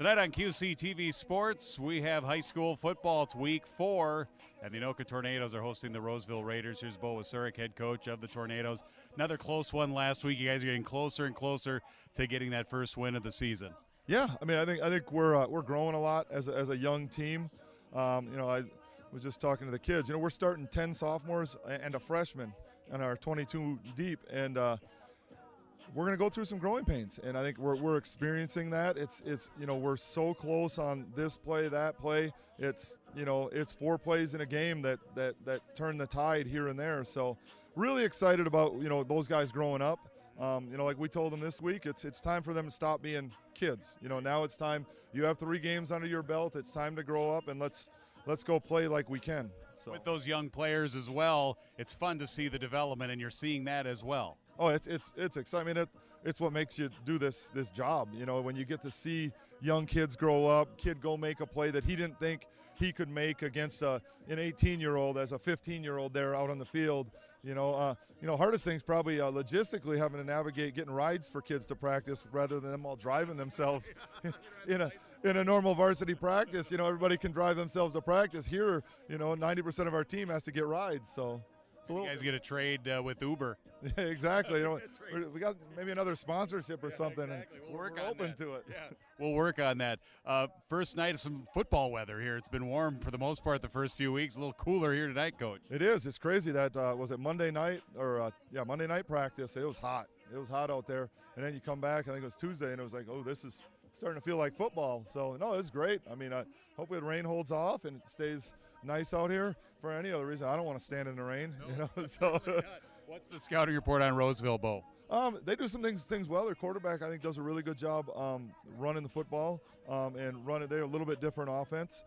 Tonight on QCTV Sports, we have high school football. It's week 4, and the Anoka Tornadoes are hosting the Roseville Raiders. Here's Bo Wasurik, head coach of the Tornadoes. Another close one last week. You guys are getting closer and closer to getting that first win of the season. Yeah, I mean, I think we're growing a lot as a young team. I was just talking to the kids. We're starting 10 sophomores and a freshman and our 22 deep, and we're going to go through some growing pains, and I think we're experiencing that. It's we're so close on this play, that play. It's 4 plays in a game that turn the tide here and there. So really excited about those guys growing up. Like we told them this week, it's time for them to stop being kids. Now it's time. You have 3 games under your belt. It's time to grow up, and let's go play like we can. So with those young players as well, it's fun to see the development, and you're seeing that as well. Oh, it's exciting. I mean, it's what makes you do this job. When you get to see young kids grow up, kid go make a play that he didn't think he could make against an 18-year-old as a 15-year-old there out on the field. Hardest thing's probably logistically having to navigate getting rides for kids to practice rather than them all driving themselves in a normal varsity practice. Everybody can drive themselves to practice. Here, 90% of our team has to get rides. So it's a little. You guys get a trade with Uber. Yeah, exactly. We got maybe another sponsorship or something. Exactly. We're open to it. Yeah, we'll work on that. First night of some football weather here. It's been warm for the most part the first few weeks. A little cooler here tonight, Coach. It is. It's crazy that was it Monday night or Monday night practice. It was hot. It was hot out there, and then you come back. I think it was Tuesday, and it was like, oh, this is starting to feel like football. So no, it's great. I mean, hopefully the rain holds off and it stays nice out here. For any other reason, I don't want to stand in the rain. No. So. What's the scouting report on Roseville, Bo? They do some things well. Their quarterback, I think, does a really good job running the football and running. They're a little bit different offense.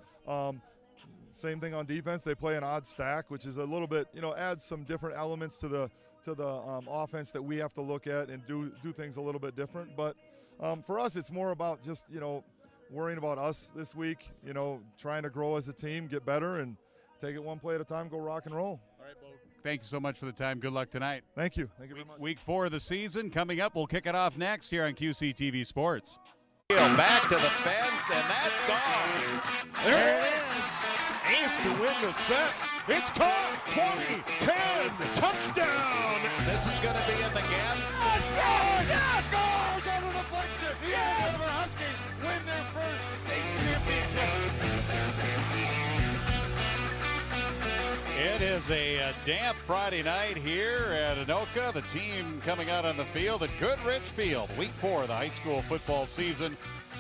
Same thing on defense. They play an odd stack, which is a little bit, adds some different elements to the offense that we have to look at and do things a little bit different. But for us, it's more about just worrying about us this week. Trying to grow as a team, get better, and take it one play at a time. Go rock and roll. All right, Bo. Thank you so much for the time. Good luck tonight. Thank you. Thank you very much. Week 4 of the season coming up. We'll kick it off next here on QCTV Sports. Back to the fence, and that's gone. There it is. Ace to win the set. It's caught. 20, 10, touchdown. This is going to be in the gap. Yes! Goal! Go to the deflection. Yes! The Huskies win their first state championship. It is a damp Friday night here at Anoka. The team coming out on the field at Goodrich Field. Week 4 of the high school football season.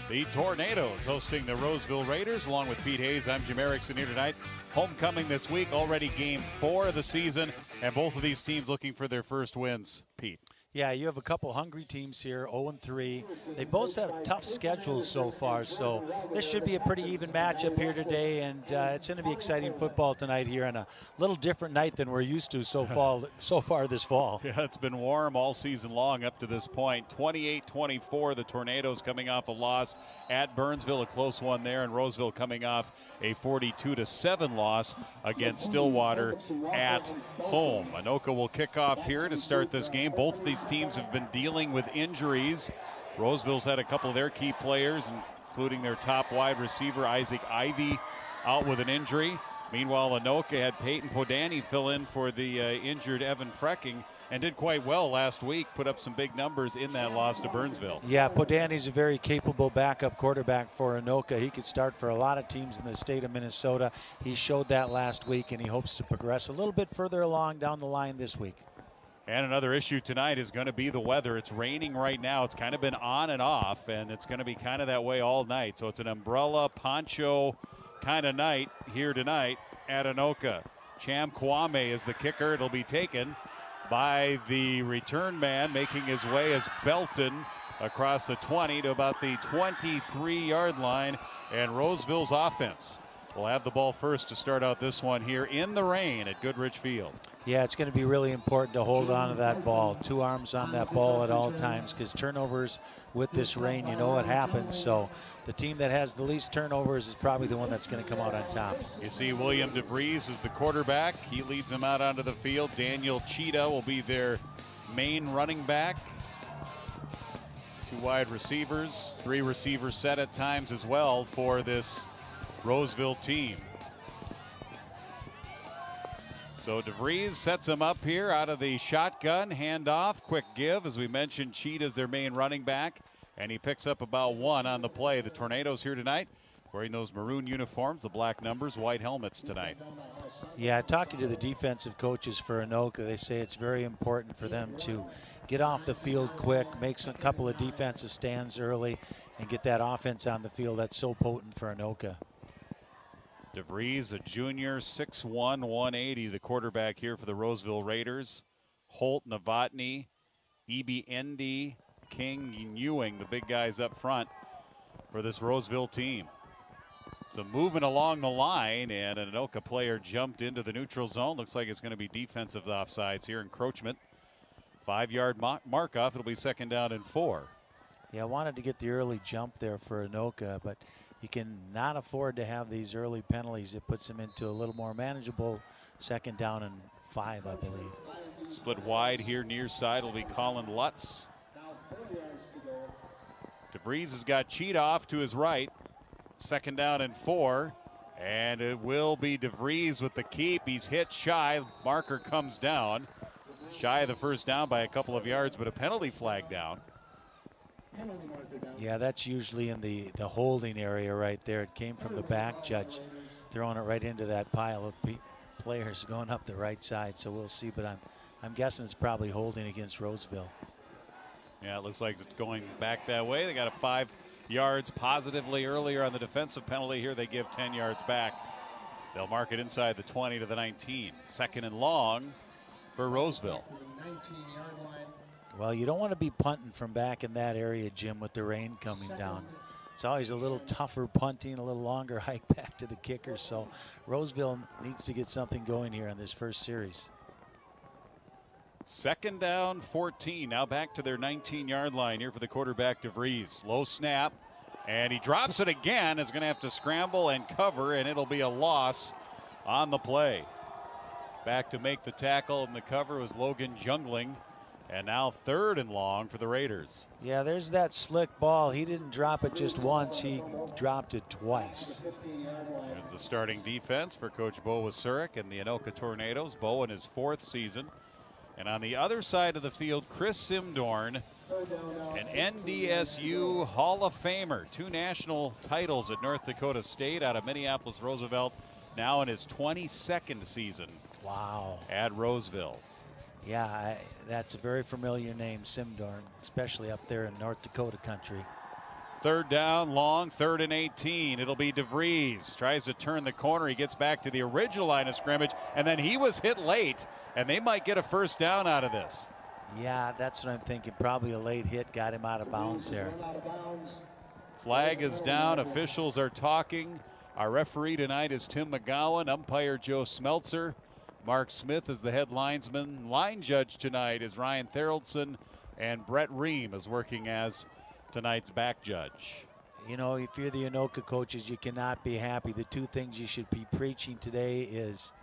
The Tornadoes hosting the Roseville Raiders. Along with Pete Hayes, I'm Jim Erickson here tonight. Homecoming this week, already game 4 of the season. And both of these teams looking for their first wins. Pete. Yeah, you have a couple hungry teams here, 0-3. They both have tough schedules so far, so this should be a pretty even matchup here today, and it's going to be exciting football tonight here on a little different night than we're used to so far this fall. Yeah, it's been warm all season long up to this point. 28-24, the Tornadoes coming off a loss at Burnsville, a close one there, and Roseville coming off a 42-7 loss against Stillwater at home. Anoka will kick off here to start this game. Both of these teams have been dealing with injuries. Roseville's had a couple of their key players, including their top wide receiver, Isaac Ivey, out with an injury. Meanwhile, Anoka had Peyton Podani fill in for the injured Evan Frecking and did quite well last week, put up some big numbers in that loss to Burnsville. Yeah, Podani's a very capable backup quarterback for Anoka. He could start for a lot of teams in the state of Minnesota. He showed that last week, and he hopes to progress a little bit further along down the line this week. And another issue tonight is going to be the weather. It's raining right now. It's kind of been on and off, and it's going to be kind of that way all night. So it's an umbrella, poncho kind of night here tonight at Anoka. Cham Kwame is the kicker. It'll be taken by the return man, making his way as Belton across the 20 to about the 23-yard line. And Roseville's offense will have the ball first to start out this one here in the rain at Goodrich Field. Yeah, it's going to be really important to hold on to that ball. 2 arms on that ball at all times, because turnovers with this rain, you know what happens. So the team that has the least turnovers is probably the one that's going to come out on top. You see William DeVries is the quarterback. He leads them out onto the field. Daniel Cheetah will be their main running back. 2 wide receivers, 3 receiver set at times as well for this Roseville team. So DeVries sets him up here out of the shotgun, handoff, quick give. As we mentioned, Cheetah's their main running back, and he picks up about 1 on the play. The Tornadoes here tonight wearing those maroon uniforms, the black numbers, white helmets tonight. Yeah, talking to the defensive coaches for Anoka, they say it's very important for them to get off the field quick, make a couple of defensive stands early, and get that offense on the field. That's so potent for Anoka. DeVries, a junior, 6'1", 180, the quarterback here for the Roseville Raiders. Holt, Novotny, Ebi, King, and Ewing, the big guys up front for this Roseville team. Some movement along the line, and an Anoka player jumped into the neutral zone. Looks like it's going to be defensive offsides here, encroachment. 5-yard mark off. It'll be 2nd down and 4. Yeah, I wanted to get the early jump there for Anoka, but you can not afford to have these early penalties. It puts them into a little more manageable 2nd down and 5, I believe. Split wide here near side will be Colin Lutz. DeVries has got Cheat off to his right. 2nd down and 4. And it will be DeVries with the keep. He's hit shy. Marker comes down. Shy of the 1st down by a couple of yards, but a penalty flag down. Yeah, that's usually in the holding area right there. It came from the back judge, throwing it right into that pile of players going up the right side. So we'll see, but I'm guessing it's probably holding against Roseville. Yeah, it looks like it's going back that way. They got a 5 yards positively earlier on the defensive penalty. Here they give 10 yards back. They'll mark it inside the 20 to the 19. 2nd and long for Roseville. Well, you don't want to be punting from back in that area, Jim, with the rain coming down. It's always a little tougher punting, a little longer hike back to the kicker. So Roseville needs to get something going here on this first series. 2nd down, 14. Now back to their 19-yard line here for the quarterback, DeVries. Low snap, and he drops it again. Is going to have to scramble and cover, and it'll be a loss on the play. Back to make the tackle, and the cover was Logan Jungling. And now 3rd and long for the Raiders. Yeah, there's that slick ball. He didn't drop it just once. He dropped it twice. There's the starting defense for Coach Bo Wasurik and the Anoka Tornadoes. Bo in his 4th season. And on the other side of the field, Chris Simdorn, an NDSU Hall of Famer. 2 national titles at North Dakota State out of Minneapolis Roosevelt. Now in his 22nd season. Wow. At Roseville. Yeah, that's a very familiar name, Simdorn, especially up there in North Dakota country. 3rd down, long, 3rd and 18. It'll be DeVries. Tries to turn the corner. He gets back to the original line of scrimmage, and then he was hit late, and they might get a 1st down out of this. Yeah, that's what I'm thinking. Probably a late hit got him out of bounds there. Flag is down. Officials are talking. Our referee tonight is Tim McGowan. Umpire Joe Smeltzer. Mark Smith is the head linesman. Line judge tonight is Ryan Theraldson, and Brett Ream is working as tonight's back judge. You know, if you're the Anoka coaches, you cannot be happy. The 2 things you should be preaching today is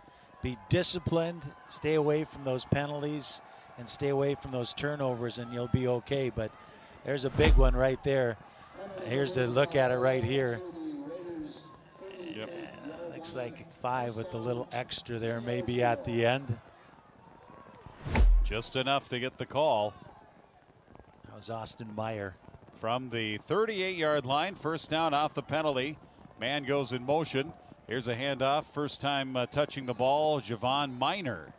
be disciplined, stay away from those penalties, and stay away from those turnovers, and you'll be okay. But there's a big one right there. Here's a look at it right here. Yep. Looks like 5 with a little extra there maybe at the end. Just enough to get the call. That was Austin Meyer. From the 38-yard line, 1st down off the penalty. Man goes in motion. Here's a handoff. First time touching the ball, Javon Miner.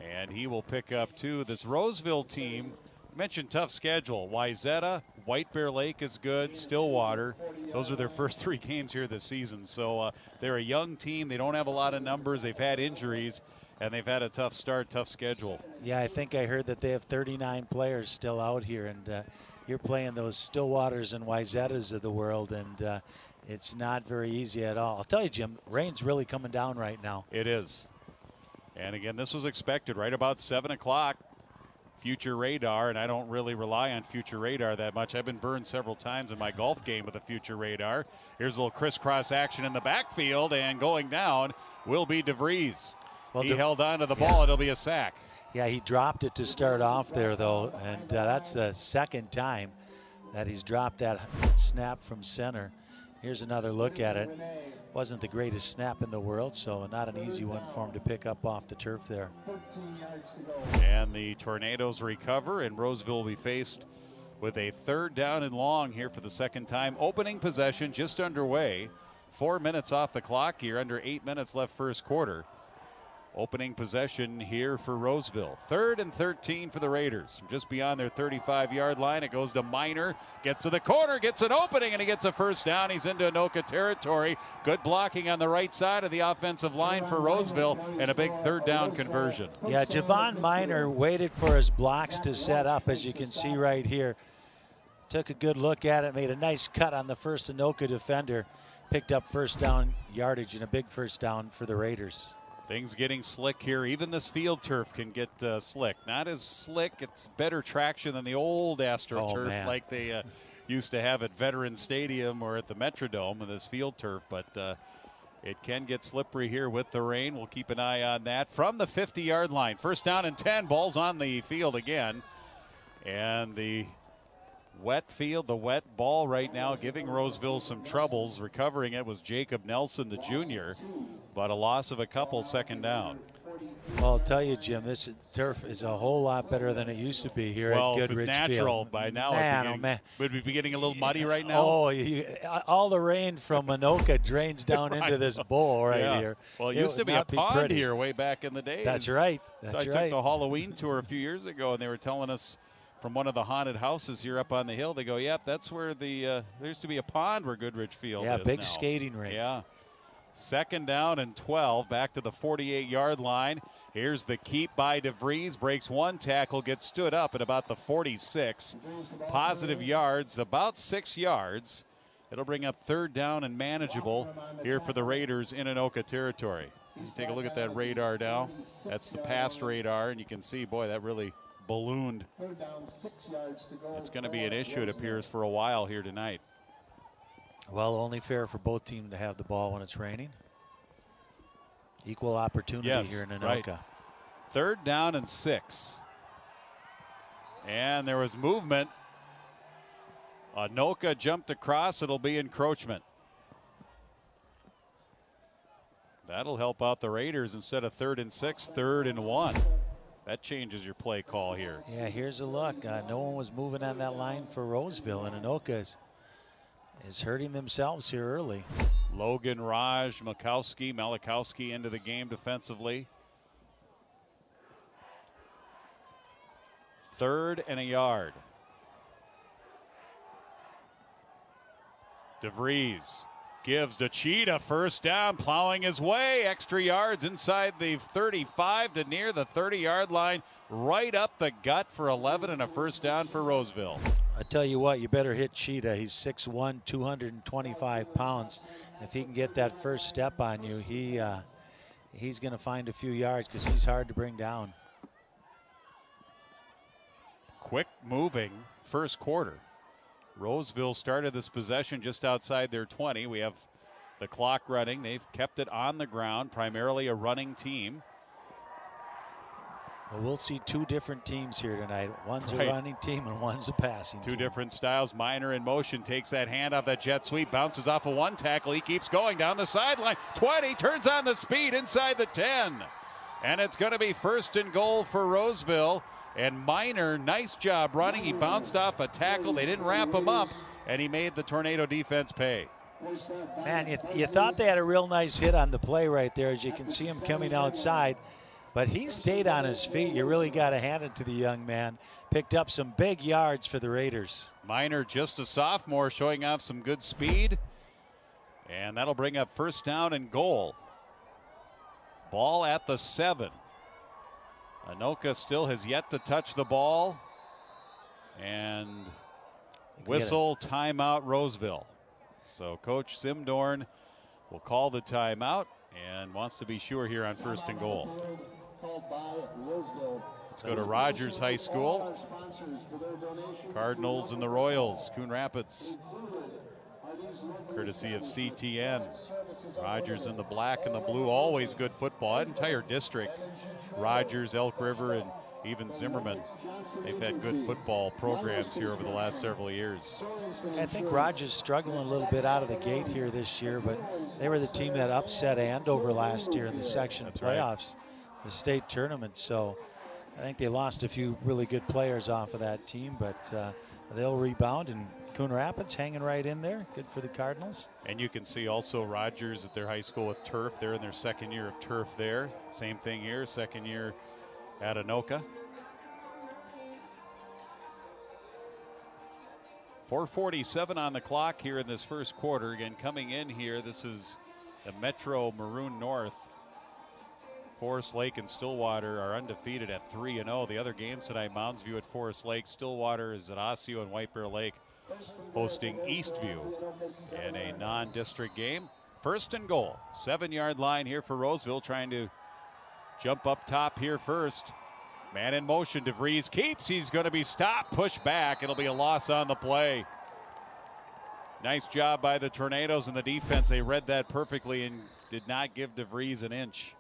And he will pick up 2. This Roseville team, mentioned tough schedule. Wayzata, White Bear Lake is good, Stillwater. Those are their first 3 games here this season. So they're a young team. They don't have a lot of numbers. They've had injuries, and they've had a tough start, tough schedule. Yeah, I think I heard that they have 39 players still out here, and you're playing those Stillwaters and Wayzatas of the world, and it's not very easy at all. I'll tell you, Jim, rain's really coming down right now. It is. And again, this was expected right about 7 o'clock. Future radar, and I don't really rely on future radar that much. I've been burned several times in my golf game with a future radar. Here's a little crisscross action in the backfield, and going down will be DeVries. Well, he held on to the ball. Yeah. It'll be a sack. Yeah, he dropped it to start off there, though, and that's the 2nd time that he's dropped that snap from center. Here's another look at it. Wasn't the greatest snap in the world, so not an easy one for him to pick up off the turf there. And the Tornadoes recover, and Roseville will be faced with a 3rd down and long here for the second time. Opening possession just underway. 4 minutes off the clock here, under 8 minutes left first quarter. Opening possession here for Roseville. 3rd and 13 for the Raiders. Just beyond their 35-yard line, it goes to Miner. Gets to the corner, gets an opening, and he gets a first down. He's into Anoka territory. Good blocking on the right side of the offensive line for Roseville, and a big 3rd down conversion. Yeah, Javon Miner waited for his blocks to set up, as you can see right here. Took a good look at it, made a nice cut on the first Anoka defender. Picked up first down yardage and a big first down for the Raiders. Things getting slick here. Even this field turf can get slick. Not as slick. It's better traction than the old AstroTurf like they used to have at Veterans Stadium or at the Metrodome with this field turf. But it can get slippery here with the rain. We'll keep an eye on that. From the 50-yard line. First down and 10. Ball's on the field again. And the wet field, the wet ball right now giving Roseville some troubles. Recovering it was Jacob Nelson, the junior, but a loss of a couple, second down. Well, I'll tell you, Jim, this turf is a whole lot better than it used to be here at Goodrich Field. Natural by now. Would we be getting a little muddy right now? Oh, all the rain from Anoka drains down into this bowl here. Well, it used to be a pond here way back in the day. That's right. I took the Halloween tour a few years ago, and they were telling us from one of the haunted houses here up on the hill. They go, yep, that's where there used to be a pond where Goodrich Field is now. big skating rink. Yeah. Second down and 12, back to the 48-yard line. Here's the keep by DeVries, breaks one tackle, gets stood up at about the 46. Positive yards, about 6 yards. It'll bring up 3rd down and manageable here for the Raiders in Anoka territory. You take a look at that radar now. That's the past radar, and you can see, boy, that really ballooned. It's going to be an issue, it appears, for a while here tonight. Well, only fair for both teams to have the ball when it's raining. Equal opportunity here in Anoka. Right. 3rd down and 6. And there was movement. Anoka jumped across. It'll be encroachment. That'll help out the Raiders. Instead of 3rd and 6, 3rd and 1. That changes your play call here. Yeah, here's a look. No one was moving on that line for Roseville, and Anoka is hurting themselves here early. Logan, Raj, Malakowski into the game defensively. 3rd and a yard. DeVries gives to Cheetah first down, plowing his way. Extra yards inside the 35 to near the 30-yard line. Right up the gut for 11 and a first down for Roseville. I tell you what, you better hit Cheetah. He's 6'1", 225 pounds. If he can get that first step on you, he's going to find a few yards because he's hard to bring down. Quick moving first quarter. Roseville started this possession just outside their 20. We have the clock running. They've kept it on the ground, primarily a running team. Well, we'll see two different teams here tonight. One's a running team and one's a passing team. Two different styles. Miner in motion, takes that hand off that jet sweep, bounces off of one tackle. He keeps going down the sideline. 20, turns on the speed inside the 10. And it's going to be 1st and goal for Roseville. And Miner, nice job running. He bounced off a tackle. They didn't wrap him up, and he made the Tornado defense pay. Man, you thought they had a real nice hit on the play right there, as you can see him coming outside. But he stayed on his feet. You really got to hand it to the young man. Picked up some big yards for the Raiders. Miner, just a sophomore, showing off some good speed. And that'll bring up 1st down and goal. Ball at the 7. Anoka still has yet to touch the ball. And whistle, timeout, Roseville. So Coach Simdorn will call the timeout and wants to be sure here on 1st and goal. Let's go to Rogers High School. Cardinals and the Royals, Coon Rapids. Courtesy of CTN. Rogers in the black and the blue, always good football. That entire district, Rogers, Elk River, even Zimmerman. They've had good football programs here over the last several years. I think Rogers struggling a little bit out of the gate here this year, but they were the team that upset Andover last year in the section playoffs, the state tournament. So I think they lost a few really good players off of that team, but they'll rebound, and Coon Rapids hanging right in there. Good for the Cardinals. And you can see also Rogers at their high school with turf. They're in their second year of turf there. Same thing here, second year at Anoka. 4:47 on the clock here in this first quarter. Again, coming in here, this is the Metro Maroon North. Forest Lake and Stillwater are undefeated at 3-0. The other games tonight, Mounds View at Forest Lake. Stillwater is at Osseo, and White Bear Lake hosting Eastview in a non-district game. First and goal, 7-yard line here for Roseville, trying to jump up top here first. Man in motion, DeVries keeps. He's going to be stopped, pushed back. It'll be a loss on the play. Nice job by the Tornadoes and the defense. They read that perfectly and did not give DeVries an inch.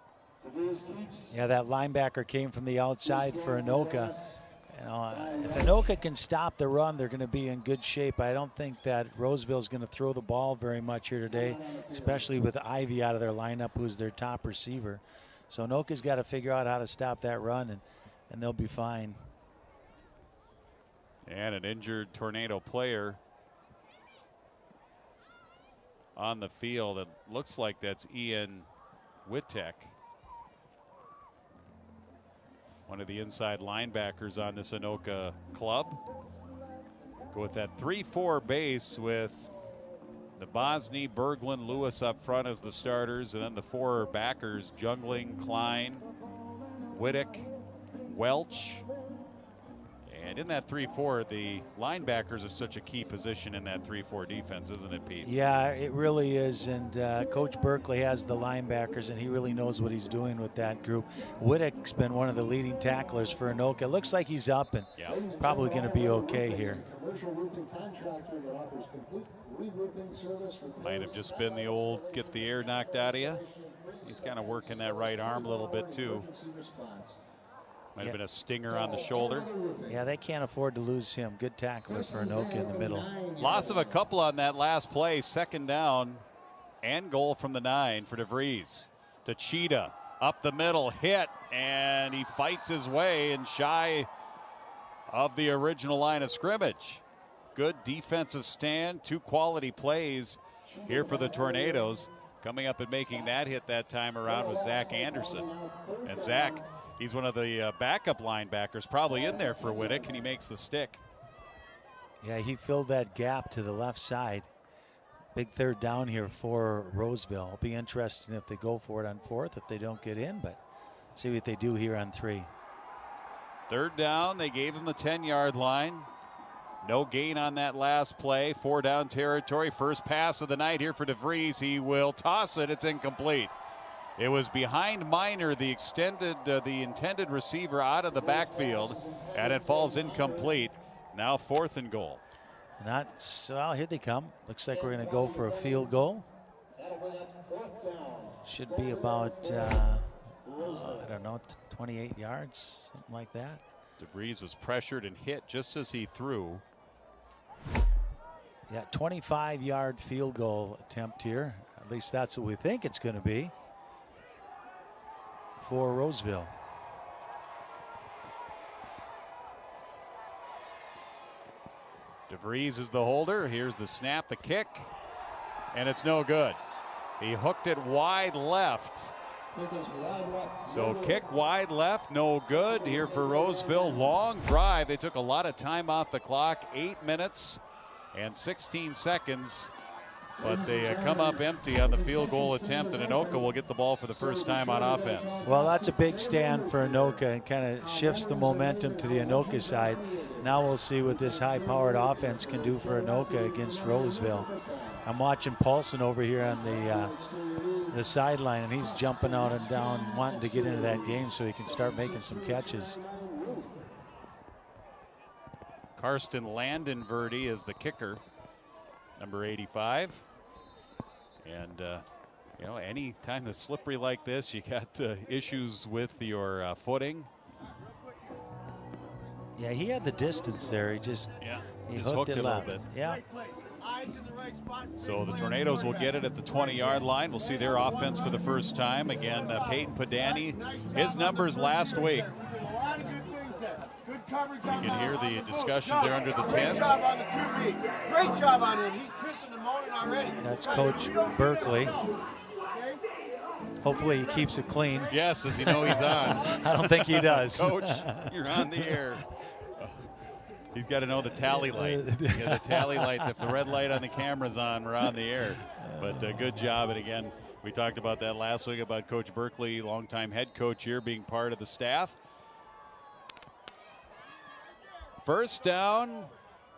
Yeah, that linebacker came from the outside for Anoka. You know, if Anoka can stop the run, they're going to be in good shape. I don't think that Roseville's going to throw the ball very much here today, especially with Ivy out of their lineup, who's their top receiver. So Anoka's got to figure out how to stop that run, and they'll be fine. And an injured Tornado player on the field. It looks like that's Ian Wittek, one of the inside linebackers on this Anoka club. Go with that 3-4 base with the Bosny, Berglund, Lewis up front as the starters, and then the four backers, Jungling, Klein, Wittek, Welch. And in that 3-4, the linebackers are such a key position in that 3-4 defense, isn't it, Pete? Yeah, it really is. And Coach Berkeley has the linebackers, and he really knows what he's doing with that group. Wittek's been one of the leading tacklers for Anoka. Looks like he's up and probably going to be okay here. Might have just been the old get the air knocked out of you. He's kind of working that right arm a little bit, too. Might have been a stinger on the shoulder. Yeah, they can't afford to lose him. Good tackler for Anoka in the middle. Loss of a couple on that last play. Second down and goal from the 9 for DeVries. To Cheetah, up the middle, hit, and he fights his way and shy of the original line of scrimmage. Good defensive stand, 2 quality plays here for the Tornadoes. Coming up and making that hit that time around was Zach Anderson. And Zach, he's one of the backup linebackers, probably in there for Wittek, and he makes the stick. Yeah, he filled that gap to the left side. Big third down here for Roseville. It'll be interesting if they go for it on 4th, if they don't get in, but see what they do here on 3. Third down, they gave him the 10-yard line. No gain on that last play. 4 down territory. First pass of the night here for DeVries. He will toss it. It's incomplete. It was behind Miner, the intended receiver, out of the backfield, and it falls incomplete. Now 4th and goal. Well, here they come. Looks like we're going to go for a field goal. Should be about, I don't know, 28 yards, something like that. DeVries was pressured and hit just as he threw. Yeah, 25-yard field goal attempt here. At least that's what we think it's going to be for Roseville. DeVries is the holder. Here's the snap, the kick, and it's no good. He hooked it wide left. So kick wide left, no good here for Roseville. Long drive. They took a lot of time off the clock, 8 minutes and 16 seconds. But they come up empty on the field goal attempt, and Anoka will get the ball for the first time on offense. Well, that's a big stand for Anoka and kind of shifts the momentum to the Anoka side. Now we'll see what this high-powered offense can do for Anoka against Roseville. I'm watching Paulson over here on the sideline, and he's jumping out and down, wanting to get into that game so he can start making some catches. Karsten Landenverdi is the kicker, number 85. And, you know, anytime it's slippery like this, you got issues with your footing. Yeah, he had the distance there. He just hooked it a left. little bit. Yeah. So the Tornadoes will get it at the 20-yard line. We'll see their offense for the first time. Again, Peyton Padani, his numbers last week. Good coverage. You can hear the discussions there under the tent. Great job on the QB. Great job on him. He's pissing and moaning already. That's Coach Berkeley. Hopefully he keeps it clean. Yes, as you know he's on. I don't think he does. Coach, you're on the air. He's got to know the tally light. He's got the tally light. If the red light on the camera's on, we're on the air. But good job. And again, we talked about that last week about Coach Berkeley, longtime head coach here, being part of the staff. First down,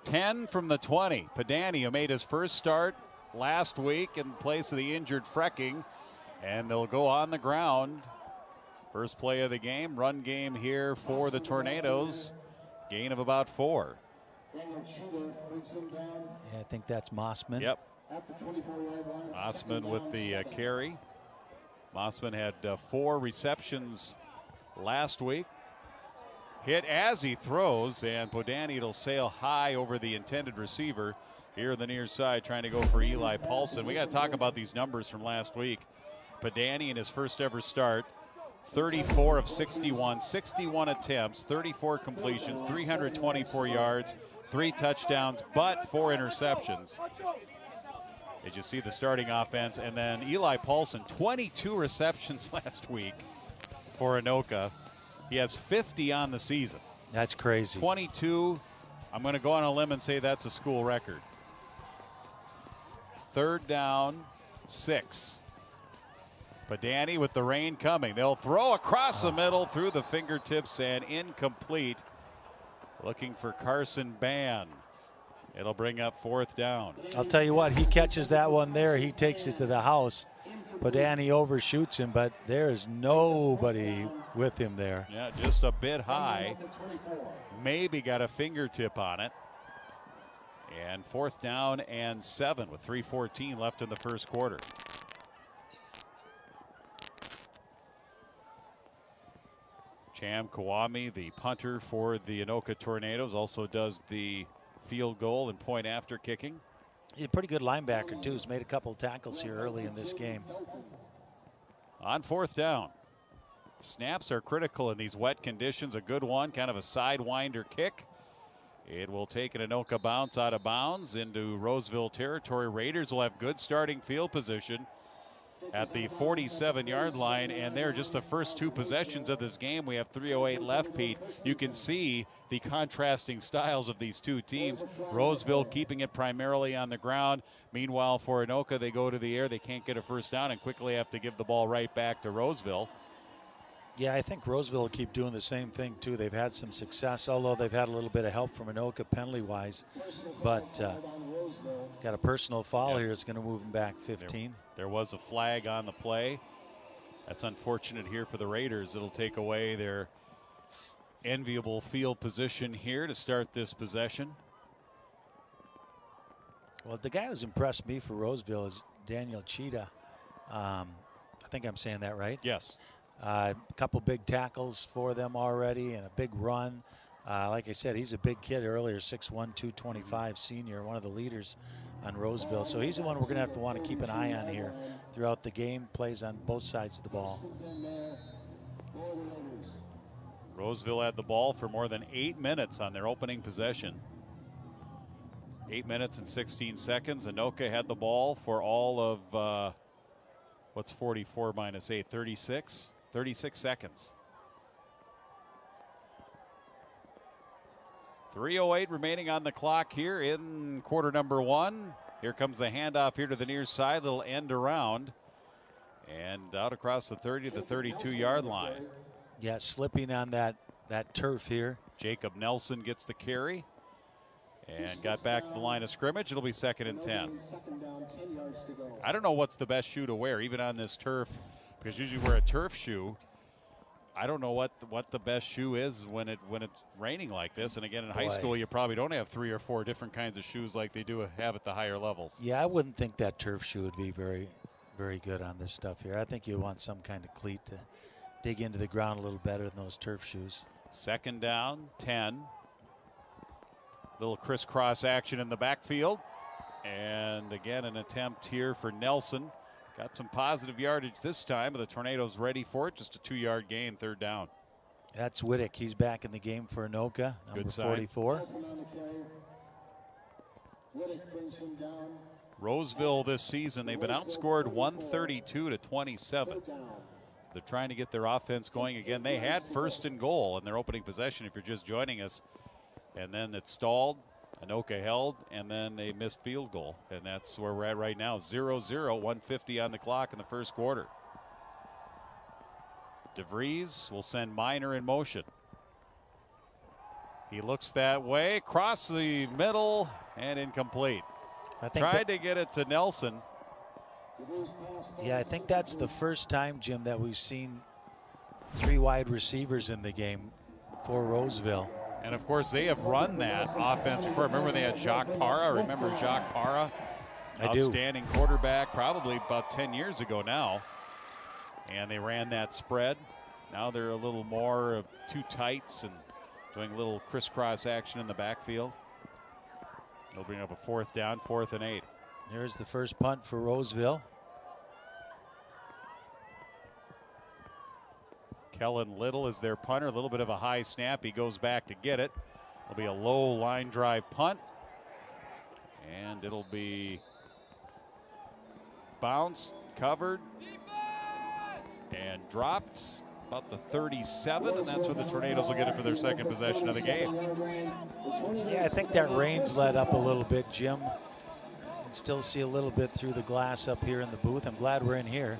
10 from the 20. Padani, who made his first start last week in place of the injured Frecking. And they'll go on the ground. First play of the game, run game here for the Tornadoes. Gain of about 4. Yeah, I think that's Mossman. Yep. Mossman with the carry. Mossman had 4 receptions last week. Hit as he throws, and Podani will sail high over the intended receiver here on the near side, trying to go for Eli Paulson. We got to talk about these numbers from last week. Padani in his first ever start, 34 of 61, 61 attempts, 34 completions, 324 yards, 3 touchdowns, but 4 interceptions. As you see the starting offense, and then Eli Paulson, 22 receptions last week for Anoka. He has 50 on the season. That's crazy. 22, I'm going to go on a limb and say that's a school record. Third down, 6. Padani with the rain coming. They'll throw across the middle through the fingertips and incomplete. Looking for Carson Ban. It'll bring up 4th down. I'll tell you what, he catches that one there. He takes it to the house. Padani overshoots him, but there is nobody with him there. Yeah, just a bit high. Maybe got a fingertip on it. And 4th down and 7 with 3:14 left in the first quarter. Cham Kawami, the punter for the Anoka Tornadoes, also does the field goal and point after kicking. He's a pretty good linebacker, too. He's made a couple of tackles here early in this game. On 4th down. Snaps are critical in these wet conditions. A good one, kind of a sidewinder kick. It will take an Anoka bounce out of bounds into Roseville territory. Raiders will have good starting field position at the 47-yard line, and they're just the first 2 possessions of this game. We have 3:08 left, Pete. You can see the contrasting styles of these 2 teams. Roseville keeping it primarily on the ground. Meanwhile, for Anoka, they go to the air. They can't get a first down and quickly have to give the ball right back to Roseville. Yeah, I think Roseville will keep doing the same thing, too. They've had some success, although they've had a little bit of help from Anoka penalty-wise. But got a personal foul here. It's going to move them back 15. There was a flag on the play. That's unfortunate here for the Raiders. It'll take away their enviable field position here to start this possession. Well, the guy who's impressed me for Roseville is Daniel Cheetah. I think I'm saying that right. Yes. A couple big tackles for them already and a big run. Like I said, he's a big kid earlier, 6'1", 225 senior, one of the leaders on Roseville. So he's the one we're going to have to want to keep an eye on here throughout the game. Plays on both sides of the ball. Roseville had the ball for more than 8 minutes on their opening possession. 8 minutes and 16 seconds. Anoka had the ball for all of, what's 44 minus 8, 36 seconds. 3:08 remaining on the clock here in quarter number 1. Here comes the handoff here to the near side, little end around, and out across the 30 to the 32-yard line. Yeah, slipping on that turf here. Jacob Nelson gets the carry and got back to the line of scrimmage. It'll be 2nd and 10. I don't know what's the best shoe to wear, even on this turf, because usually wear a turf shoe. I don't know what the best shoe is when it's raining like this. And again, in high school, you probably don't have 3 or 4 different kinds of shoes like they do have at the higher levels. Yeah, I wouldn't think that turf shoe would be very, very good on this stuff here. I think you want some kind of cleat to dig into the ground a little better than those turf shoes. 2nd down, 10. Little crisscross action in the backfield. And again, an attempt here for Nelson. Got some positive yardage this time, but the Tornadoes ready for it. Just a 2-yard gain, 3rd down. That's Whittick. He's back in the game for Anoka, number 44. Roseville this season, they've been outscored 132-27. They're trying to get their offense going again. They had 1st and goal in their opening possession, if you're just joining us. And then it stalled. Anoka held, and then a missed field goal. And that's where we're at right now. 0-0, 1:50 on the clock in the first quarter. DeVries will send Minor in motion. He looks that way, across the middle, and incomplete. Tried to get it to Nelson. Yeah, I think that's the first time, Jim, that we've seen 3 wide receivers in the game for Roseville. And of course, they have run that offense before. Remember, they had Jacques Parra. Remember Jacques Parra? Outstanding quarterback, probably about 10 years ago now. And they ran that spread. Now they're a little more of 2 tights and doing a little crisscross action in the backfield. They'll bring up a 4th down, 4th and 8. There's the first punt for Roseville. Kellen Little is their punter. A little bit of a high snap. He goes back to get it. It'll be a low line drive punt. And it'll be bounced, covered, and dropped about the 37. And that's where the Tornadoes will get it for their 2nd possession of the game. Yeah, I think that rain's let up a little bit, Jim. You can still see a little bit through the glass up here in the booth. I'm glad we're in here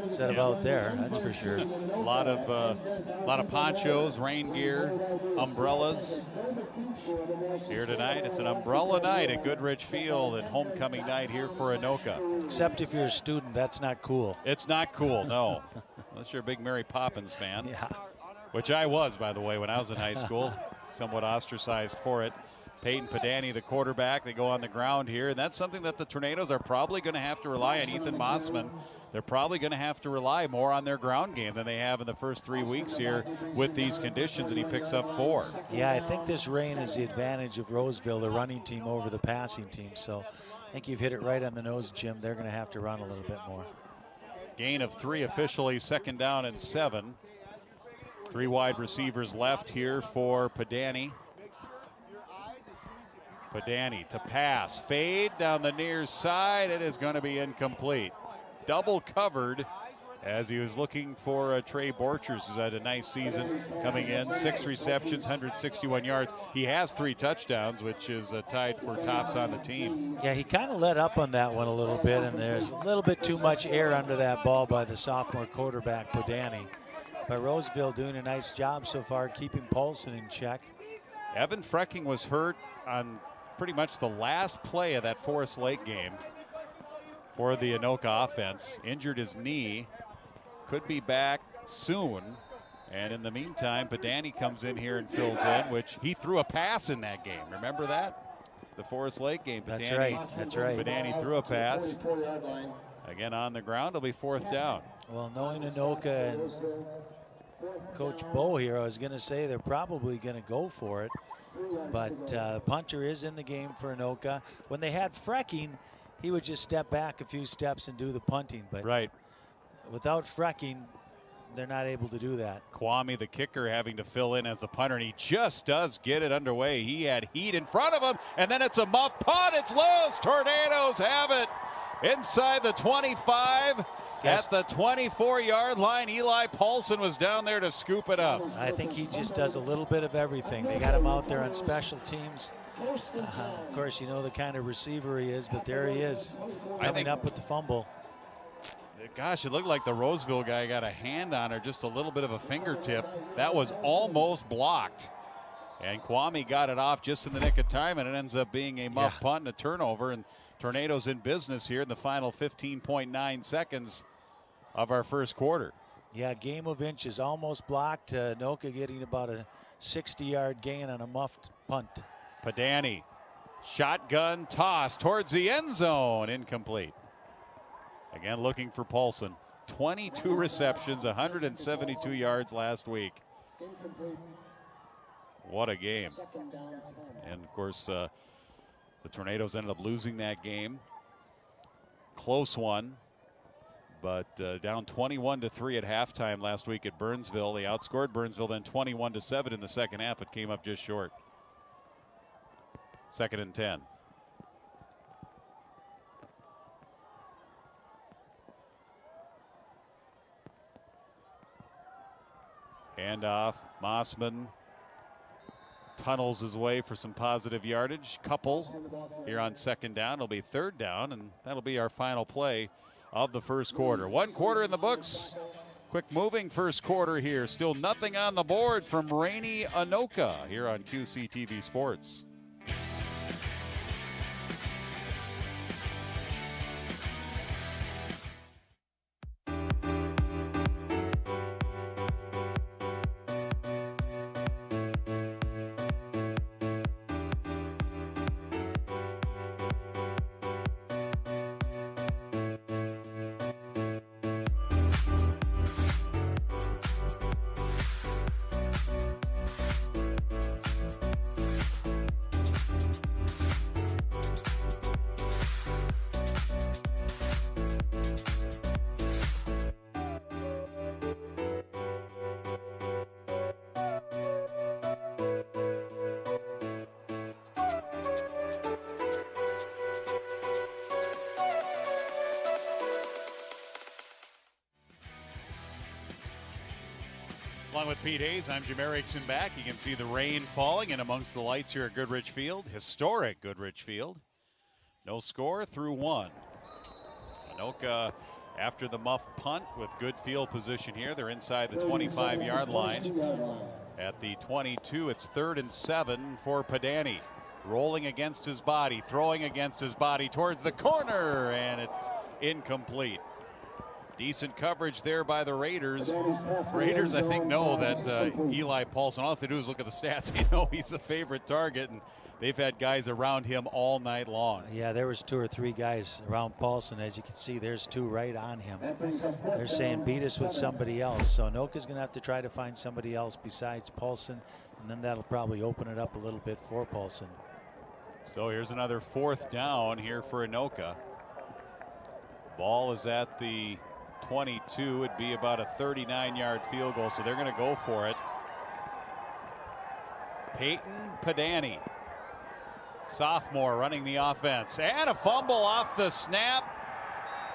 instead of out there, that's for sure. A lot of ponchos, rain gear, umbrellas here tonight. It's an umbrella night at Goodrich Field and homecoming night here for Anoka. Except if you're a student, that's not cool. It's not cool, no. Unless you're a big Mary Poppins fan. Yeah. Which I was, by the way, when I was in high school. Somewhat ostracized for it. Peyton Padani, the quarterback. They go on the ground here, and that's something that the Tornadoes are probably going to have to rely on. Ethan Mossman, they're probably going to have to rely more on their ground game than they have in the first 3 weeks here with these conditions, and he picks up 4. Yeah, I think this rain is the advantage of Roseville, the running team, over the passing team. So I think you've hit it right on the nose, Jim. They're going to have to run a little bit more. Gain of 3 officially, 2nd down and 7. 3 wide receivers left here for Padani. Padani to pass, fade down the near side. It is going to be incomplete. Double covered as he was looking for Trey Borchers, who's had a nice season coming in. 6 receptions, 161 yards. He has 3 touchdowns, which is tied for tops on the team. Yeah, he kind of let up on that one a little bit, and there's a little bit too much air under that ball by the sophomore quarterback, Padani. But Roseville doing a nice job so far, keeping Paulson in check. Evan Frecking was hurt on pretty much the last play of that Forest Lake game for the Anoka offense. Injured his knee, could be back soon. And in the meantime, Padani comes in here and fills in, which he threw a pass in that game. Remember that? The Forest Lake game. That's right. Padani threw a pass. Again on the ground, it'll be 4th down. Well, knowing Anoka and Coach Bo here, I was going to say they're probably going to go for it. But punter is in the game for Anoka. When they had Frecking, he would just step back a few steps and do the punting. But without Frecking, they're not able to do that. Kwame, the kicker, having to fill in as the punter, and he just does get it underway. He had heat in front of him, and then it's a muff punt. It's loose. Tornadoes have it inside the 25. At the 24-yard line, Eli Paulson was down there to scoop it up. I think he just does a little bit of everything. They got him out there on special teams. Of course, you know the kind of receiver he is, but there he is, coming up with the fumble. Gosh, it looked like the Roseville guy got a hand on her, just a little bit of a fingertip. That was almost blocked. And Kwame got it off just in the nick of time, and it ends up being a muff punt and a turnover. And Tornadoes in business here in the final 15.9 seconds of our first quarter. Yeah, game of inches, almost blocked. Anoka getting about a 60-yard gain on a muffed punt. Padani, shotgun toss towards the end zone, incomplete. Again, looking for Paulson. 22 receptions, 172 yards last week. What a game. And, of course, the Tornadoes ended up losing that game. Close one, but down 21-3 at halftime last week at Burnsville. They outscored Burnsville then 21-7 in the second half, but came up just short. 2nd and 10. Handoff, Mossman tunnels his way for some positive yardage. Couple here on 2nd down. It'll be 3rd down, and that'll be our final play of the first quarter. 1 quarter in the books. Quick moving first quarter here. Still nothing on the board from rainy Anoka here on QCTV Sports. Along with Pete Hayes, I'm Jim Erickson back. You can see the rain falling in amongst the lights here at Goodrich Field. Historic Goodrich Field. No score through 1. Anoka after the muff punt with good field position here. They're inside the 25-yard line. At the 22, it's 3rd and 7 for Padani. Rolling against his body, throwing against his body towards the corner, and it's incomplete. Decent coverage there by the Raiders. Raiders, I think, know that Eli Paulson, all they have to do is look at the stats. They know he's the favorite target, and they've had guys around him all night long. Yeah, there was 2 or 3 guys around Paulson. As you can see, there's 2 right on him. They're saying beat us with somebody else. So Anoka's going to have to try to find somebody else besides Paulson, and then that'll probably open it up a little bit for Paulson. So here's another 4th down here for Anoka. Ball is at the 22. It'd be about a 39-yard field goal, so they're going to go for it. Peyton Padani, sophomore, running the offense, and a fumble off the snap.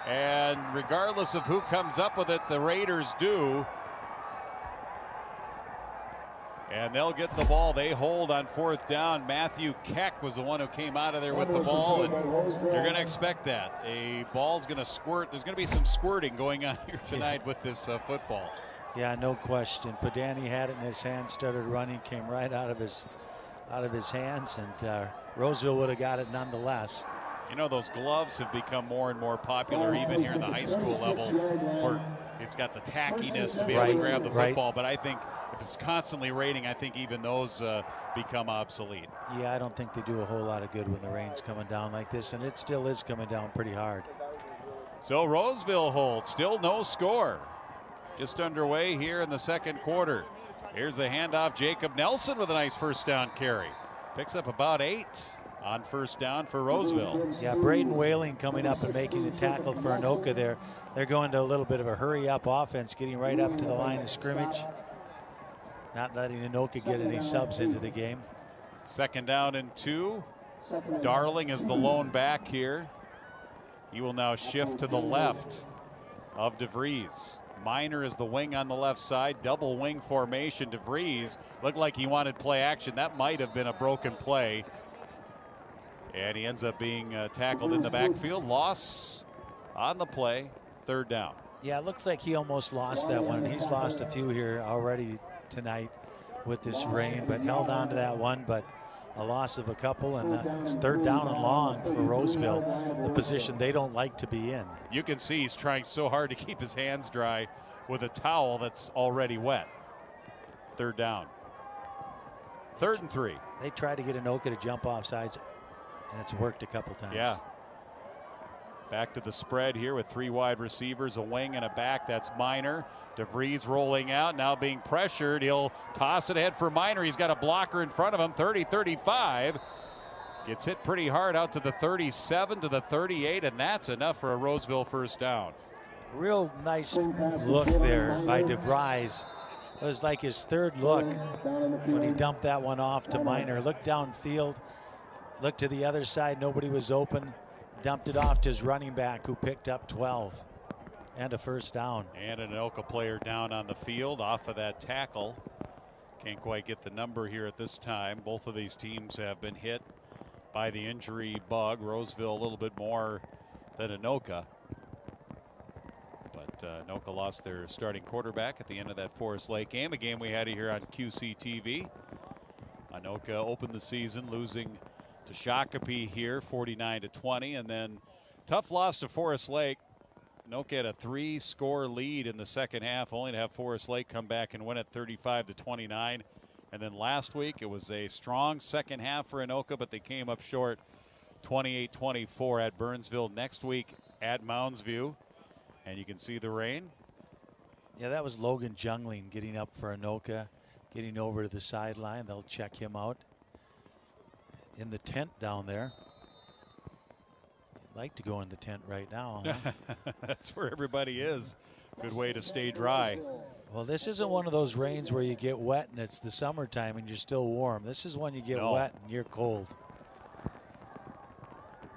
And regardless of who comes up with it, the Raiders do. And they'll get the ball. They hold on 4th down. Matthew Keck was the one who came out of there with the ball, and you're going to expect that. A ball's going to squirt. There's going to be some squirting going on here tonight with this football. Yeah, no question. Padani had it in his hand, started running, came right out of his hands, and Roseville would have got it nonetheless. You know, those gloves have become more and more popular even here in the high school level. It's got the tackiness to be able to grab the football, but I think if it's constantly raining, I think even those become obsolete. Yeah, I don't think they do a whole lot of good when the rain's coming down like this, and it still is coming down pretty hard. So Roseville holds, still no score. Just underway here in the second quarter. Here's the handoff, Jacob Nelson with a nice 1st down carry. Picks up about 8 on 1st down for Roseville. Yeah, Braden Whaling coming up and making the tackle for Anoka there. They're going to a little bit of a hurry-up offense, getting right up to the line of scrimmage. Not letting Anoka get any subs into the game. 2nd down and 2. Darling is the lone back here. He will now shift to the left of DeVries. Minor is the wing on the left side. Double wing formation. DeVries looked like he wanted play action. That might have been a broken play. And he ends up being tackled in the backfield. Loss on the play. 3rd down. Yeah, it looks like he almost lost that one. He's lost a few here already tonight with this rain, but held on to that one. But a loss of a couple, and it's 3rd down and long for Roseville, the position they don't like to be in. You can see he's trying so hard to keep his hands dry with a towel that's already wet. 3rd down. 3rd and 3. They tried to get Anoka to jump off sides, and it's worked a couple times. Yeah. Back to the spread here with 3 wide receivers, a wing and a back. That's Minor. DeVries rolling out, now being pressured. He'll toss it ahead for Minor. He's got a blocker in front of him, 30-35. Gets hit pretty hard out to the 37, to the 38, and that's enough for a Roseville first down. Real nice look there by DeVries. It was like his third look when he dumped that one off to Minor. Looked downfield, looked to the other side, nobody was open. Dumped it off to his running back, who picked up 12 and a first down. And an Anoka player down on the field off of that tackle. Can't quite get the number here at this time. Both of these teams have been hit by the injury bug. Roseville a little bit more than Anoka. But Anoka lost their starting quarterback at the end of that Forest Lake game, a game we had here on QCTV. Anoka opened the season losing to Shakopee here, 49-20, and then tough loss to Forest Lake. Anoka had a 3-score lead in the second half, only to have Forest Lake come back and win it 35-29. And then last week it was a strong second half for Anoka, but they came up short, 28-24 at Burnsville. Next week at Moundsview, and you can see the rain. Yeah, that was Logan Jungling getting up for Anoka, getting over to the sideline. They'll check him out in the tent down there. I'd like to go in the tent right now. Huh? That's where everybody is. Good way to stay dry. Well, this isn't one of those rains where you get wet and it's the summertime and you're still warm. This is when you get wet and you're cold.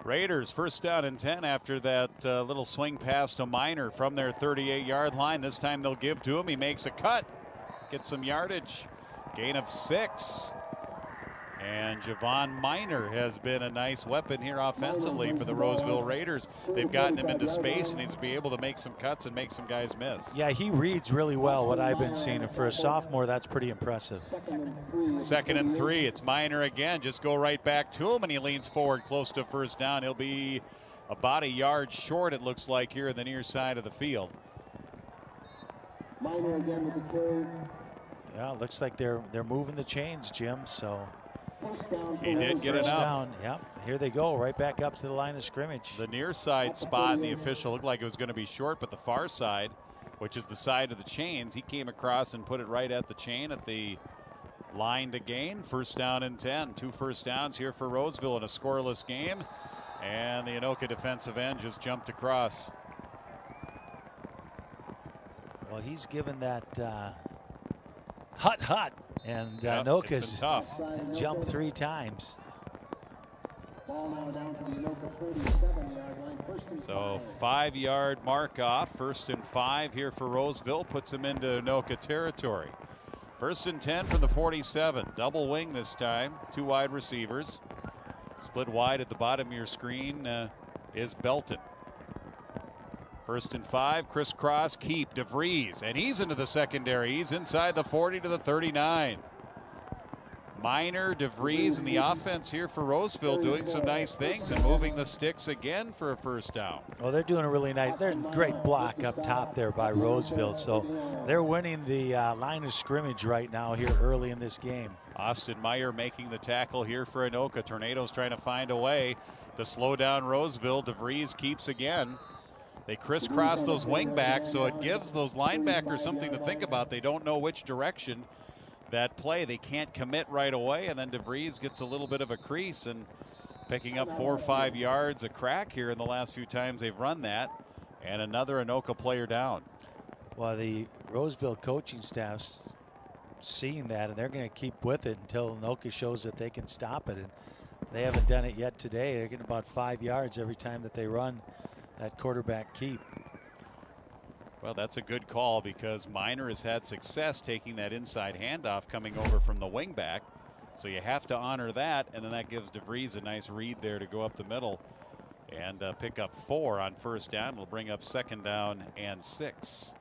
Raiders first down and 10 after that little swing pass to Minor from their 38-yard line. This time they'll give to him. He makes a cut, gets some yardage, gain of 6. And Javon Minor has been a nice weapon here offensively for the Roseville Raiders. They've gotten him into space, and he's to be able to make some cuts and make some guys miss. Yeah, he reads really well, what I've been seeing. And for a sophomore, that's pretty impressive. 2nd and 3. It's Minor again. Just go right back to him, and he leans forward close to first down. He'll be about a yard short, it looks like, here in the near side of the field. Minor again with the carry. Yeah, it looks like they're moving the chains, Jim. So he did get enough. Down. Yep, here they go, right back up to the line of scrimmage. The near side spot in the official looked like it was going to be short, but the far side, which is the side of the chains, he came across and put it right at the chain at the line to gain. First down and 10. 2 first downs here for Roseville in a scoreless game. And the Anoka defensive end just jumped across. Well, he's given that hut. And Anoka's jumped 3 times. So 5-yard mark off. 1st and 5 here for Roseville. Puts him into Anoka territory. 1st and 10 from the 47. Double wing this time. 2 wide receivers. Split wide at the bottom of your screen is Belton. 1st and 5, crisscross, keep DeVries, and he's into the secondary. He's inside the 40 to the 39. Minor, DeVries, and the offense here for Roseville doing some nice things and moving the sticks again for a first down. Well, they're doing a really nice, there's a great block up top there by Roseville. So they're winning the line of scrimmage right now here early in this game. Austin Meyer making the tackle here for Anoka. Tornadoes trying to find a way to slow down Roseville. DeVries keeps again. They crisscross those wing backs, so it gives those linebackers something to think about. They don't know which direction that play. They can't commit right away, and then DeVries gets a little bit of a crease and picking up 4 or 5 yards a crack here in the last few times they've run that. And another Anoka player down. Well, the Roseville coaching staff's seeing that, and they're going to keep with it until Anoka shows that they can stop it. And they haven't done it yet today. They're getting about 5 yards every time that they run that quarterback keep. Well, that's a good call because Minor has had success taking that inside handoff coming over from the wing back. So you have to honor that, and then that gives DeVries a nice read there to go up the middle and pick up 4 on first down. It'll bring up 2nd down and 6.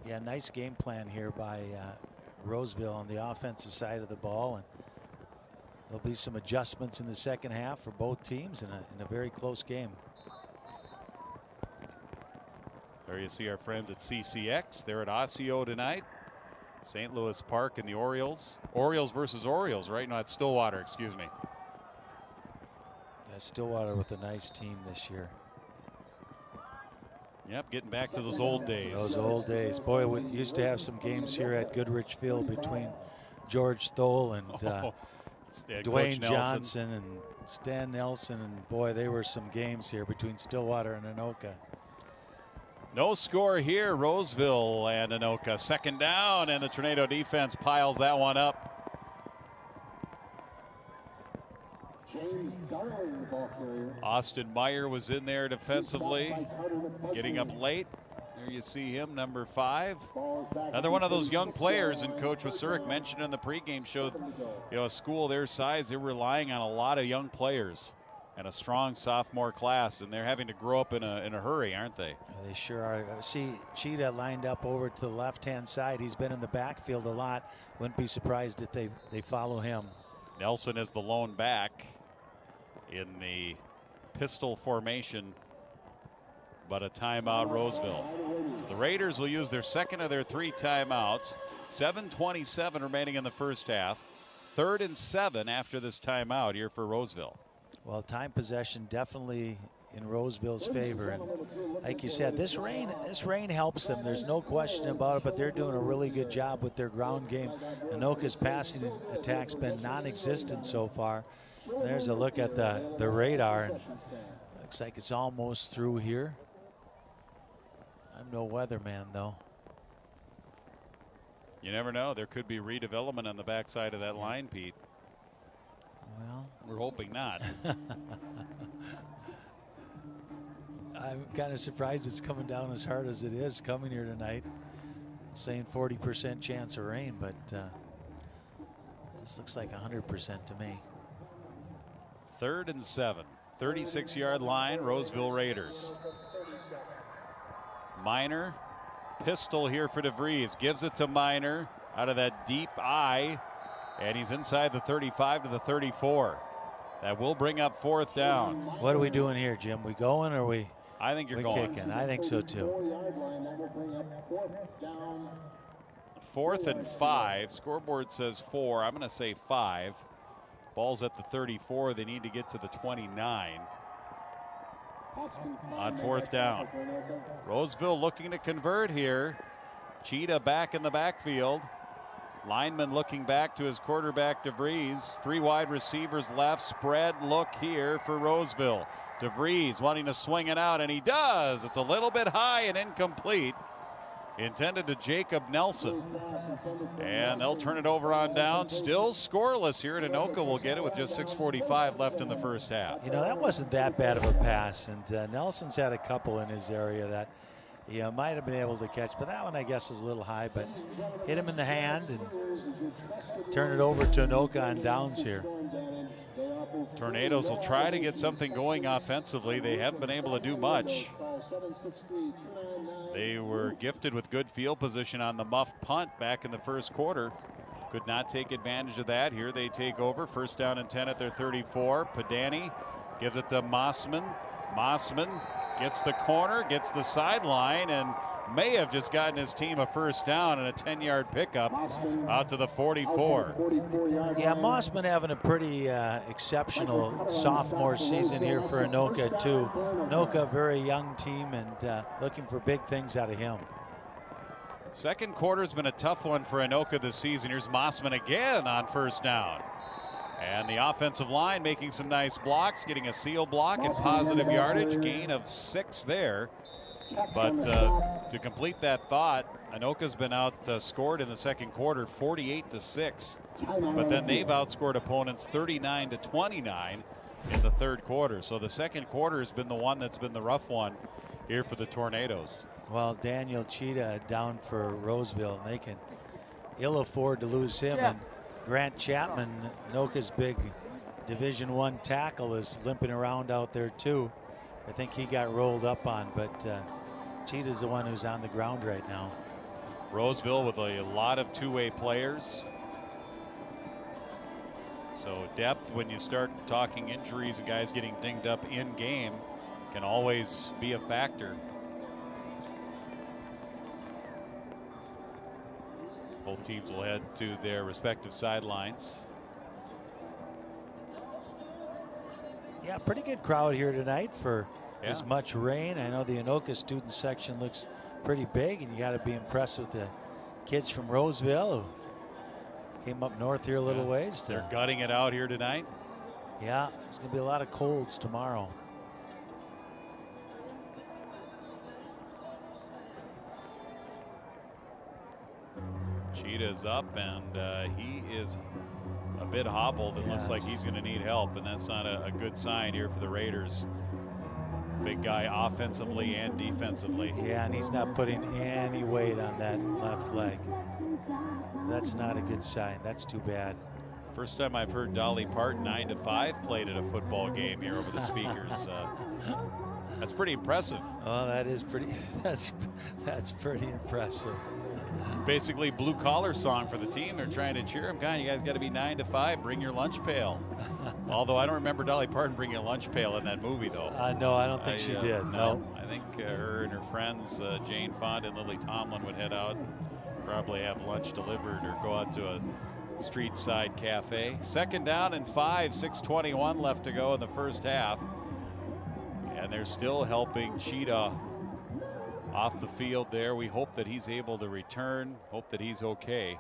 Yeah, nice game plan here by Roseville on the offensive side of the ball, and there'll be some adjustments in the second half for both teams in a very close game. There you see our friends at CCX. They're at Osseo tonight. St. Louis Park and the Orioles. Orioles versus Orioles, right? No, it's Stillwater, excuse me. Yeah, Stillwater with a nice team this year. Yep, getting back to those old days. Those old days. Boy, we used to have some games here at Goodrich Field between George Stoll and Dwayne Johnson and Stan Nelson. And boy, they were some games here between Stillwater and Anoka. No score here, Roseville and Anoka. Second down, and the Tornado defense piles that one up. Austin Meyer was in there defensively, getting up late. There you see him, number 5. Another one of those young players, and Coach Wasurik mentioned in the pregame show, a school their size, they're relying on a lot of young players and a strong sophomore class, and they're having to grow up in a hurry, aren't they? They sure are. See Cheetah lined up over to the left-hand side. He's been in the backfield a lot. Wouldn't be surprised if they follow him. Nelson is the lone back in the pistol formation, but a timeout, Roseville. So the Raiders will use their second of their 3 timeouts. 7:27 remaining in the first half. 3rd and 7 after this timeout here for Roseville. Well, time possession definitely in Roseville's favor, and like you said, this rain helps them. There's no question about it, but they're doing a really good job with their ground game. Anoka's passing attack's been non-existent so far. There's a look at the radar, and looks like it's almost through here. I'm no weatherman, though. You never know. There could be redevelopment on the backside of that line, Pete. Well, we're hoping not. I'm kind of surprised it's coming down as hard as it is coming here tonight. Saying 40% chance of rain, but this looks like 100% to me. 3rd and 7. 36-yard line, Roseville Raiders. Minor, pistol here for DeVries. Gives it to Minor out of that deep eye, and he's inside the 35 to the 34. That will bring up 4th down. What are we doing here, Jim? We going or we? I think you're going. Kicking. I think so too. 4th and 5. Scoreboard says 4. I'm going to say 5. Ball's at the 34. They need to get to the 29 on 4th down. Roseville looking to convert here. Cheetah back in the backfield. Lineman looking back to his quarterback, DeVries. 3 wide receivers left. Spread look here for Roseville. DeVries wanting to swing it out, and he does. It's a little bit high and incomplete. Intended to Jacob Nelson. And they'll turn it over on down. Still scoreless here, and Anoka will get it with just 6:45 left in the first half. You know, that wasn't that bad of a pass, and Nelson's had a couple in his area that he might have been able to catch, but that one I guess is a little high, but hit him in the hand and turn it over to Anoka on downs here. Tornadoes will try to get something going offensively. They haven't been able to do much. They were gifted with good field position on the muff punt back in the first quarter. Could not take advantage of that. Here they take over. 1st down and 10 at their 34. Padani gives it to Mossman. Mossman gets the corner, gets the sideline, and may have just gotten his team a 1st down and a 10-yard pickup out to the 44. Yeah, Mossman having a pretty exceptional sophomore season here for Anoka too. Anoka, a very young team, and looking for big things out of him. Second quarter has been a tough one for Anoka this season. Here's Mossman again on 1st down. And the offensive line making some nice blocks, getting a seal block and positive yardage, gain of 6 there. But to complete that thought, Anoka's been outscored in the second quarter 48-6. But then they've outscored opponents 39-29 in the 3rd quarter. So the second quarter has been the one that's been the rough one here for the Tornadoes. Well, Daniel Cheetah down for Roseville, and they can ill afford to lose him. And Grant Chapman, Anoka's big Division I tackle, is limping around out there too. I think he got rolled up on, but Cheetah's the one who's on the ground right now. Roseville with a lot of two-way players. So depth, when you start talking injuries and guys getting dinged up in game, can always be a factor. Both teams will head to their respective sidelines. Yeah, pretty good crowd here tonight for as much rain. I know the Anoka student section looks pretty big, and you got to be impressed with the kids from Roseville who came up north here a little ways. They're gutting it out here tonight. Yeah, there's going to be a lot of colds tomorrow. Cheetah's up, and he is a bit hobbled. It looks like he's going to need help, and that's not a good sign here for the Raiders. Big guy offensively and defensively. Yeah, and he's not putting any weight on that left leg. That's not a good sign. That's too bad. First time I've heard Dolly Parton 9 to 5 played at a football game here over the speakers. That's pretty impressive. Oh, that is pretty. That's pretty impressive. It's basically blue collar song for the team. They're trying to cheer him. God, you guys got to be 9 to 5. Bring your lunch pail. Although I don't remember Dolly Parton bringing a lunch pail in that movie, though. No, I don't think she did. No. I think her and her friends, Jane Fonda and Lily Tomlin, would head out, probably have lunch delivered or go out to a street side cafe. 2nd down and 5, 6:21 left to go in the first half. And they're still helping Cheetah off the field there. We hope that he's able to return, hope that he's okay.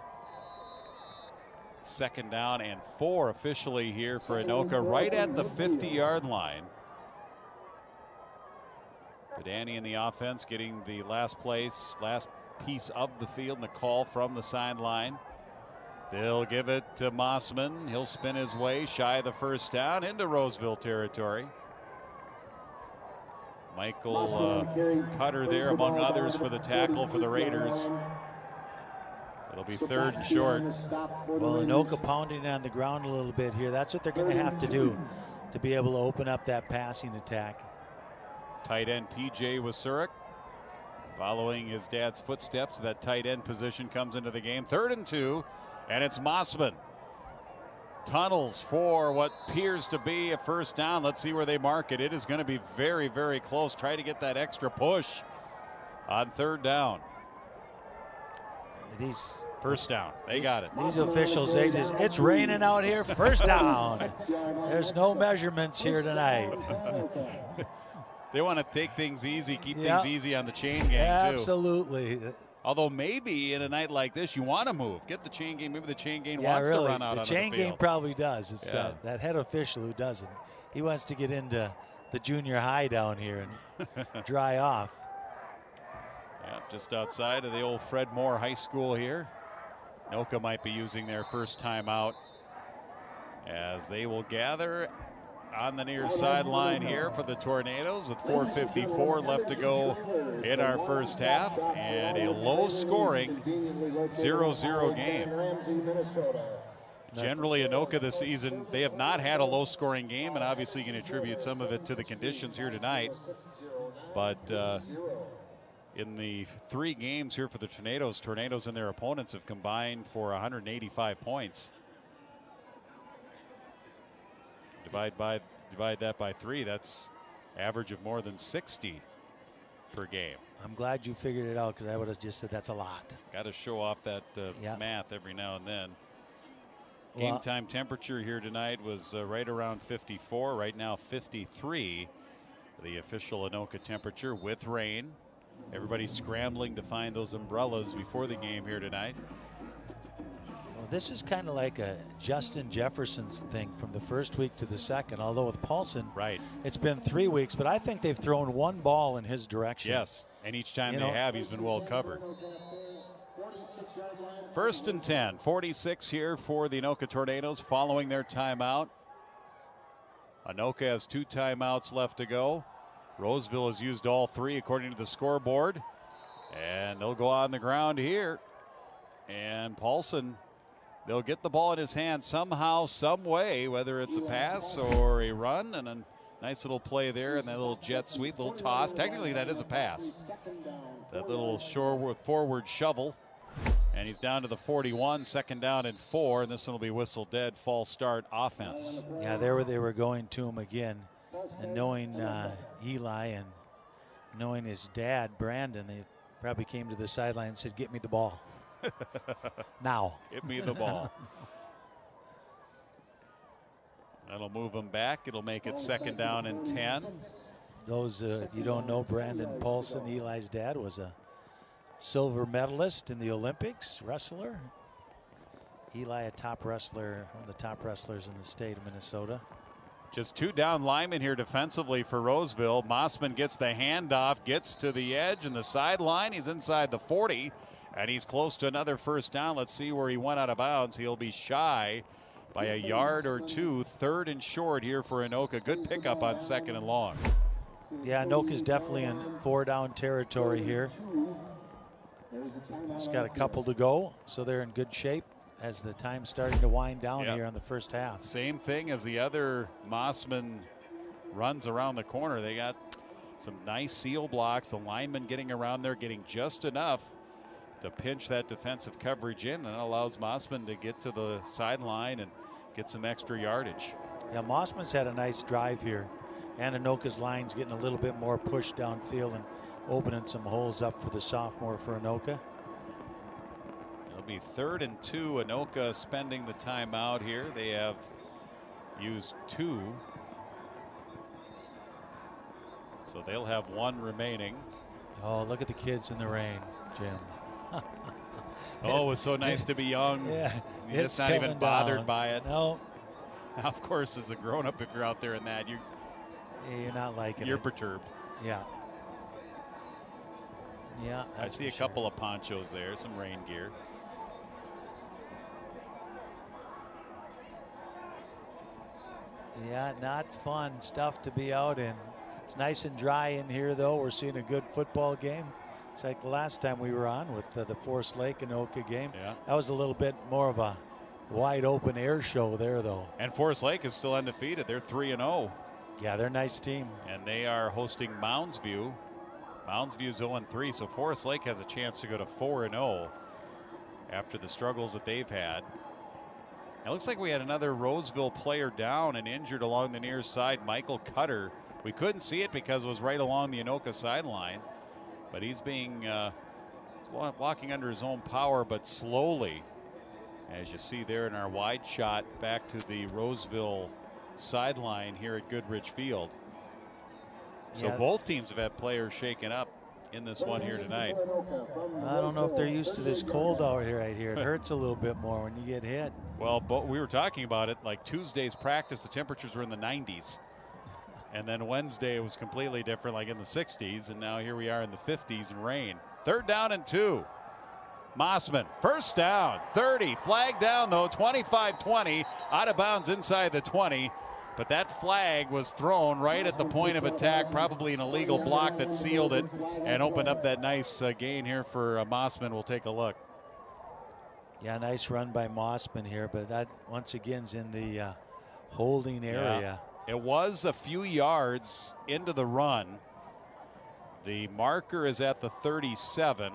2nd down and 4 officially here for Anoka, right at the 50-yard line. Padani in the offense getting the last piece of the field, and the call from the sideline. They'll give it to Mossman. He'll spin his way shy of the first down into Roseville territory. Michael Cutter there among others for the tackle for the Raiders. It'll be 3rd and short. Well, Anoka pounding on the ground a little bit here. That's what they're going to have to do to be able to open up that passing attack. Tight end PJ Wasurik following his dad's footsteps. That tight end position comes into the game. 3rd and 2, and it's Mossman. Tunnels for what appears to be a first down. Let's see where they mark it. It is going to be very, very close. Try to get that extra push on 3rd down. First down. They got it. These officials, it's raining out here. First down. There's no measurements here tonight. They want to take things easy, keep things easy on the chain gang, Absolutely. too. Although maybe in a night like this, you want to move. Get the chain game. Maybe the chain game wants to run out on the field. The chain game probably does. It's that head official who doesn't. He wants to get into the junior high down here and dry off. Yeah, just outside of the old Fred Moore High School here. Anoka might be using their first timeout as they will gather on the near sideline here for the Tornadoes with 4:54 left to go in our first half, and a low-scoring 0-0 game. Generally, Anoka this season, they have not had a low-scoring game, and obviously you can attribute some of it to the conditions here tonight. But in the 3 games here for the Tornadoes and their opponents have combined for 185 points. Divide that by 3, that's average of more than 60 per game. I'm glad you figured it out, because I would have just said that's a lot. Got to show off that math every now and then. Game time temperature here tonight was right around 54. Right now 53, the official Anoka temperature with rain. Everybody's scrambling to find those umbrellas before the game here tonight. Well, this is kind of like a Justin Jefferson's thing from the first week to the second, although with Paulson, it's been 3 weeks, but I think they've thrown 1 ball in his direction. Yes, and each time they have, he's been well covered. 1st and 10, 46 here for the Anoka Tornadoes following their timeout. Anoka has 2 timeouts left to go. Roseville has used all 3 according to the scoreboard, and they'll go on the ground here. And Paulson, they'll get the ball in his hand somehow, some way, whether it's a pass or a run, and a nice little play there, and that little jet sweep, little toss. Technically, that is a pass. That little forward shovel, and he's down to the 41, 2nd down and 4, and this one will be whistled dead, false start offense. Yeah, there they were going to him again, and knowing Eli and knowing his dad, Brandon, they probably came to the sideline and said, "Get me the ball." Now. Get me the ball. That'll move them back. It'll make it 2nd down and 10. Those, if you don't know, Brandon Paulson, Eli's dad, was a silver medalist in the Olympics, wrestler. Eli, a top wrestler, one of the top wrestlers in the state of Minnesota. Just 2 down linemen here defensively for Roseville. Mossman gets the handoff, gets to the edge and the sideline. He's inside the 40, and he's close to another first down. Let's see where he went out of bounds. He'll be shy by a yard or 2. 3rd and short here for Anoka. Good pickup on 2nd and long. Yeah, Anoka's definitely in 4-down territory here. He's got a couple to go, so they're in good shape as the time's starting to wind down here on the first half. Same thing as the other Mossman runs around the corner. They got some nice seal blocks. The linemen getting around there, getting just enough to pinch that defensive coverage in, and that allows Mossman to get to the sideline and get some extra yardage. Yeah, Mossman's had a nice drive here, and Anoka's line's getting a little bit more push downfield and opening some holes up for the sophomore for Anoka. It'll be 3rd and 2. Anoka spending the timeout here. They have used 2. So they'll have 1 remaining. Oh, look at the kids in the rain, Jim. Oh, it was so nice to be young. Yeah, You're just not even bothered down. by it. No. Now, of course, as a grown-up, if you're out there in that, you're not liking it. You're perturbed. Yeah. Yeah. I see a couple of ponchos there, some rain gear. Yeah, not fun stuff to be out in. It's nice and dry in here, though. We're seeing a good football game. It's like the last time we were on with the Forest Lake and Anoka game. Yeah. That was a little bit more of a wide open air show there, though. And Forest Lake is still undefeated. They're 3-0. Yeah, they're a nice team. And they are hosting Moundsview. Moundsview's 0-3, so Forest Lake has a chance to go to 4-0 after the struggles that they've had. It looks like we had another Roseville player down and injured along the near side, Michael Cutter. We couldn't see it because it was right along the Anoka sideline, but he's being walking under his own power, but slowly, as you see there in our wide shot back to the Roseville sideline here at Goodrich Field. So both teams have had players shaken up in this one here tonight. I don't know if they're used to this cold out here right here. It hurts a little bit more when you get hit. Well, but we were talking about it, like Tuesday's practice, the temperatures were in the 90s. And then Wednesday it was completely different, like in the 60s. And now here we are in the 50s and rain. 3rd down and 2. Mossman, first down, 30, flag down though, 25-20, out of bounds inside the 20. But that flag was thrown right at the point of attack, probably an illegal block that sealed it and opened up that nice gain here for Mossman. We'll take a look. Yeah, nice run by Mossman here, but that once again is in the holding area. Yeah. It was a few yards into the run. The marker is at the 37.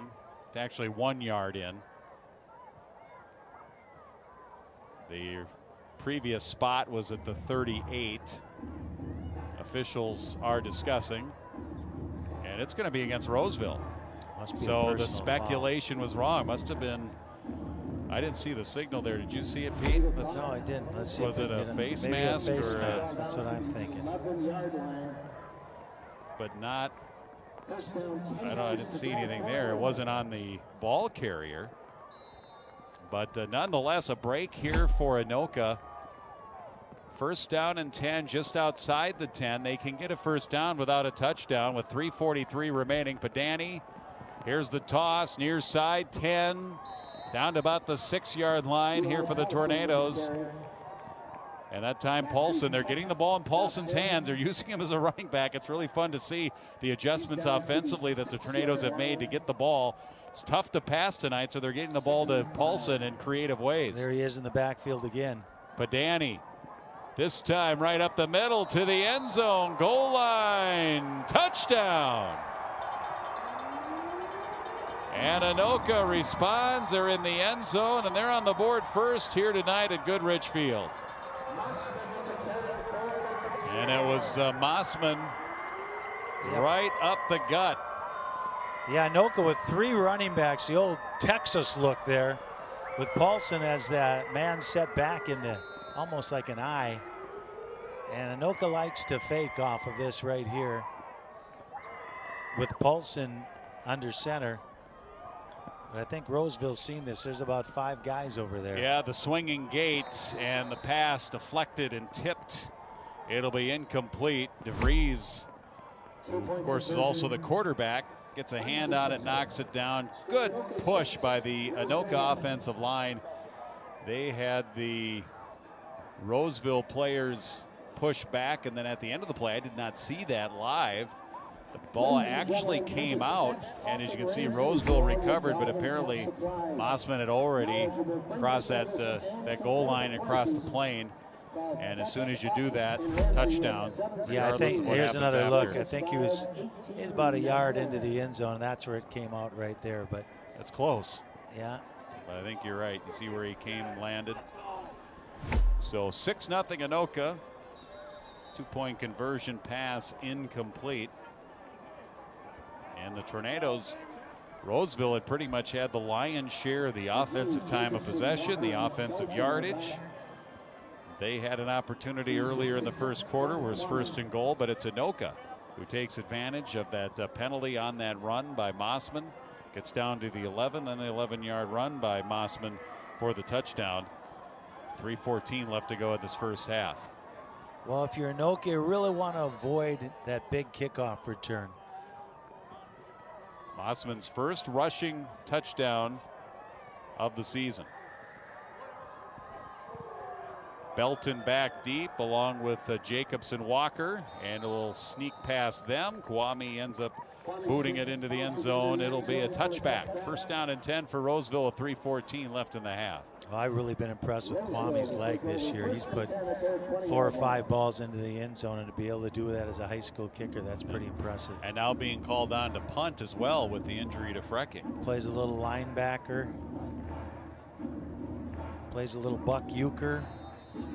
It's actually 1 yard in. The previous spot was at the 38. Officials are discussing, and it's going to be against Roseville. So the speculation was wrong. Must have been. I didn't see the signal there. Did you see it, Pete? No, I didn't. Let's see. Was it a face mask? Maybe a face mask. That's what I'm thinking. But not. I didn't see anything there. It wasn't on the ball carrier. But nonetheless, a break here for Anoka. First down and 10, just outside the 10. They can get a first down without a touchdown with 3:43 remaining. Padani, here's the toss, near side, 10. Down to about the 6-yard line here for the Tornadoes. And that time Paulson, they're getting the ball in Paulson's hands. They're using him as a running back. It's really fun to see the adjustments offensively that the Tornadoes have made to get the ball. It's tough to pass tonight, so they're getting the ball to Paulson in creative ways. There he is in the backfield again. Padani, this time right up the middle to the end zone. Goal line. Touchdown. And Anoka responds. They're in the end zone, and they're on the board first here tonight at Goodrich Field. And it was Mossman right up the gut. Yeah, Anoka with 3 running backs, the old Texas look there, with Paulson as that man set back in the almost like an eye. And Anoka likes to fake off of this right here. with Paulson under center. But I think Roseville's seen this. There's about 5 guys over there. Yeah, the swinging gate and the pass deflected and tipped. It'll be incomplete. DeVries, who of course is also the quarterback, gets a hand on it, knocks it down. Good push by the Anoka offensive line. They had the Roseville players push back, and then at the end of the play, I did not see that live. The ball actually came out, and as you can see, Roseville recovered, but apparently Mossman had already crossed that goal line across the plane. And as soon as you do that, touchdown. Yeah, I think here's another look. I think he was about a yard into the end zone. That's where it came out right there. But that's close. Yeah. But I think you're right. You see where he came and landed. So 6-0 Anoka. 2-point conversion pass incomplete. And the Tornadoes, Roseville had pretty much had the lion's share of the offensive time of possession, the offensive yardage. They had an opportunity earlier in the first quarter where it's 1st and goal, but it's Anoka who takes advantage of that penalty on that run by Mossman. Gets down to the 11, then the 11-yard run by Mossman for the touchdown. 3:14 left to go in this first half. Well, if you're Anoka, you really want to avoid that big kickoff return. Mossman's first rushing touchdown of the season. Belton back deep along with Jacobson Walker, and will sneak past them. Kwame ends up booting it into the end zone. It'll be a touchback. 1st down and 10 for Roseville with 3:14 left in the half. Well, I've really been impressed with Kwame's leg this year. He's put 4 or 5 balls into the end zone, and to be able to do that as a high school kicker, that's pretty impressive. And now being called on to punt as well with the injury to Frecking. Plays a little linebacker. Plays a little buck euchre.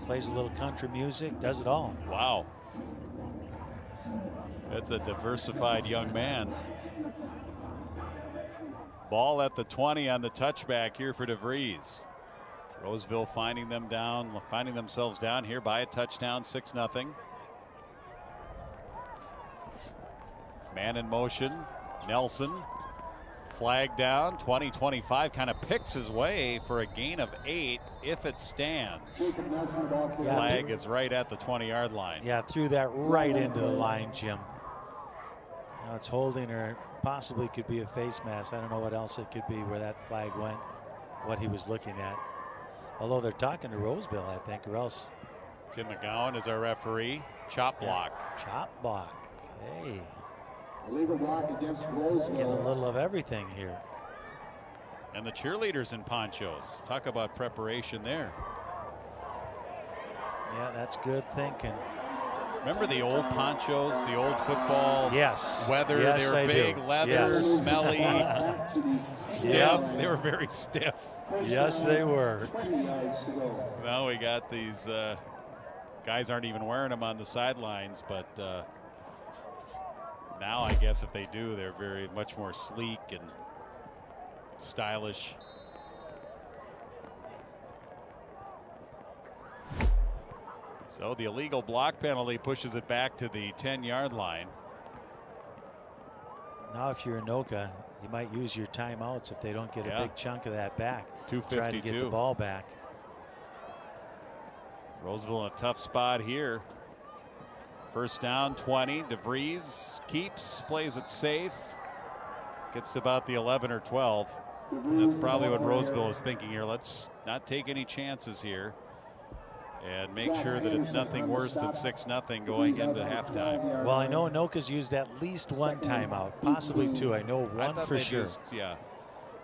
Plays a little country music. Does it all. Wow. That's a diversified young man. Ball at the 20 on the touchback here for DeVries. Roseville finding themselves down here by a touchdown, 6-0. Man in motion, Nelson. Flag down, 20-25, kind of picks his way for a gain of 8 if it stands. Flag is right at the 20-yard line. Yeah, threw that right into the line, Jim. Now it's holding, or possibly could be a face mask. I don't know what else it could be where that flag went, what he was looking at. Although they're talking to Roseville, I think, or else. Tim McGowan is our referee. Chop block. Chop block. Hey. Illegal block against Roseville. Getting a little of everything here. And the cheerleaders in ponchos. Talk about preparation there. Yeah, that's good thinking. Remember the old ponchos, the old football weather? Yes, they were big, leather, smelly, stiff. Yep. They were very stiff. Yes, they were. Now we got these guys aren't even wearing them on the sidelines, but now I guess if they do, they're very much more sleek and stylish. So the illegal block penalty pushes it back to the 10-yard line. Now if you're Anoka, you might use your timeouts if they don't get a big chunk of that back. 2:52. Try to get the ball back. Roseville in a tough spot here. 1st down, 20. DeVries keeps, plays it safe. Gets to about the 11 or 12. And that's probably what Roseville is thinking here. Let's not take any chances here and make sure that it's nothing worse than 6-0 going into halftime. Well, I know Anoka's used at least 1 timeout, possibly 2. I know one for sure.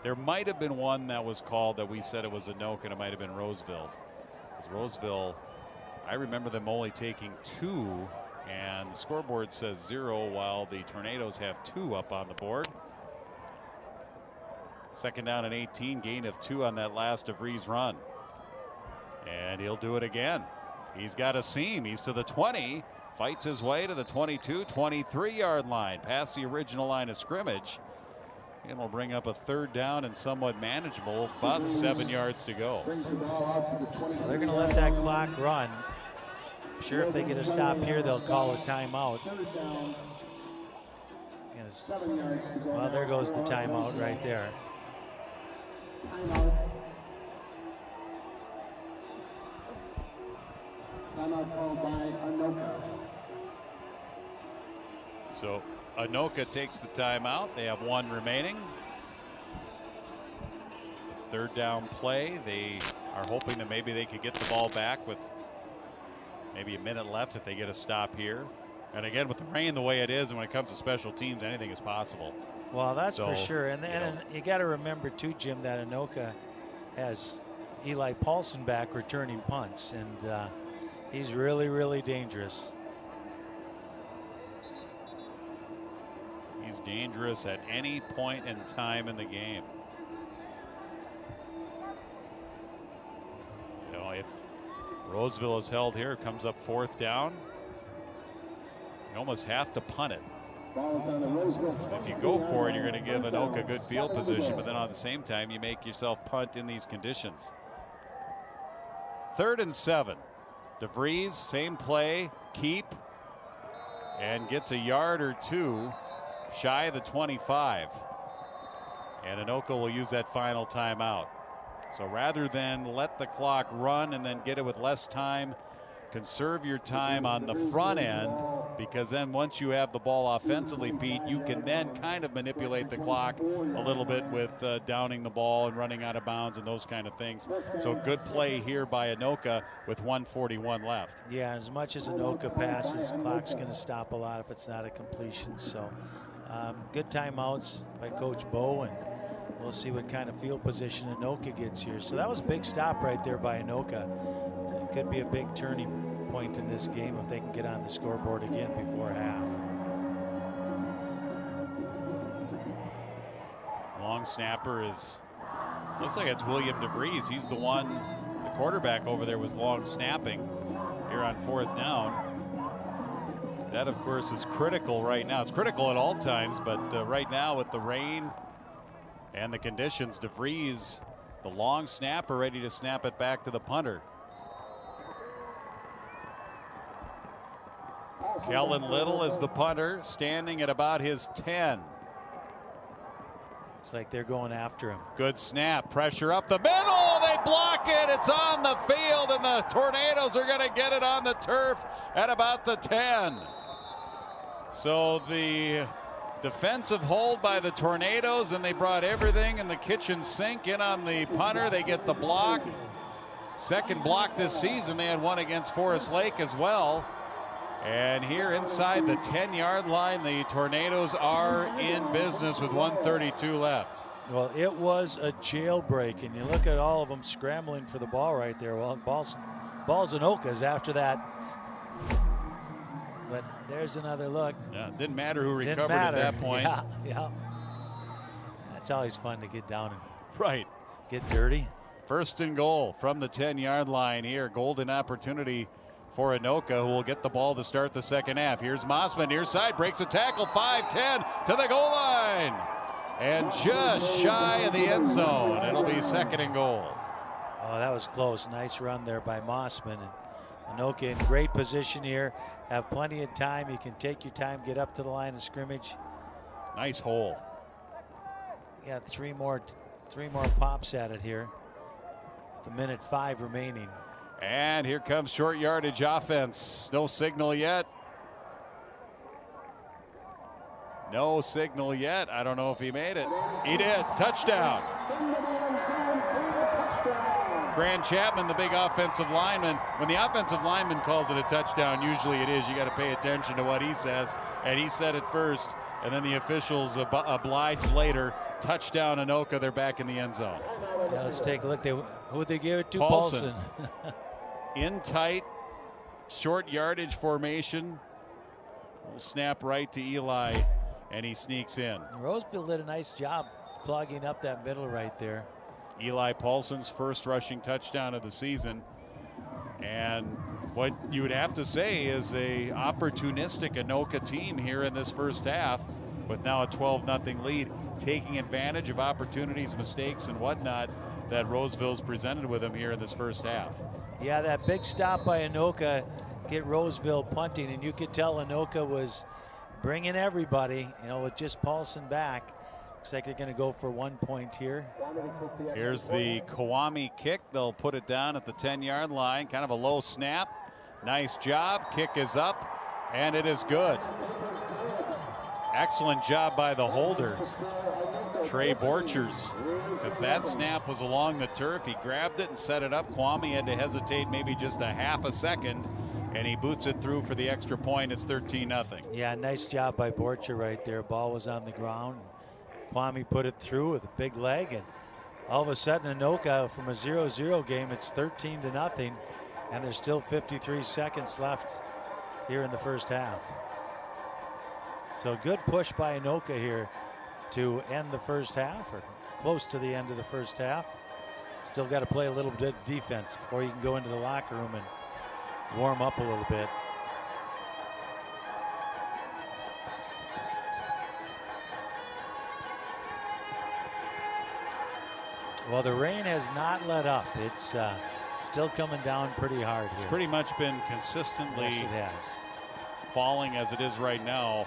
There might have been one that was called that we said it was Anoka, and it might have been Roseville. Because Roseville, I remember them only taking 2, and the scoreboard says 0, while the Tornadoes have 2 up on the board. 2nd down and 18, gain of 2 on that last DeVries run. And he'll do it again. He's got a seam. He's to the 20. Fights his way to the 22, 23-yard line. Past the original line of scrimmage. And will bring up a 3rd down and somewhat manageable. About 7 yards to go. Well, they're going to let that clock run. I'm sure if they get a stop here, they'll call a timeout. 7 yards to go. Well, there goes the timeout right there. Timeout. Timeout called by Anoka. So Anoka takes the timeout. They have 1 remaining. Third down play. They are hoping that maybe they could get the ball back with maybe a minute left if they get a stop here. And again, with the rain the way it is, and when it comes to special teams, anything is possible. Well, that's for sure. And you got to remember too, Jim, that Anoka has Eli Paulson back returning punts, and he's really, really dangerous. He's dangerous at any point in time in the game. You know, if Roseville is held here, it comes up 4th down. You almost have to punt it. Because if you go for it, you're going to give Anoka good field position, but then on the same time, you make yourself punt in these conditions. 3rd and 7. DeVries, same play, keep, and gets a yard or 2 shy of the 25. And Anoka will use that final timeout. So rather than let the clock run and then get it with less time, conserve your time on the front end, because then once you have the ball offensively, Pete, you can then kind of manipulate the clock a little bit with downing the ball and running out of bounds and those kind of things. So good play here by Anoka with 1:41 left. Yeah, as much as Anoka passes, clock's going to stop a lot if it's not a completion. So good timeouts by Coach Bo, and we'll see what kind of field position Anoka gets here. So that was a big stop right there by Anoka. It could be a big turning point in this game if they can get on the scoreboard again before half. Long snapper is, looks like it's William DeVries. He's the one, the quarterback over there was long snapping here on 4th down. That, of course, is critical right now. It's critical at all times, but right now with the rain and the conditions, DeVries, the long snapper, ready to snap it back to the punter. Kellen Little is the punter, standing at about his 10. It's like they're going after him. Good snap, pressure up the middle, they block it, it's on the field, and the Tornadoes are going to get it on the turf at about the 10. So the defensive hold by the Tornadoes, and they brought everything in the kitchen sink in on the punter. They get the block. Second block this season. They had one against Forest Lake as well. And here inside the 10-yard line, the Tornadoes are in business with 1:32 left. Well, it was a jailbreak, and you look at all of them scrambling for the ball right there. Well, ball's Anoka's after that. But there's another look. Yeah, it didn't matter who recovered at that point. Yeah. That's always fun to get down and right, get dirty. 1st and goal from the 10-yard line here. Golden opportunity for Anoka, who will get the ball to start the second half. Here's Mossman near side, breaks a tackle, 5-10 to the goal line. And just shy of the end zone. It'll be 2nd and goal. Oh, that was close. Nice run there by Mossman. And Anoka in great position here. Have plenty of time. You can take your time, get up to the line of scrimmage. Nice hole. Yeah, three more pops at it here. With 1:05 remaining. And here comes short yardage offense. No signal yet. No signal yet. I don't know if he made it. He did. Touchdown. Grant Chapman, the big offensive lineman. When the offensive lineman calls it a touchdown, usually it is. You got to pay attention to what he says. And he said it first, and then the officials obliged later. Touchdown, Anoka. They're back in the end zone. Yeah, let's take a look. Who'd they give it to? Paulson. In tight, short yardage formation. We'll snap right to Eli, and he sneaks in. Roseville did a nice job clogging up that middle right there. Eli Paulson's first rushing touchdown of the season. And what you would have to say is a opportunistic Anoka team here in this first half, with now a 12-0 lead, taking advantage of opportunities, mistakes, and whatnot that Roseville's presented with them here in this first half. Yeah, that big stop by Anoka get Roseville punting, and you could tell Anoka was bring in everybody, you know, with just Paulson back. Looks like they're going to go for 1 point here. Here's the Kwame kick. They'll put it down at the 10-yard line. Kind of a low snap. Nice job. Kick is up, and it is good. Excellent job by the holder, Trey Borchers, because that snap was along the turf. He grabbed it and set it up. Kwame had to hesitate maybe just a half a second, and he boots it through for the extra point. It's 13-0. Yeah, nice job by Borcher right there. Ball was on the ground. Kwame put it through with a big leg, and all of a sudden Anoka, from a 0-0 game, it's 13-0, and there's still 53 seconds left here in the first half. So good push by Anoka here to end the first half, or close to the end of the first half. Still got to play a little bit of defense before you can go into the locker room and warm up a little bit. Well, the rain has not let up. It's still coming down pretty hard here. It's pretty much been consistently Yes, it has. falling as it is right now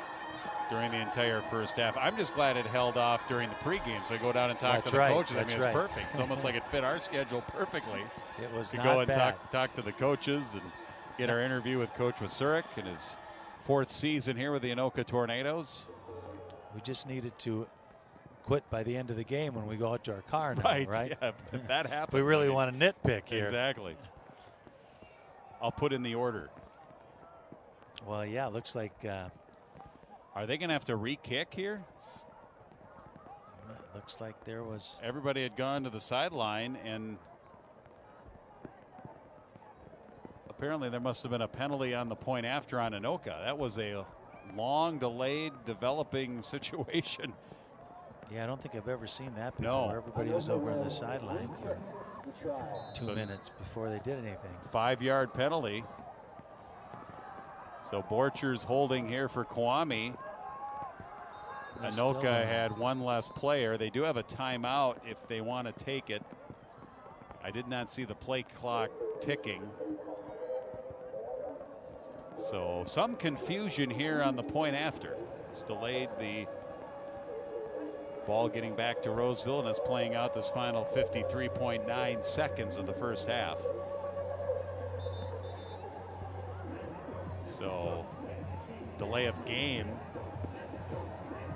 during the entire first half. I'm just glad it held off during the pregame, so I go down and talk to the coaches. I mean, it's perfect. It's almost like it fit our schedule perfectly. It was to not go and bad. talk to the coaches and get our interview with Coach Wasurik in his 4th season here with the Anoka Tornadoes. We just needed to quit by the end of the game when we go out to our car now, right? Yeah, if that happens. We really want to nitpick here. Exactly. I'll put in the order. Well, yeah, looks like are they going to have to re-kick here? Looks like there was. Everybody had gone to the sideline, and apparently there must have been a penalty on the point after on Anoka. That was a long, delayed, developing situation. Yeah, I don't think I've ever seen that before. No. Everybody was over on the sideline for 2 minutes before they did anything. 5-yard penalty. So Borcher's holding here for Kwame. Anoka had one less player. They do have a timeout if they want to take it. I did not see the play clock ticking. So some confusion here on the point after. It's delayed the ball getting back to Roseville, and it's playing out this final 53.9 seconds of the first half. So delay of game.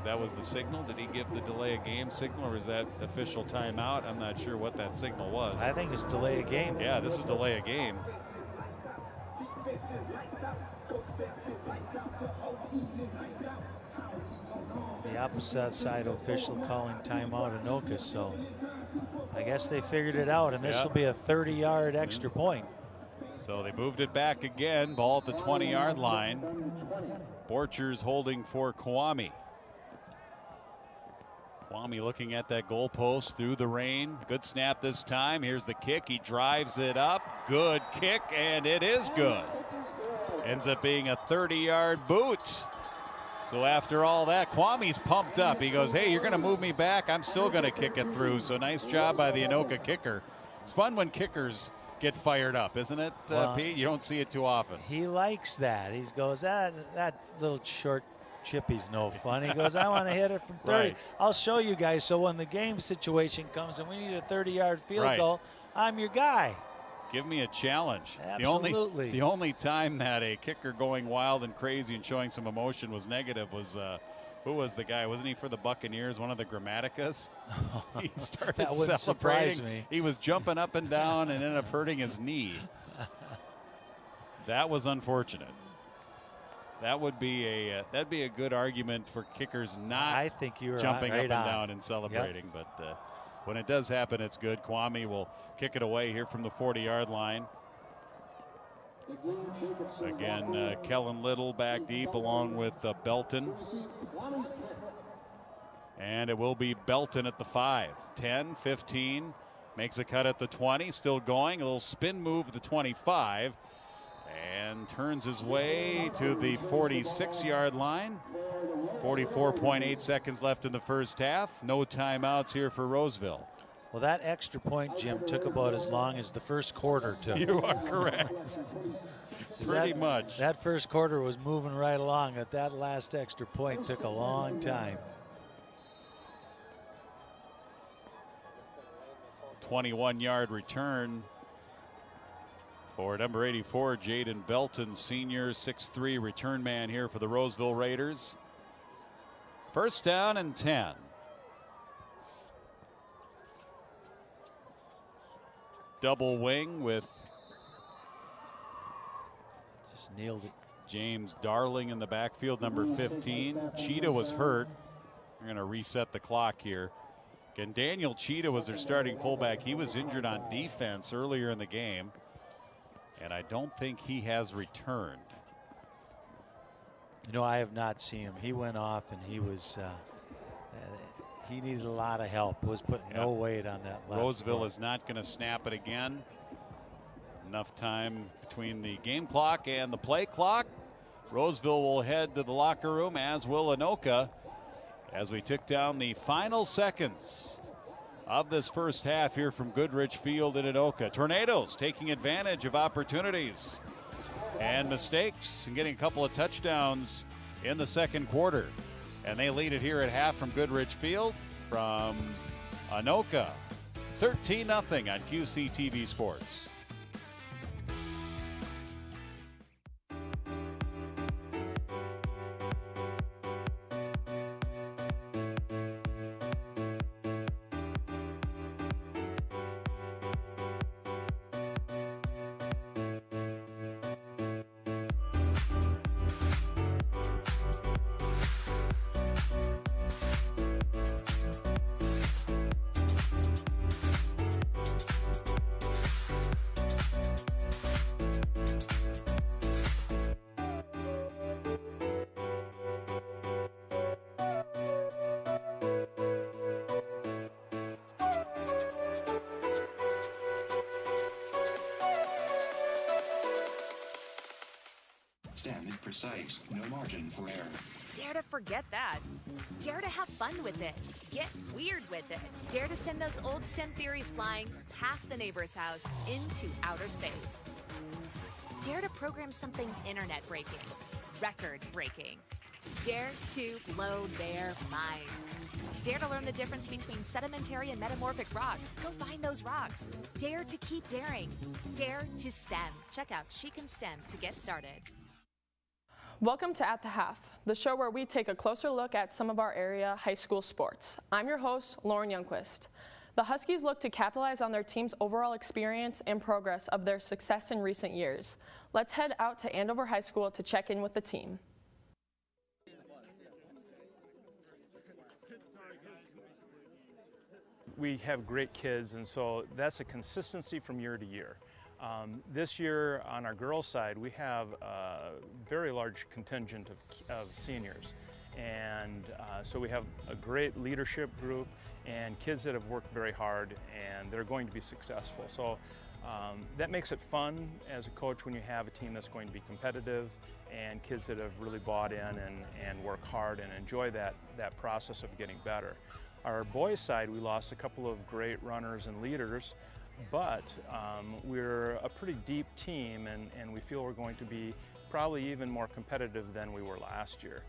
That was the signal. Did he give the delay of game signal, or is that official timeout? I'm not sure what that signal was. I think it's delay of game. Yeah, this is delay of game. The opposite side official calling timeout Anoka, so I guess they figured it out, and this will be a 30-yard extra point. So they moved it back again. Ball at the 20-yard line. Borchers holding for Kwame. Kwame looking at that goalpost through the rain. Good snap this time. Here's the kick. He drives it up. Good kick, and it is good. Ends up being a 30-yard boot. So after all that, Kwame's pumped up. He goes, hey, you're going to move me back. I'm still going to kick it through. So nice job by the Anoka kicker. It's fun when kickers get fired up, isn't it, Pete? You don't see it too often. He likes that. He goes, that little short chippy's no fun. He goes, I want to hit it from 30. Right. I'll show you guys. So when the game situation comes and we need a 30-yard field goal, I'm your guy. Give me a challenge. Absolutely. The only time that a kicker going wild and crazy and showing some emotion was negative was who was the guy? Wasn't he for the Buccaneers, one of the Grammaticas? He started that wouldn't celebrating. surprise me. He was jumping up and down and ended up hurting his knee. That was unfortunate. That would be that'd be a good argument for kickers not I think you're jumping right up and down and celebrating. Yep. But when it does happen, it's good. Kwame will kick it away here from the 40-yard line. Again, Kellen Little back deep along with Belton. And it will be Belton at the 5. 10, 15, makes a cut at the 20, still going. A little spin move at the 25. And turns his way to the 46-yard line. 44.8 seconds left in the first half. No timeouts here for Roseville. Well, that extra point, Jim, took about as long as the first quarter took. You are correct. Pretty much. That first quarter was moving right along, but that last extra point took a long time. 21-yard return for number 84, Jaden Belton, senior, 6'3" return man here for the Roseville Raiders. First down and 10. Double wing with just nailed it. James Darling in the backfield, number 15. Cheetah was hurt. We're going to reset the clock here. Again, Daniel Cheetah was their starting fullback. He was injured on defense earlier in the game, and I don't think he has returned. You know, I have not seen him. He went off, and he was he needed a lot of help. Was putting no weight on that left Roseville foot. is not going to snap it again. Enough time between the game clock and the play clock. Roseville will head to the locker room, as will Anoka, as we tick down the final seconds of this first half here from Goodrich Field in Anoka. Tornadoes taking advantage of opportunities and mistakes and getting a couple of touchdowns in the second quarter. And they lead it here at half from Goodrich Field from Anoka. 13-0 on QCTV Sports. STEM is precise, no margin for error. Dare to forget that. Dare to have fun with it. Get weird with it. Dare to send those old STEM theories flying past the neighbor's house into outer space. Dare to program something internet-breaking, record-breaking. Dare to blow their minds. Dare to learn the difference between sedimentary and metamorphic rock. Go find those rocks. Dare to keep daring. Dare to STEM. Check out She Can STEM to get started. Welcome to At the Half, the show where we take a closer look at some of our area high school sports. I'm your host, Lauren Youngquist. The Huskies look to capitalize on their team's overall experience and progress of their success in recent years. Let's head out to Andover High School to check in with the team. We have great kids, and so that's a consistency from year to year. This year on our girls' side, we have a very large contingent of seniors. And so we have a great leadership group and kids that have worked very hard, and they're going to be successful. So that makes it fun as a coach when you have a team that's going to be competitive and kids that have really bought in and work hard and enjoy that process of getting better. Our boys' side, we lost a couple of great runners and leaders, but we're a pretty deep team, and we feel we're going to be probably even more competitive than we were last year.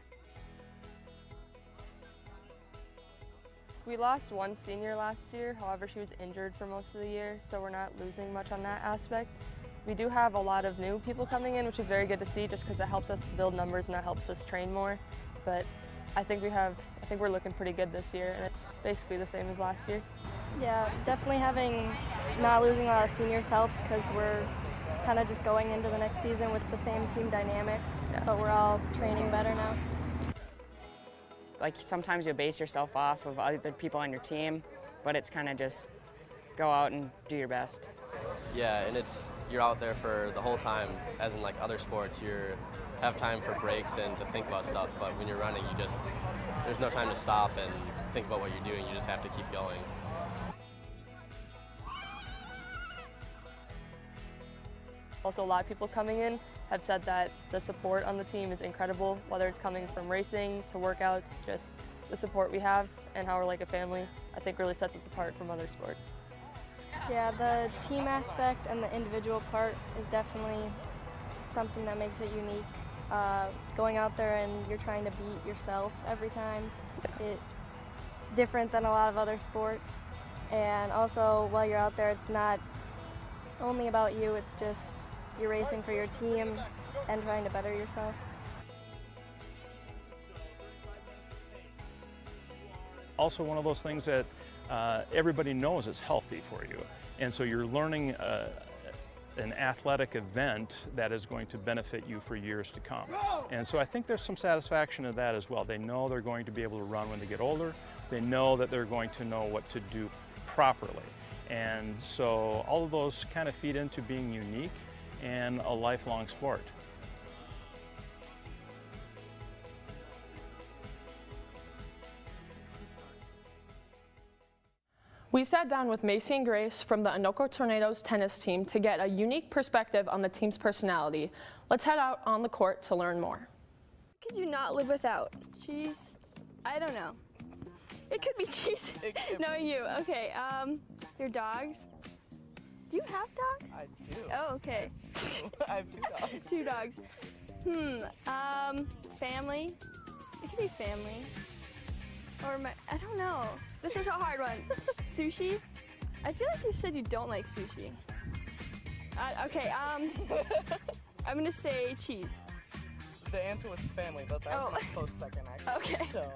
We lost one senior last year, however she was injured for most of the year, so we're not losing much on that aspect. We do have a lot of new people coming in, which is very good to see just because it helps us build numbers and that helps us train more. But I think we're looking pretty good this year, and it's basically the same as last year. Yeah, definitely not losing a lot of seniors help because we're kind of just going into the next season with the same team dynamic, but we're all training better now. Like sometimes you base yourself off of other people on your team, but it's kind of just go out and do your best. Yeah, and you're out there for the whole time, as in like other sports, you have time for breaks and to think about stuff, but when you're running, there's no time to stop and think about what you're doing, you just have to keep going. Also, a lot of people coming in have said that the support on the team is incredible, whether it's coming from racing to workouts, just the support we have and how we're like a family, I think really sets us apart from other sports. Yeah, the team aspect and the individual part is definitely something that makes it unique. Going out there and you're trying to beat yourself every time. It's different than a lot of other sports. And also, while you're out there, it's not only about you, it's just you're racing for your team and trying to better yourself. Also, one of those things that everybody knows is healthy for you. And so you're learning an athletic event that is going to benefit you for years to come. And so I think there's some satisfaction in that as well. They know they're going to be able to run when they get older. They know that they're going to know what to do properly. And so all of those kind of feed into being unique and a lifelong sport. We sat down with Macy and Grace from the Anoka Tornadoes tennis team to get a unique perspective on the team's personality. Let's head out on the court to learn more. Could you not live without? Cheese? I don't know. It could be cheese. Knowing you. Okay, your dogs? Do you have dogs? I do. Oh, okay. I have 2 dogs. 2 dogs. Family? It could be family. Or I don't know. This is a hard one. Sushi? I feel like you said you don't like sushi. Okay, I'm gonna say cheese. The answer was family, but that was a close second, actually. Okay. So,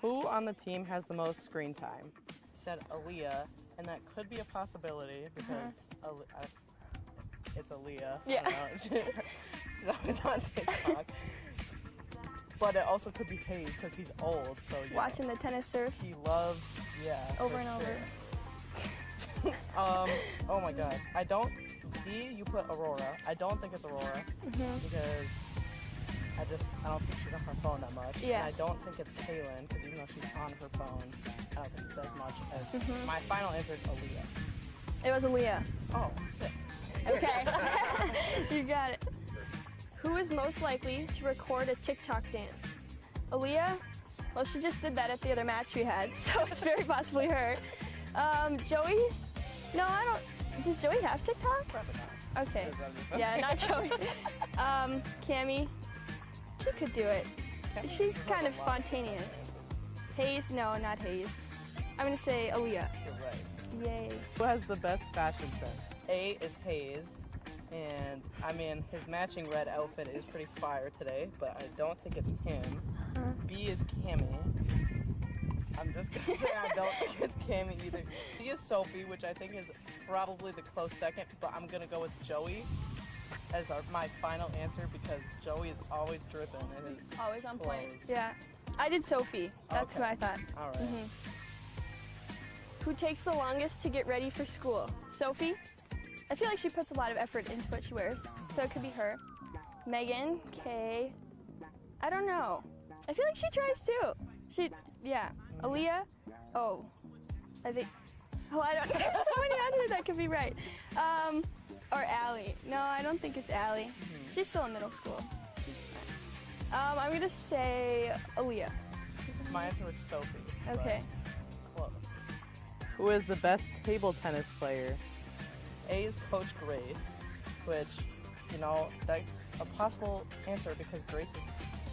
who on the team has the most screen time? Said Aaliyah, and that could be a possibility because it's Aaliyah. Yeah. She's always on TikTok. But it also could be Hayes because he's old, so yeah. Watching the tennis serve. He loves, over and over. Oh my God. I don't you put Aurora. I don't think it's Aurora because I don't think she's on her phone that much. Yeah. And I don't think it's Kaylin because even though she's on her phone, I don't think it's as much as my final answer is Aaliyah. It was Aaliyah. Oh, sick. Okay. You got it. Who is most likely to record a TikTok dance? Aaliyah? Well, she just did that at the other match we had, so it's very possibly her. Joey? No, I don't. Does Joey have TikTok? Probably not. Okay. Yeah, not Joey. Cammie? She could do it. She's kind of spontaneous. Hayes? No, not Hayes. I'm going to say Aaliyah. You're right. Yay. Who has the best fashion sense? A is Hayes. And, I mean, his matching red outfit is pretty fire today, but I don't think it's him. B is Cammie. I'm just going to say I don't think it's Cammie either. C is Sophie, which I think is probably the close second, but I'm going to go with Joey as my final answer because Joey is always dripping in his always on point. clothes. Yeah. I did Sophie. That's who I thought. All right. Who takes the longest to get ready for school? Sophie? I feel like she puts a lot of effort into what she wears, so it could be her. Megan, Kay, I don't know. I feel like she tries too. Aaliyah, I think, I don't know. There's so many on here that could be right. Or Allie. No, I don't think it's Allie. She's still in middle school. I'm gonna say Aaliyah. My answer was Sophie. Okay. Close. Who is the best table tennis player? A is Coach Grace, which, that's a possible answer because Grace is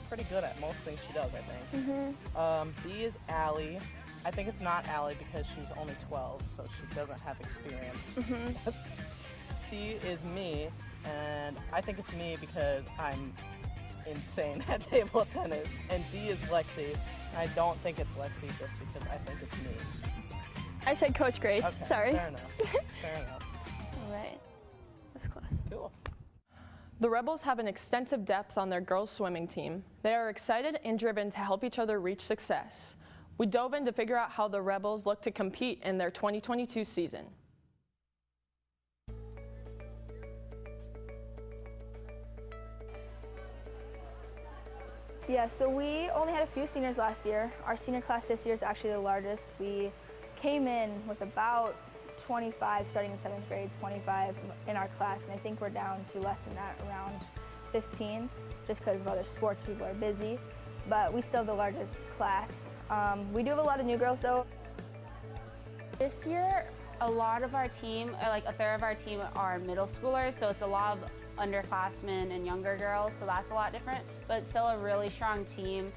pretty good at most things she does, I think. B is Allie. I think it's not Allie because she's only 12, so she doesn't have experience. C is me, and I think it's me because I'm insane at table tennis. And D is Lexi. I don't think it's Lexi just because I think it's me. I said Coach Grace. Okay, Sorry. Fair enough. Fair enough. All right. That's close. Cool. The Rebels have an extensive depth on their girls swimming team. They are excited and driven to help each other reach success. We dove in to figure out how the Rebels look to compete in their 2022 season. Yeah, so we only had a few seniors last year. Our senior class this year is actually the largest. We came in with about 25 starting in 7th grade, 25 in our class, and I think we're down to less than that, around 15, just because of other sports, people are busy. But we still have the largest class. We do have a lot of new girls though. This year, a lot of our team, like a third of our team are middle schoolers, so it's a lot of underclassmen and younger girls, so that's a lot different, but still a really strong team.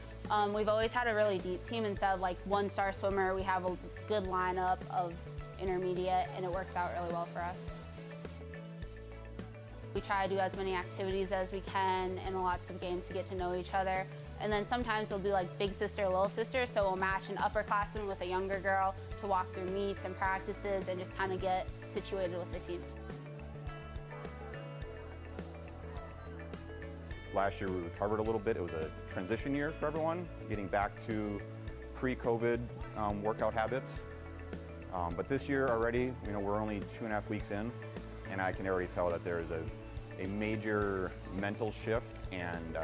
We've always had a really deep team. Instead of like one star swimmer, we have a good lineup of intermediate, and it works out really well for us. We try to do as many activities as we can and lots of games to get to know each other. And then sometimes we'll do like big sister, little sister, so we'll match an upperclassman with a younger girl to walk through meets and practices and just kind of get situated with the team. Last year we recovered a little bit. It was a transition year for everyone, getting back to pre-COVID workout habits. But this year already, we're only 2.5 weeks in, and I can already tell that there is a major mental shift and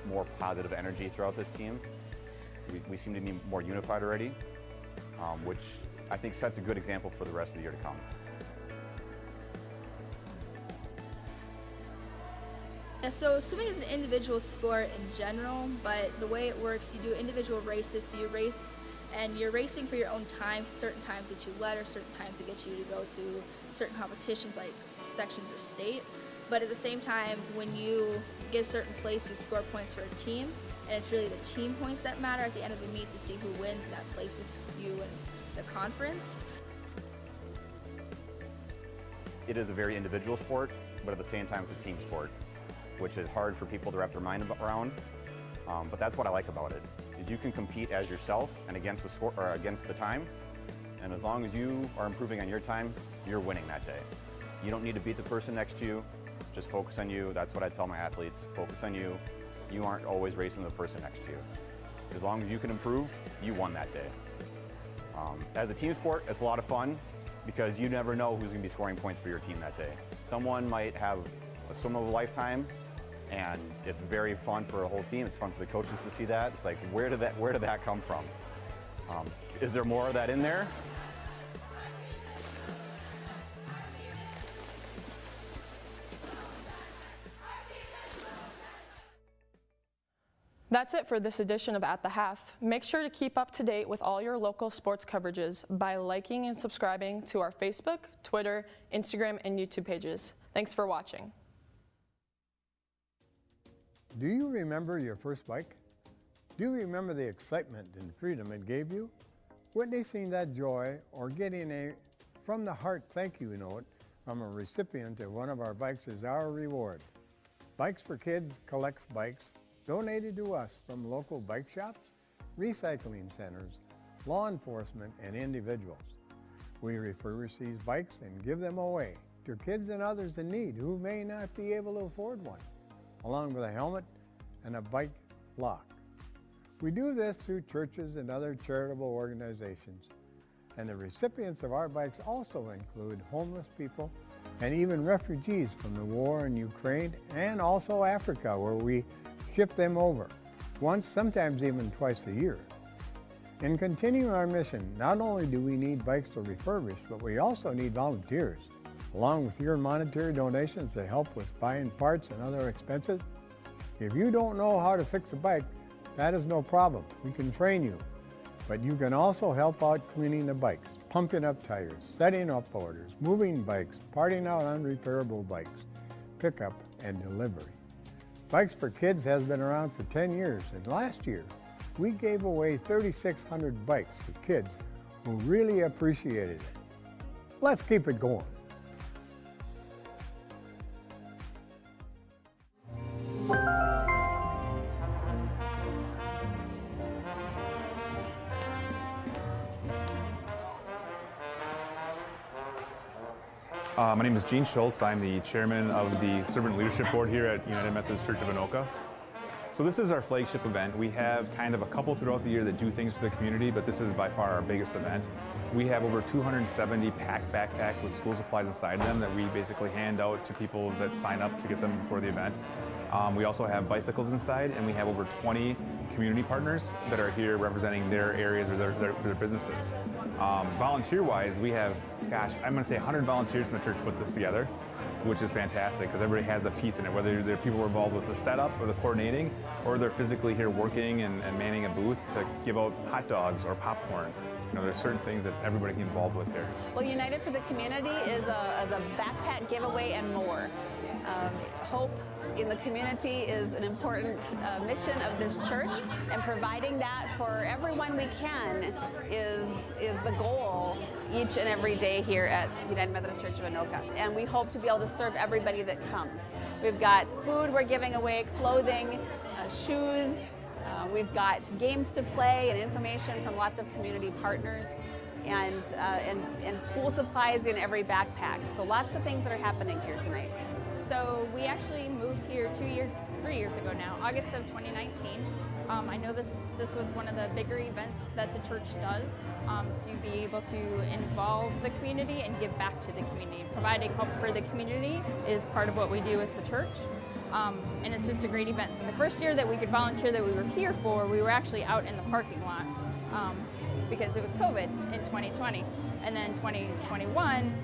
more positive energy throughout this team. We seem to be more unified already, which I think sets a good example for the rest of the year to come. Yeah, so swimming is an individual sport in general, but the way it works, you do individual races, so you race and you're racing for your own time, certain times that you let or certain times that get you to go to certain competitions like sections or state. But at the same time, when you get a certain place, you score points for a team, and it's really the team points that matter at the end of the meet to see who wins, and that places you in the conference. It is a very individual sport, but at the same time it's a team sport, which is hard for people to wrap their mind around. But that's what I like about it, is you can compete as yourself and against the score or against the time, and as long as you are improving on your time, you're winning that day. You don't need to beat the person next to you. Just focus on you. That's what I tell my athletes. Focus on you. You aren't always racing the person next to you. As long as you can improve, you won that day. As a team sport, it's a lot of fun because you never know who's going to be scoring points for your team that day. Someone might have a swim of a lifetime, and it's very fun for a whole team. It's fun for the coaches to see that. It's like, where did that come from? Is there more of that in there? That's it for this edition of At the Half. Make sure to keep up to date with all your local sports coverages by liking and subscribing to our Facebook, Twitter, Instagram, and YouTube pages. Thanks for watching. Do you remember your first bike? Do you remember the excitement and freedom it gave you? Witnessing that joy or getting a from the heart thank you note from a recipient of one of our bikes is our reward. Bikes for Kids collects bikes donated to us from local bike shops, recycling centers, law enforcement, and individuals. We refurbish these bikes and give them away to kids and others in need who may not be able to afford one, along with a helmet and a bike lock. We do this through churches and other charitable organizations, and the recipients of our bikes also include homeless people and even refugees from the war in Ukraine and also Africa, where we ship them over once, sometimes even twice a year. In continuing our mission, not only do we need bikes to refurbish, but we also need volunteers, along with your monetary donations to help with buying parts and other expenses. If you don't know how to fix a bike, that is no problem. We can train you. But you can also help out cleaning the bikes, pumping up tires, setting up orders, moving bikes, parting out unrepairable bikes, pickup and delivery. Bikes for Kids has been around for 10 years, and last year we gave away 3,600 bikes to kids who really appreciated it. Let's keep it going. My name is Gene Schultz. I'm the chairman of the Servant Leadership Board here at United Methodist Church of Anoka. So this is our flagship event. We have kind of a couple throughout the year that do things for the community, but this is by far our biggest event. We have over 270 packed backpacks with school supplies inside them that we basically hand out to people that sign up to get them before the event. We also have bicycles inside, and we have over 20 community partners that are here representing their areas or their businesses. Volunteer-wise, we have, gosh, I'm going to say 100 volunteers from the church put this together. which is fantastic because everybody has a piece in it, whether they're people who are involved with the setup or the coordinating, or they're physically here working and manning a booth to give out hot dogs or popcorn. You know, there's certain things that everybody can get involved with here. Well, United for the Community is a backpack giveaway and more. Hope in the community is an important mission of this church, and providing that for everyone we can is the goal each and every day here at United Methodist Church of Anoka. And we hope to be able to serve everybody that comes. We've got food we're giving away, clothing, shoes. We've got games to play and information from lots of community partners, and school supplies in every backpack. So lots of things that are happening here tonight. So we actually moved here 3 years ago now, August of 2019. I know this was one of the bigger events that the church does, to be able to involve the community and give back to the community. Providing hope for the community is part of what we do as the church. And it's just a great event. So the first year that we could volunteer that we were here for, we were actually out in the parking lot because it was COVID in 2020. And then 2021,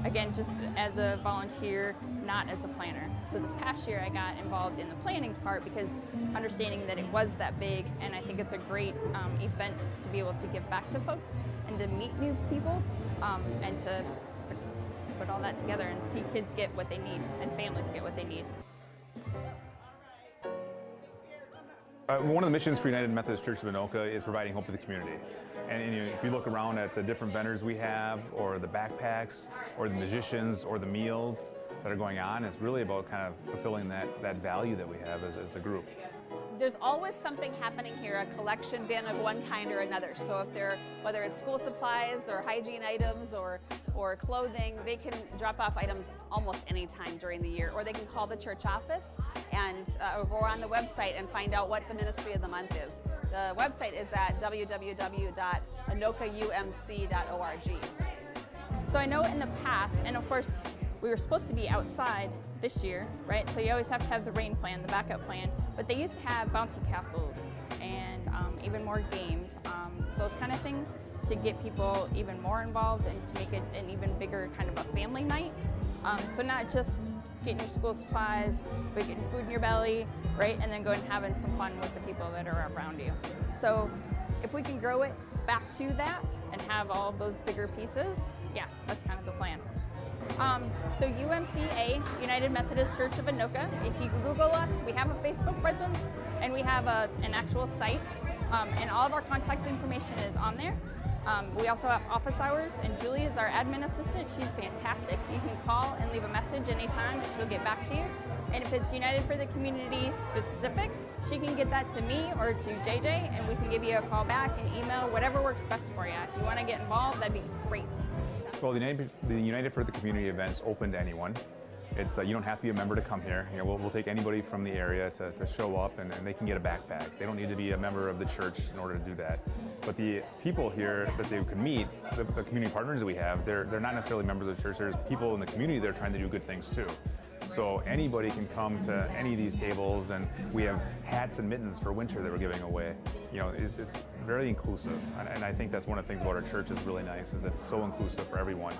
again, just as a volunteer, not as a planner. So this past year I got involved in the planning part because understanding that it was that big, and I think it's a great event to be able to give back to folks and to meet new people and to put all that together and see kids get what they need and families get what they need. One of the missions for United Methodist Church of Anoka is providing hope to the community. And if you look around at the different vendors we have, or the backpacks, or the musicians, or the meals that are going on, it's really about kind of fulfilling that value that we have as a group. There's always something happening here, a collection bin of one kind or another. So whether it's school supplies or hygiene items or clothing, they can drop off items almost any time during the year, or they can call the church office and go on the website and find out what the ministry of the month is. The website is at www.anokaumc.org. So I know in the past, and of course we were supposed to be outside this year, right? So you always have to have the rain plan, the backup plan. But they used to have bouncy castles and even more games, those kind of things to get people even more involved and to make it an even bigger kind of a family night. So not just getting your school supplies, but getting food in your belly, right? And then going and having some fun with the people that are around you. So if we can grow it back to that and have all those bigger pieces, yeah, that's kind of the plan. So UMCA, United Methodist Church of Anoka, if you Google us, we have a Facebook presence and we have an actual site, and all of our contact information is on there. We also have office hours, and Julie is our admin assistant. She's fantastic. You can call and leave a message anytime and she'll get back to you. And if it's United for the Community specific, she can get that to me or to JJ, and we can give you a call back, an email, whatever works best for you. If you want to get involved, that'd be great. Well, the United for the Community event's open to anyone. It's you don't have to be a member to come here. You know, we'll take anybody from the area to show up, and they can get a backpack. They don't need to be a member of the church in order to do that. But the people here that they can meet, the community partners that we have, they're not necessarily members of the church. There's people in the community that are trying to do good things too. So anybody can come to any of these tables, and we have hats and mittens for winter that we're giving away. You know, it's very inclusive, and I think that's one of the things about our church is really nice, is that it's so inclusive for everyone.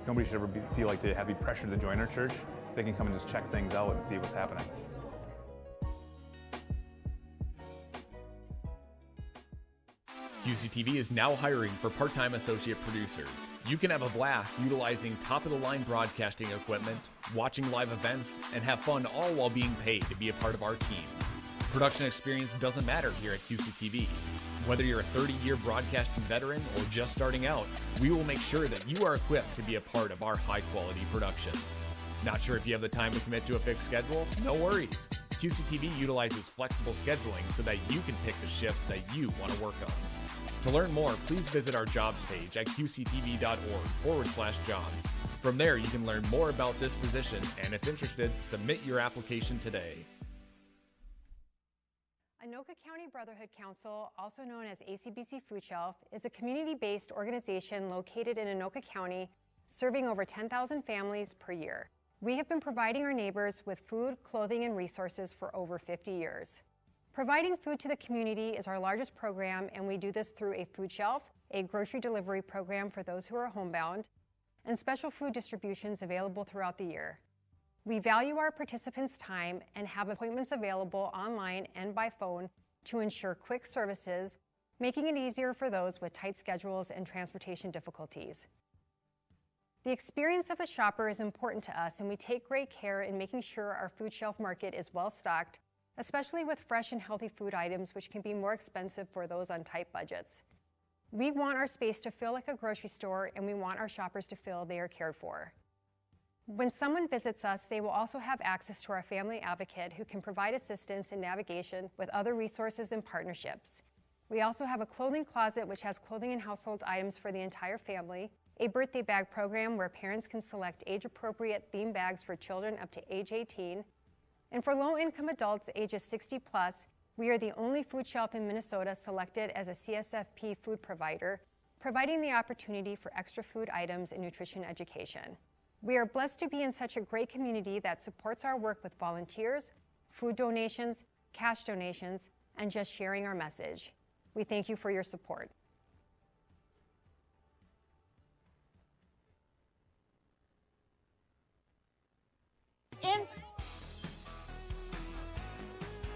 Nobody should ever feel like they have to be pressured to join our church. They can come and just check things out and see what's happening. QCTV is now hiring for part-time associate producers. You can have a blast utilizing top-of-the-line broadcasting equipment, watching live events, and have fun all while being paid to be a part of our team. Production experience doesn't matter here at QCTV. Whether you're a 30-year broadcasting veteran or just starting out, we will make sure that you are equipped to be a part of our high-quality productions. Not sure if you have the time to commit to a fixed schedule? No worries. QCTV utilizes flexible scheduling so that you can pick the shifts that you want to work on. To learn more, please visit our jobs page at qctv.org/jobs. From there, you can learn more about this position, and if interested, submit your application today. Anoka County Brotherhood Council, also known as ACBC Food Shelf, is a community-based organization located in Anoka County, serving over 10,000 families per year. We have been providing our neighbors with food, clothing, and resources for over 50 years. Providing food to the community is our largest program, and we do this through a food shelf, a grocery delivery program for those who are homebound, and special food distributions available throughout the year. We value our participants' time and have appointments available online and by phone to ensure quick services, making it easier for those with tight schedules and transportation difficulties. The experience of the shopper is important to us, and we take great care in making sure our food shelf market is well stocked, especially with fresh and healthy food items, which can be more expensive for those on tight budgets. We want our space to feel like a grocery store, and we want our shoppers to feel they are cared for. When someone visits us, they will also have access to our family advocate who can provide assistance in navigation with other resources and partnerships. We also have a clothing closet which has clothing and household items for the entire family, a birthday bag program where parents can select age-appropriate theme bags for children up to age 18, and for low-income adults ages 60 plus, we are the only food shelf in Minnesota selected as a CSFP food provider, providing the opportunity for extra food items and nutrition education. We are blessed to be in such a great community that supports our work with volunteers, food donations, cash donations, and just sharing our message. We thank you for your support.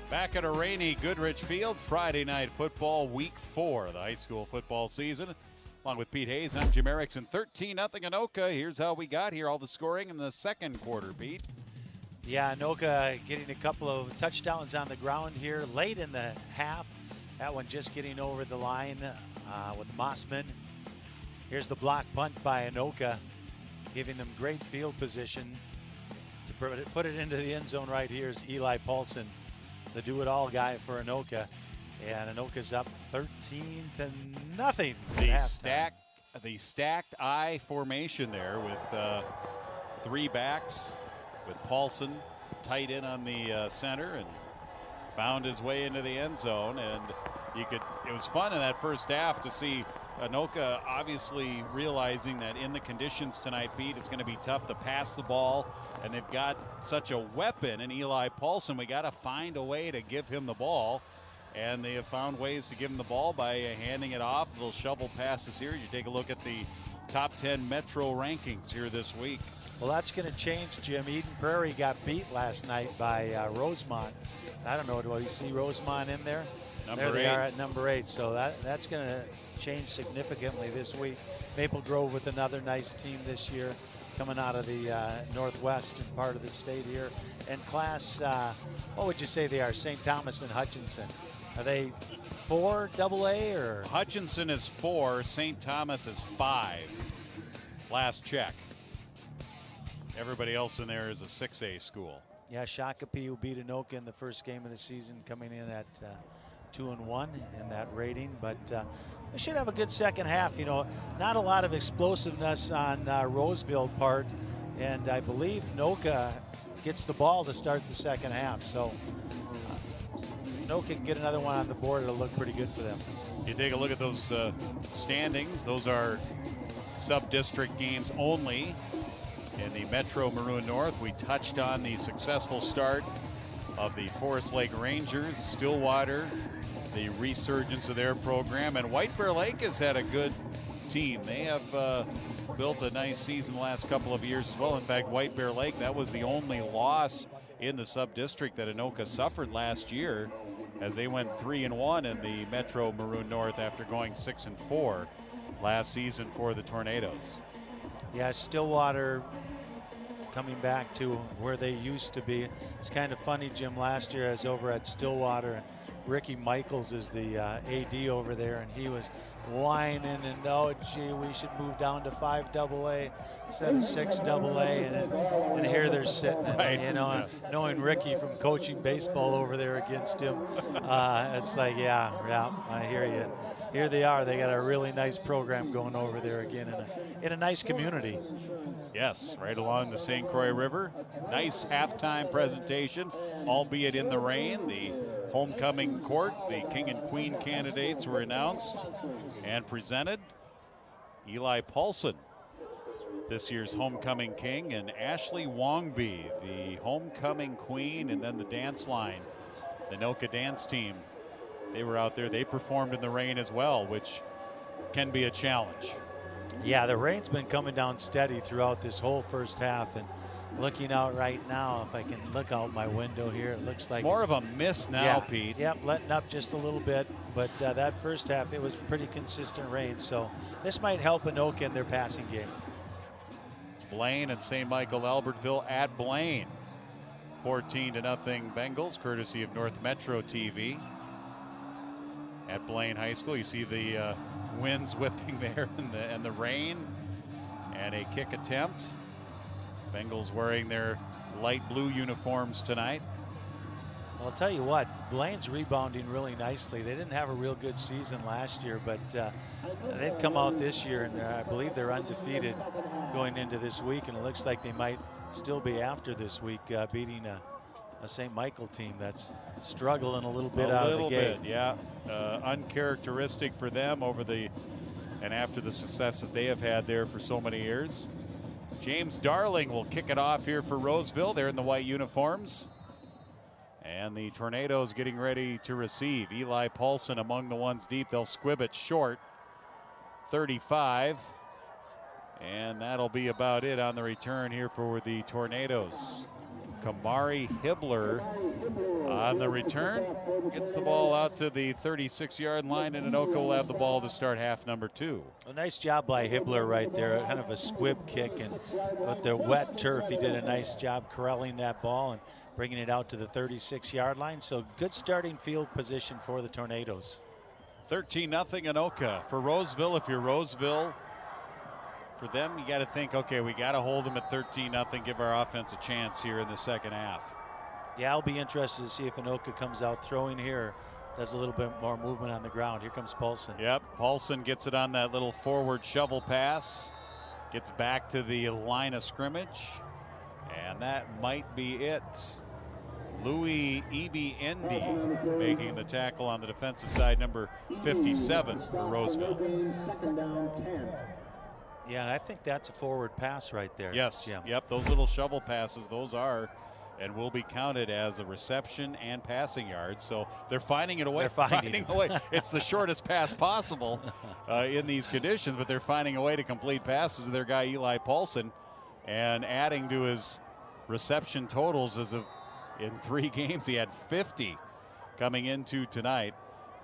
Back at a rainy Goodrich Field, Friday night football, week 4 of the high school football season. Along with Pete Hayes, I'm Jim Erickson. 13-0 Anoka. Here's how we got here. All the scoring in the second quarter, Pete. Yeah, Anoka getting a couple of touchdowns on the ground here late in the half. That one just getting over the line with Mossman. Here's the block punt by Anoka, giving them great field position. To put it into the end zone right here is Eli Paulson, the do-it-all guy for Anoka. And Anoka's up 13-0. The stacked I formation there with 3 backs, with Paulson tight in on the center, and found his way into the end zone. And it was fun in that first half to see Anoka obviously realizing that in the conditions tonight, Pete, it's going to be tough to pass the ball, and they've got such a weapon in Eli Paulson. We got to find a way to give him the ball, and they have found ways to give him the ball by handing it off, little shovel passes here. You take a look at the top 10 Metro rankings here this week. Well, that's going to change, Jim. Eden Prairie got beat last night by Rosemont. I don't know, do you see Rosemont in there? There they are at number 8, so that's going to change significantly this week. Maple Grove with another nice team this year, coming out of the northwestern part of the state here. And class, what would you say they are? St. Thomas and Hutchinson. Are they 4 AA or? Hutchinson is 4, St. Thomas is 5. Last check. Everybody else in there is a 6A school. Yeah, Shakopee who beat Anoka in the first game of the season, coming in at 2-1 in that rating, but they should have a good second half. You know, not a lot of explosiveness on Roseville part, and I believe Anoka gets the ball to start the second half. So if Anoka can get another one on the board, it'll look pretty good for them. You take a look at those standings. Those are sub-district games only. In the Metro Maroon North, we touched on the successful start of the Forest Lake Rangers, Stillwater, the resurgence of their program, and White Bear Lake has had a good team. They have built a nice season the last couple of years as well. In fact, White Bear Lake, that was the only loss in the sub-district that Anoka suffered last year, as they went 3-1 in the Metro Maroon North after going 6-4 last season for the Tornadoes. Yeah, Stillwater coming back to where they used to be. It's kind of funny, Jim, last year I was over at Stillwater, and Ricky Michaels is the AD over there, and he was whining and, oh, gee, we should move down to 5 AA instead of 6 AA, and here they're sitting, right. You know, knowing Ricky from coaching baseball over there against him, it's like, yeah, I hear you. Here they are. They got a really nice program going over there again in a nice community. Yes, right along the St. Croix River. Nice halftime presentation, albeit in the rain. The homecoming court, the king and queen candidates were announced and presented. Eli Paulson, this year's homecoming king, and Ashley Wongby, the homecoming queen, and then the dance line, the Anoka dance team. They were out there. They performed in the rain as well, which can be a challenge. Yeah, the rain's been coming down steady throughout this whole first half, and looking out right now, if I can look out my window here, it looks like more of a mist now, yeah, Pete. Yep, letting up just a little bit, but that first half, it was pretty consistent rain, so this might help Anoka in their passing game. Blaine and St. Michael Albertville at Blaine. 14-0 Bengals, courtesy of North Metro TV. At Blaine High School, you see the winds whipping there and the rain, and a kick attempt. Bengals wearing their light blue uniforms tonight. Well, I'll tell you what, Blaine's rebounding really nicely. They didn't have a real good season last year, but they've come out this year, and I believe they're undefeated going into this week, and it looks like they might still be after this week, beating a St. Michael team that's struggling a little bit out of the gate. Yeah. Uncharacteristic for them and after the success that they have had there for so many years. James Darling will kick it off here for Roseville. They're in the white uniforms. And the Tornadoes getting ready to receive. Eli Paulson among the ones deep. They'll squib it short. 35. And that'll be about it on the return here for the Tornadoes. Kamari Hibbler on the return. Gets the ball out to the 36-yard line, and Anoka will have the ball to start half number 2. A nice job by Hibbler right there, kind of a squib kick, and with the wet turf, he did a nice job corralling that ball and bringing it out to the 36-yard line. So good starting field position for the Tornadoes. 13-0 Anoka. For Roseville, if you're Roseville, for them, you got to think, okay, we got to hold them at 13-0, give our offense a chance here in the second half. Yeah, I'll be interested to see if Anoka comes out throwing here, does a little bit more movement on the ground. Here comes Paulson. Yep, Paulson gets it on that little forward shovel pass, gets back to the line of scrimmage, and that might be it. Louis Ebiendi making the tackle on the defensive side, number 57 for Roseville. Yeah, and I think that's a forward pass right there. Yes, yeah. Yep, those little shovel passes, those are and will be counted as a reception and passing yards. So they're finding it away. They're finding a way. It's the shortest pass possible in these conditions, but they're finding a way to complete passes to their guy Eli Paulson, and adding to his reception totals as of in 3 games he had 50 coming into tonight.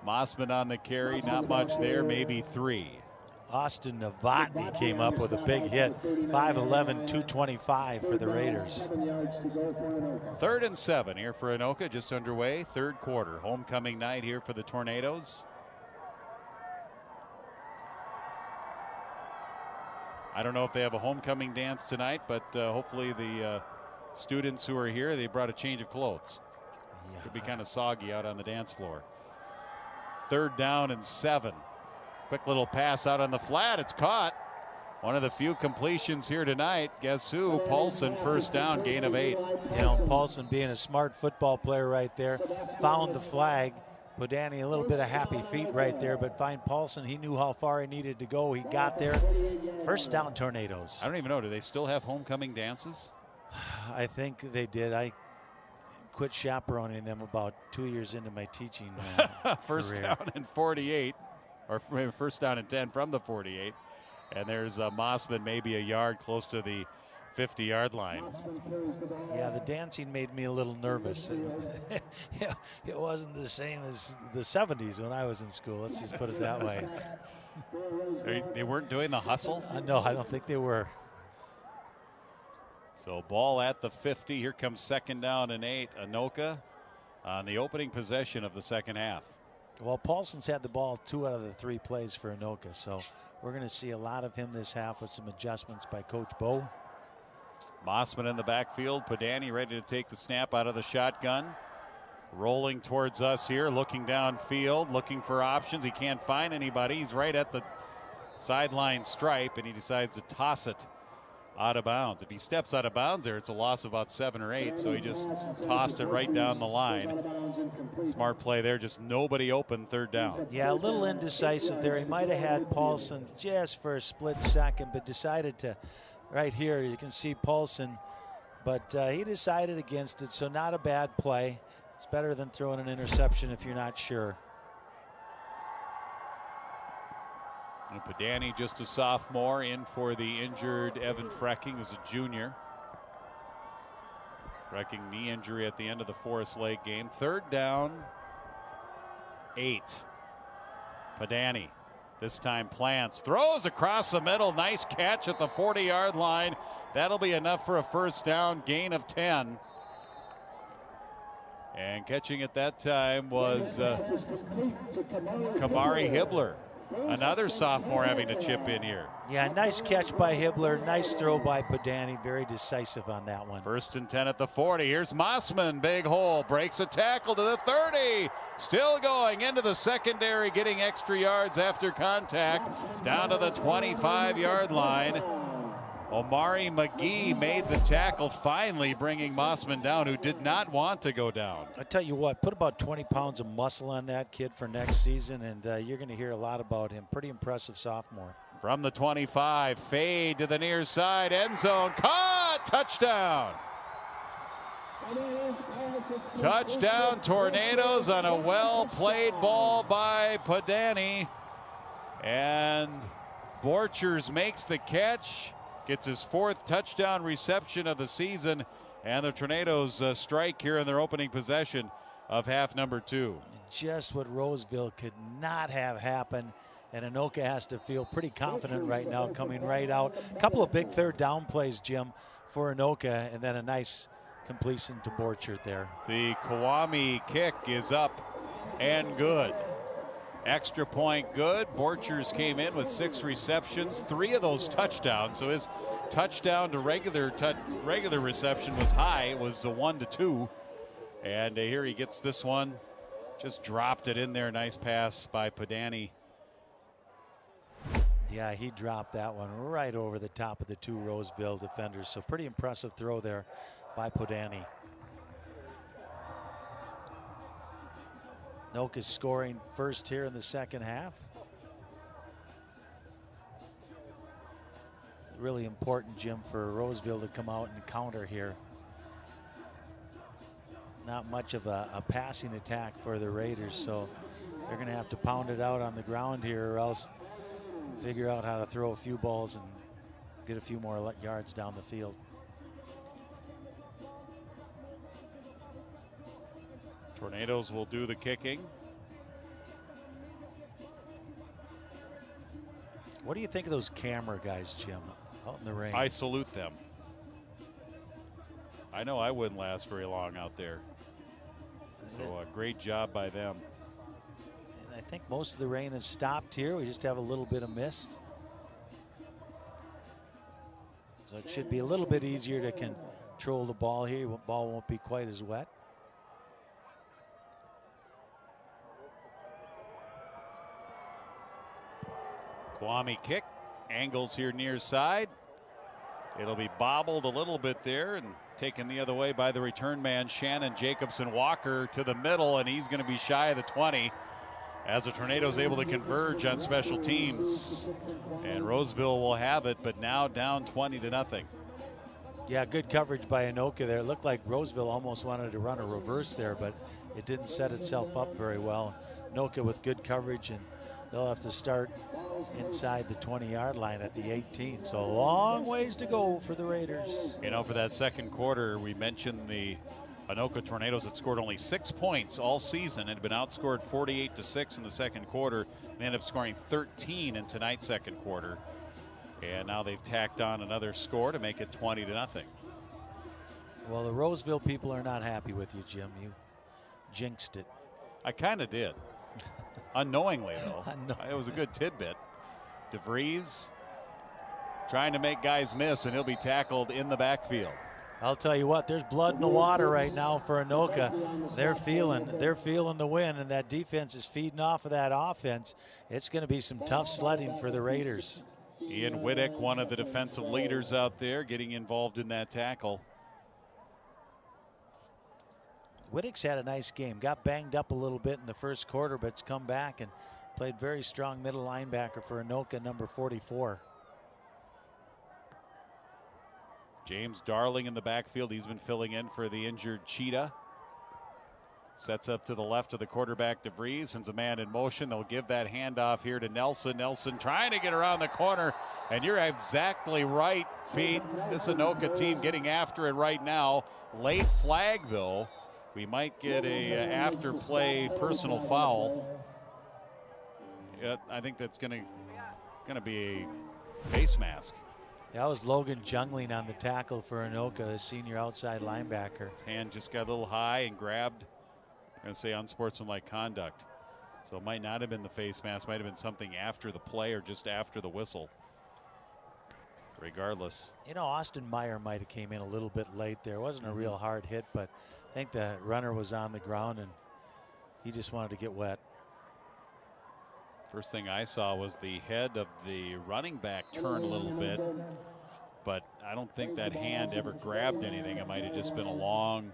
Mossman on the carry, not much there, maybe 3. Austin Novotny came up with a big hit. 5'11", 225 for the Raiders. 3rd and 7 here for Anoka, just underway. 3rd quarter. Homecoming night here for the Tornadoes. I don't know if they have a homecoming dance tonight, but hopefully the students who are here, they brought a change of clothes. Yeah. Could be kind of soggy out on the dance floor. 3rd down and 7. Quick little pass out on the flat. It's caught. One of the few completions here tonight. Guess who? Paulson, first down, gain of 8. You know, Paulson being a smart football player right there. Found the flag. Put Danny a little bit of happy feet right there, but find Paulson. He knew how far he needed to go. He got there. First down, Tornadoes. I don't even know. Do they still have homecoming dances? I think they did. I quit chaperoning them about 2 years into my teaching First career. down and 48. Or first down and 10 from the 48. And there's Mossman maybe a yard close to the 50-yard line. Yeah, the dancing made me a little nervous. It wasn't the same as the 70s when I was in school. Let's just put it that way. They weren't doing the hustle? No, I don't think they were. So ball at the 50. Here comes 2nd down and 8. Anoka on the opening possession of the second half. Well, Paulson's had the ball 2 out of the 3 plays for Anoka, so we're going to see a lot of him this half with some adjustments by Coach Bo. Mossman in the backfield. Padani ready to take the snap out of the shotgun. Rolling towards us here, looking downfield, looking for options. He can't find anybody. He's right at the sideline stripe, and he decides to toss it out of bounds. If he steps out of bounds there, it's a loss of about 7 or 8, so he just tossed it right down the line. Smart play there, just nobody open, 3rd down. Yeah, a little indecisive there. He might have had Paulson just for a split second, but decided to, right here, you can see Paulson, but he decided against it, so not a bad play. It's better than throwing an interception if you're not sure. If Padani, just a sophomore, in for the injured Evan Frecking, who's a junior. Frecking knee injury at the end of the Forest Lake game. 3rd down, 8. Padani, this time plants, throws across the middle. Nice catch at the 40-yard line. That'll be enough for a first down, gain of 10. And catching at that time was Kamari Hibbler, another sophomore having to chip in here. Yeah, nice catch by Hibbler. Nice throw by Padani. Very decisive on that one. 1st and 10 at the 40. Here's Mossman. Big hole. Breaks a tackle to the 30. Still going into the secondary, getting extra yards after contact. Down to the 25-yard line. Omari McGee made the tackle, finally bringing Mossman down, who did not want to go down. I tell you what, put about 20 pounds of muscle on that kid for next season, and you're going to hear a lot about him. Pretty impressive sophomore. From the 25, fade to the near side, end zone, caught, touchdown. Touchdown, Tornadoes, on a well-played ball by Padani. And Borchers makes the catch. Gets his 4th touchdown reception of the season, and the Tornadoes strike here in their opening possession of half number 2. Just what Roseville could not have happen, and Anoka has to feel pretty confident right now coming right out. A couple of big 3rd down plays, Jim, for Anoka, and then a nice completion to Borchert there. The Kwame kick is up and good. Extra point good. Borchers came in with 6 receptions, 3 of those touchdowns. So his touchdown to regular reception was high. It was a 1-2. And here he gets this one. Just dropped it in there. Nice pass by Padani. Yeah, he dropped that one right over the top of the 2 Roseville defenders. So pretty impressive throw there by Padani. Anoka's scoring first here in the second half. Really important, Jim, for Roseville to come out and counter here. Not much of a passing attack for the Raiders, so they're going to have to pound it out on the ground here, or else figure out how to throw a few balls and get a few more yards down the field. Tornadoes will do the kicking. What do you think of those camera guys, Jim, out in the rain? I salute them. I know I wouldn't last very long out there. So a great job by them. And I think most of the rain has stopped here. We just have a little bit of mist. So it should be a little bit easier to control the ball here. The ball won't be quite as wet. Kwame kick, angles here near side. It'll be bobbled a little bit there and taken the other way by the return man, Shannon Jacobson Walker, to the middle, and he's going to be shy of the 20 as the Tornadoes able to converge on special teams. And Roseville will have it, but now down 20-0. Yeah, good coverage by Anoka there. It looked like Roseville almost wanted to run a reverse there, but it didn't set itself up very well. Anoka with good coverage, and they'll have to start inside the 20-yard line at the 18. So a long ways to go for the Raiders. You know, for that second quarter, we mentioned the Anoka Tornadoes had scored only 6 points all season and had been outscored 48-6 in the second quarter. They ended up scoring 13 in tonight's second quarter. And now they've tacked on another score to make it 20-0. Well, the Roseville people are not happy with you, Jim. You jinxed it. I kind of did. Unknowingly, though. It was a good tidbit. DeVries trying to make guys miss, and he'll be tackled in the backfield. I'll tell you what, there's blood in the water right now for Anoka. They're feeling the win, and that defense is feeding off of that offense. It's going to be some tough sledding for the Raiders. Ian Whittick, one of the defensive leaders out there, getting involved in that tackle. Whittick's had a nice game. Got banged up a little bit in the first quarter, but it's come back and played very strong middle linebacker for Anoka, number 44. James Darling in the backfield. He's been filling in for the injured Cheetah. Sets up to the left of the quarterback, DeVries, sends a man in motion. They'll give that handoff here to Nelson. Nelson trying to get around the corner, and you're exactly right, Pete. This Anoka team getting after it right now. Late flag, though. We might get a after-play personal foul. Yeah, I think that's going to be a face mask. That was Logan jungling on the tackle for Anoka, a senior outside linebacker. His hand just got a little high and grabbed. I'm going to say unsportsmanlike conduct. So it might not have been the face mask, might have been something after the play or just after the whistle. Regardless. You know, Austin Meyer might have came in a little bit late there. It wasn't a real hard hit, but I think the runner was on the ground and he just wanted to get wet. First thing I saw was the head of the running back turn a little bit, but I don't think that hand ever grabbed anything. It might have just been along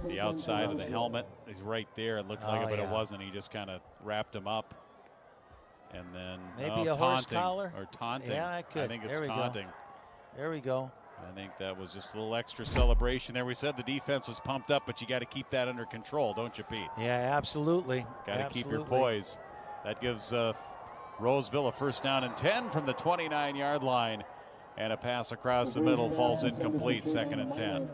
the outside of the helmet. He's right there. It looked like it, but it wasn't. He just kind of wrapped him up. And then maybe a horse collar or taunting. Yeah, I could. I think it's taunting. There we go. I think that was just a little extra celebration there. We said the defense was pumped up, but you got to keep that under control, don't you, Pete? Yeah, absolutely. Got to keep your poise. That gives Roseville a first down and 10 from the 29-yard line, and a pass across the middle falls incomplete. 2nd and 10.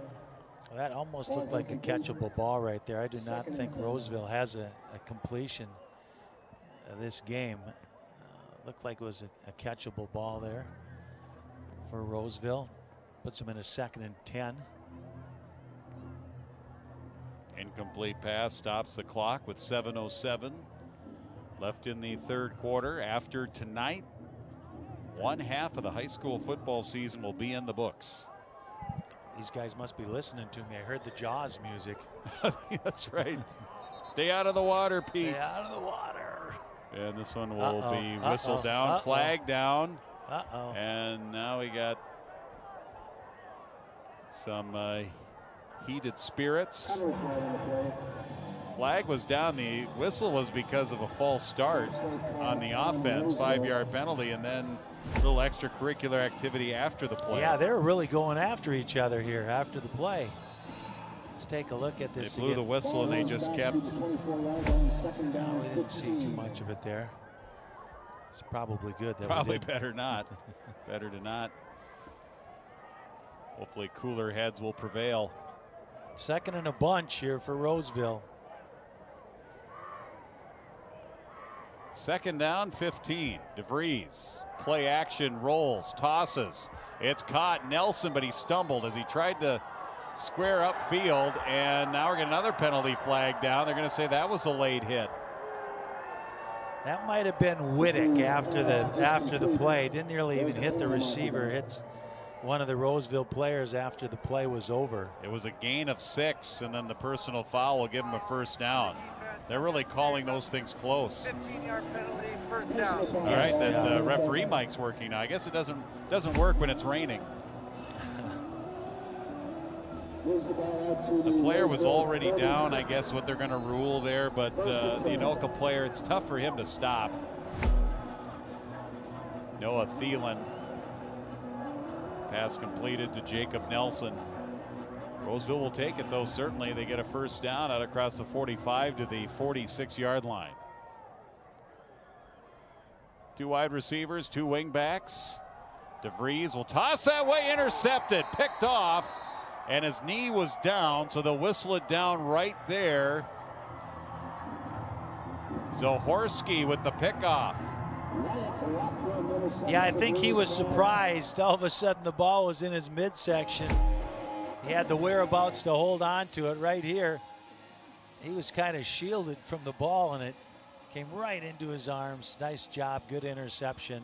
Well, that almost looked like a catchable ball right there. I do not think Roseville has a completion this game. Looked like it was a catchable ball there for Roseville. Puts them in a 2nd and 10. Incomplete pass stops the clock with 7:07 left in the 3rd quarter. After tonight, one half of the high school football season will be in the books. These guys must be listening to me. I heard the Jaws music. That's right. Stay out of the water, Pete. Stay out of the water. And this one will be whistled down, flag down. Uh-oh. And now we got some heated spirits. Flag was down. The whistle was because of a false start on the offense, 5-yard penalty, and then a little extracurricular activity after the play. Yeah, they're really going after each other here after the play. Let's take a look at this. They blew the whistle and they just kept. No, we didn't see too much of it there. It's probably good. That probably better not. Better to not. Hopefully cooler heads will prevail. 2nd and a bunch here for Roseville. 2nd down, 15. DeVries, play action, rolls, tosses. It's caught. Nelson, but he stumbled as he tried to square upfield, and now we're getting another penalty flag down. They're going to say that was a late hit. That might have been Whittick after the play. Didn't nearly even hit the receiver. Hits one of the Roseville players after the play was over. It was a gain of 6, and then the personal foul will give him a first down. They're really calling those things close. 15-yard penalty, first down. All right, that referee mic's working now. I guess it doesn't work when it's raining. The player was already down, I guess, what they're going to rule there, but the Anoka player, it's tough for him to stop. Noah Thielen. Pass completed to Jacob Nelson. Roseville will take it, though, certainly. They get a first down out across the 45 to the 46-yard line. 2 wide receivers, 2 wing backs. DeVries will toss that way, intercepted, picked off. And his knee was down, so they'll whistle it down right there. Zohorski with the pickoff. Yeah, I think he was surprised. All of a sudden, the ball was in his midsection. He had the whereabouts to hold on to it right here. He was kind of shielded from the ball, and it came right into his arms. Nice job, good interception.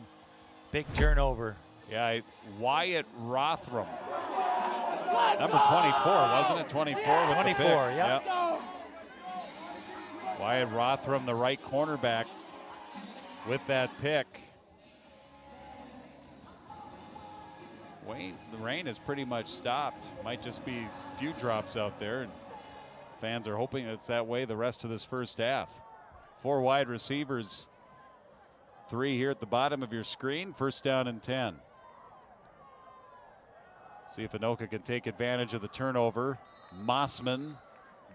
Big turnover. Yeah, Wyatt Rothram. Number 24, wasn't it? 24 with 24, the pick. yeah. Yep. Wyatt Rothram, the right cornerback, with that pick. The rain has pretty much stopped. Might just be a few drops out there, and fans are hoping it's that way the rest of this first half. 4 wide receivers, 3 here at the bottom of your screen. First down and 10. See if Anoka can take advantage of the turnover. Mossman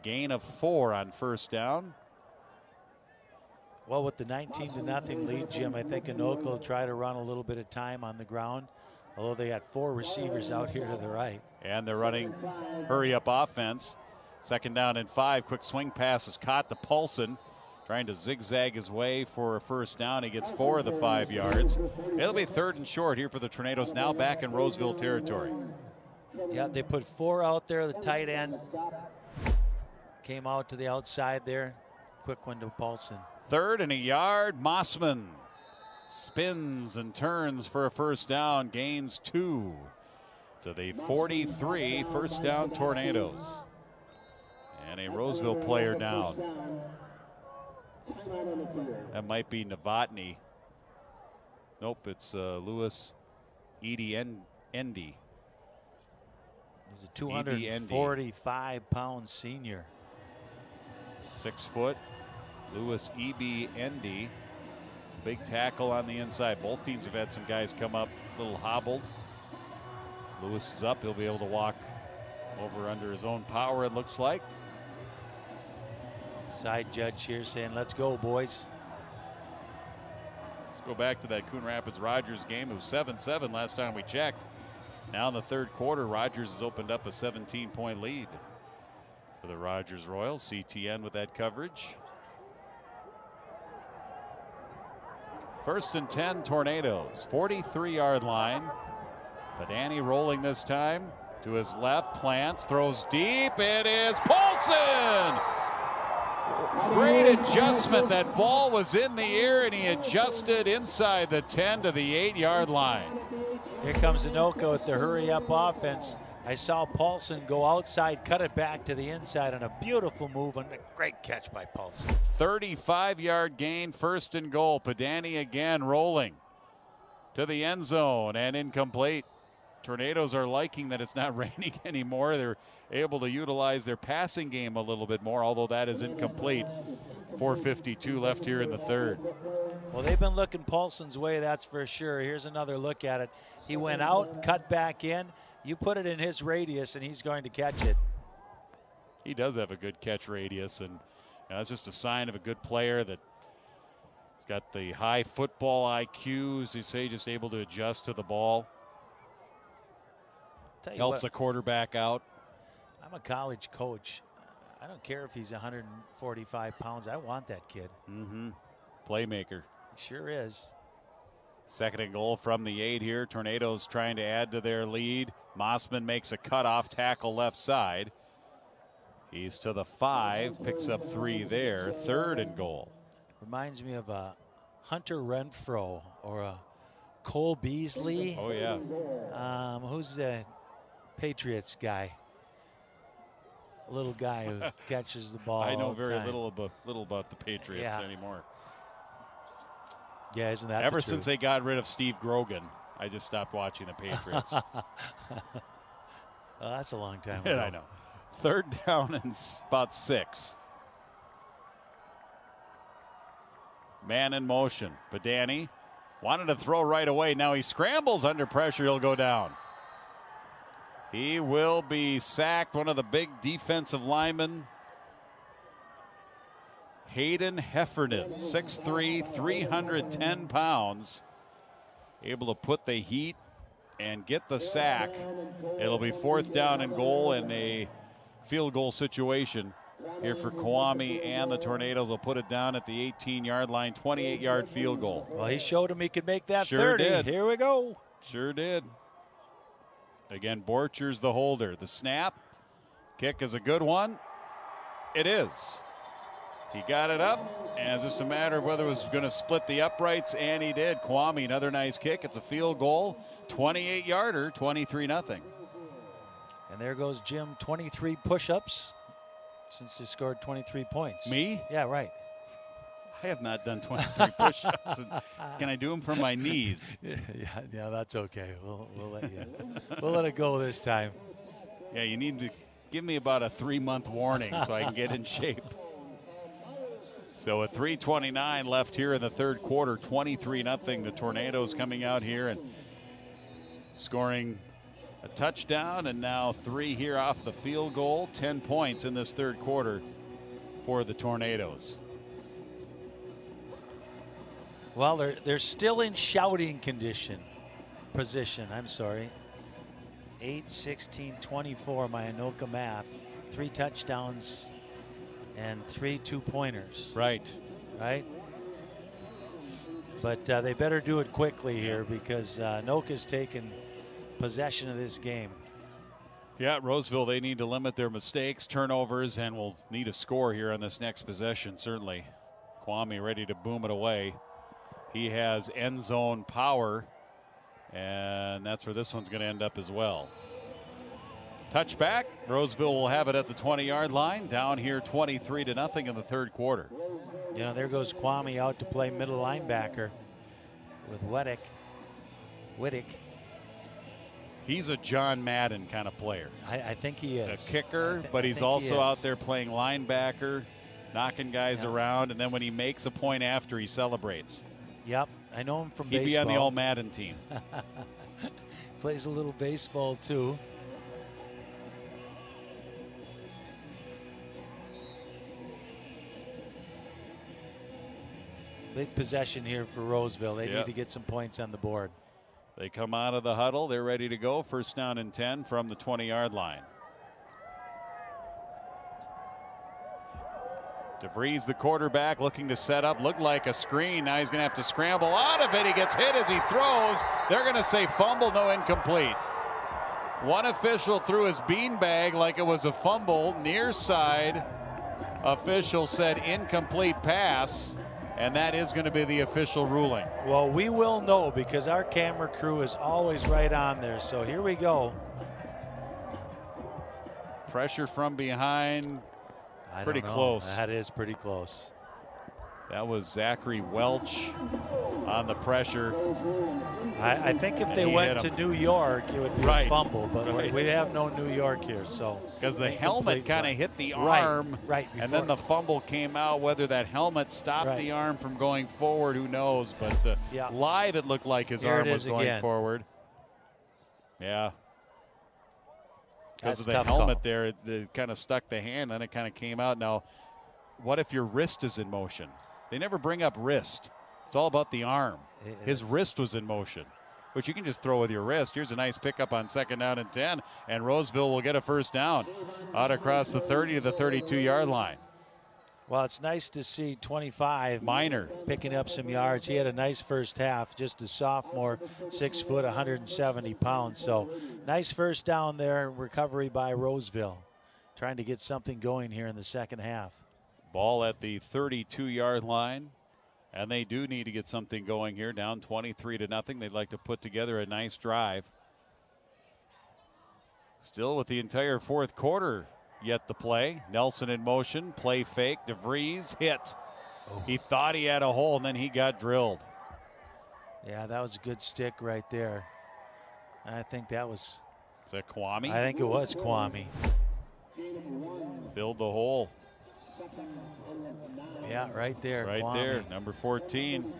Gain of 4 on first down. Well, with the 19-0 lead, Jim, I think Anoka will try to run a little bit of time on the ground, although they got 4 receivers out here to the right. And they're running hurry-up offense. Second down and 5. Quick swing pass is caught to Paulson, trying to zigzag his way for a first down. He gets 4 of the 5 yards. It'll be 3rd and short here for the Tornadoes, now back in Roseville territory. Yeah, they put 4 out there. The tight end came out to the outside there. Quick one to Paulson. 3rd and a yard. Mossman spins and turns for a first down. Gains 2 to the 43. First down, Tornadoes. And a Roseville player down. That might be Novotny. Nope, it's Louis Endy. He's a 245-pound senior. 6 foot. Louis E.B. Endy. Big tackle on the inside. Both teams have had some guys come up a little hobbled. Lewis is up. He'll be able to walk over under his own power, it looks like. Side judge here saying, let's go, boys. Let's go back to that Coon Rapids-Rogers game. It was 7-7 last time we checked. Now in the third quarter, Rogers has opened up a 17-point lead for the Rogers Royals. CTN with that coverage. 1st and 10, Tornadoes. 43-yard line. Padani rolling this time to his left. Plants, throws deep. It is Paulson! Great adjustment. That ball was in the air, and he adjusted inside the 10 to the 8-yard line. Here comes Anoka with the hurry-up offense. I saw Paulson go outside, cut it back to the inside, and a beautiful move and a great catch by Paulson. 35-yard gain, 1st and goal. Padani again rolling to the end zone and incomplete. Tornadoes are liking that it's not raining anymore. They're able to utilize their passing game a little bit more, although that is incomplete. 4:52 left here in the third. Well, they've been looking Paulson's way, that's for sure. Here's another look at it. He went out, cut back in. You put it in his radius, and he's going to catch it. He does have a good catch radius, and that's just a sign of a good player that he's got the high football IQ, as you say, just able to adjust to the ball. Helps the quarterback out. I'm a college coach. I don't care if he's 145 pounds. I want that kid. Playmaker. He sure is. 2nd and goal from the 8 here. Tornadoes trying to add to their lead. Mossman makes a cutoff tackle left side. He's to the 5, picks up 3 there. 3rd and goal. Reminds me of a Hunter Renfro or a Cole Beasley. Oh, yeah. Who's the Patriots guy? A little guy who catches the ball. I know all the very time. little about the Patriots anymore. Yeah, isn't that Ever the since truth? they got rid of Steve Grogan, I just stopped watching the Patriots. Well, that's a long time ago. I know. 3rd down and about 6. Man in motion. Padani wanted to throw right away. Now he scrambles under pressure. He'll go down. He will be sacked. One of the big defensive linemen, Hayden Heffernan, 6'3", 310 pounds, able to put the heat and get the sack. It'll be 4th down and goal in a field goal situation here for Kwame, and the Tornadoes will put it down at the 18-yard line, 28-yard field goal. Well, he showed him he could make that Sure 30. did. Here we go. Sure did. Again, Borcher's the holder. The snap. Kick is a good one. It is. He got it up, and it's just a matter of whether it was going to split the uprights, and he did. Kwame, another nice kick. It's a field goal. 28-yarder, 23-0. And there goes Jim, 23 push-ups since he scored 23 points. Me? Yeah, right. I have not done 23 push-ups. Can I do them from my knees? Yeah, that's okay. We'll let you. We'll let it go this time. Yeah, you need to give me about a 3-month warning so I can get in shape. So at 3:29 left here in the third quarter, 23-0. The Tornadoes coming out here and scoring A touchdown, and now 3 here off the field goal. 10 points in this third quarter for the Tornadoes. Well, they're still in shouting position. I'm sorry. 8, 16, 24, my Anoka math. 3 touchdowns and 3 2-pointers. Right. But they better do it quickly here because Anoka's taken possession of this game. Yeah, Roseville, they need to limit their mistakes, turnovers, and will need a score here on this next possession, certainly. Kwame ready to boom it away. He has end zone power, and that's where this one's going to end up as well. Touchback. Roseville will have it at the 20-yard line. Down here 23-0 in the third quarter. You know, there goes Kwame out to play middle linebacker with Wittick. He's a John Madden kind of player. I think he is. A kicker, but he's also out there playing linebacker, knocking guys around, and then when he makes a point after, he celebrates. Yep, I know him from He'd baseball. be on the All Madden team. Plays a little baseball too. Big possession here for Roseville. They need to get some points on the board. They come out of the huddle. They're ready to go. First down and 10 from the 20-yard line. DeVries, the quarterback, looking to set up. Looked like a screen. Now he's going to have to scramble out of it. He gets hit as he throws. They're going to say fumble, no incomplete. One official threw his beanbag like it was a fumble. Near side official said incomplete pass. And that is going to be the official ruling. Well, we will know because our camera crew is always right on there. So here we go. Pressure from behind. Pretty close. That is pretty close. That was Zachary Welch on the pressure. I think if they went to New York, it would be a fumble, but we have no New York here. So because the helmet kind of hit the arm, and then the fumble came out. Whether that helmet stopped the arm from going forward, who knows? But live, it looked like his arm was going forward. Yeah. Because of the helmet there, it kind of stuck the hand, then it kind of came out. Now, what if your wrist is in motion? They never bring up wrist. It's all about the arm. His wrist was in motion, which you can just throw with your wrist. Here's a nice pickup on 2nd down and 10, and Roseville will get a first down out across the 30 to the 32-yard line. Well, it's nice to see 25 Minor picking up some yards. He had a nice first half, just a sophomore, 6 foot, 170 pounds. So nice first down there. Recovery by Roseville, trying to get something going here in the second half. Ball at the 32-yard line, and they do need to get something going here. Down 23-0. They'd like to put together a nice drive. Still with the entire fourth quarter yet to play. Nelson in motion, play fake. DeVries hit. He thought he had a hole, and then he got drilled. Yeah, that was a good stick right there. I think that was... Is that Kwame? I think it was Kwame. Filled the hole. Yeah, right there. Right Kwame. there, number 14.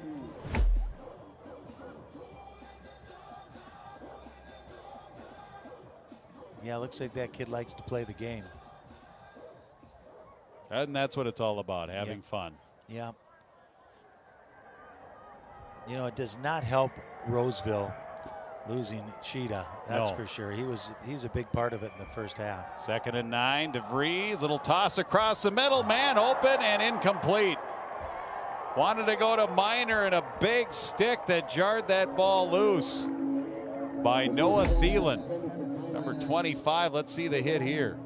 Yeah, looks like that kid likes to play the game. And that's what it's all about, having fun. Yeah. You know, it does not help Roseville losing Cheetah. That's for sure. He's a big part of it in the first half. 2nd and 9. DeVries, little toss across the middle. Man open and incomplete. Wanted to go to Minor, and a big stick that jarred that ball loose by Noah Thielen. Number 25. Let's see the hit here.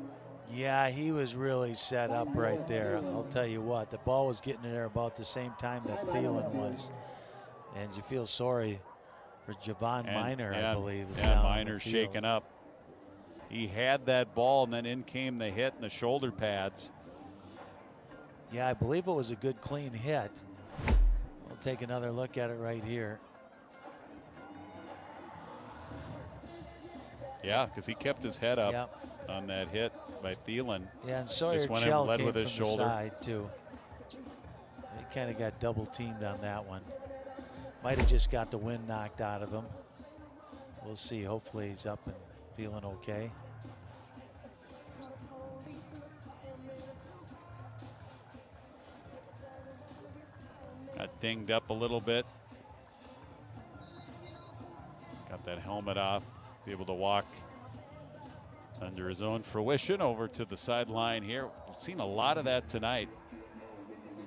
Yeah, he was really set up right there. I'll tell you what, the ball was getting in there about the same time that Thielen was. And you feel sorry for Javon Minor, I believe. Yeah, Minor shaken up. He had that ball, and then in came the hit and the shoulder pads. Yeah, I believe it was a good, clean hit. We'll take another look at it right here. Yeah, because he kept his head up on that hit by Thielen. Yeah, and Sawyer Just went Chell and led came with his from shoulder. the side, too. He kind of got double teamed on that one. Might have just got the wind knocked out of him. We'll see. Hopefully he's up and feeling okay. Got dinged up a little bit. Got that helmet off. He's able to walk under his own fruition over to the sideline here. We've seen a lot of that tonight.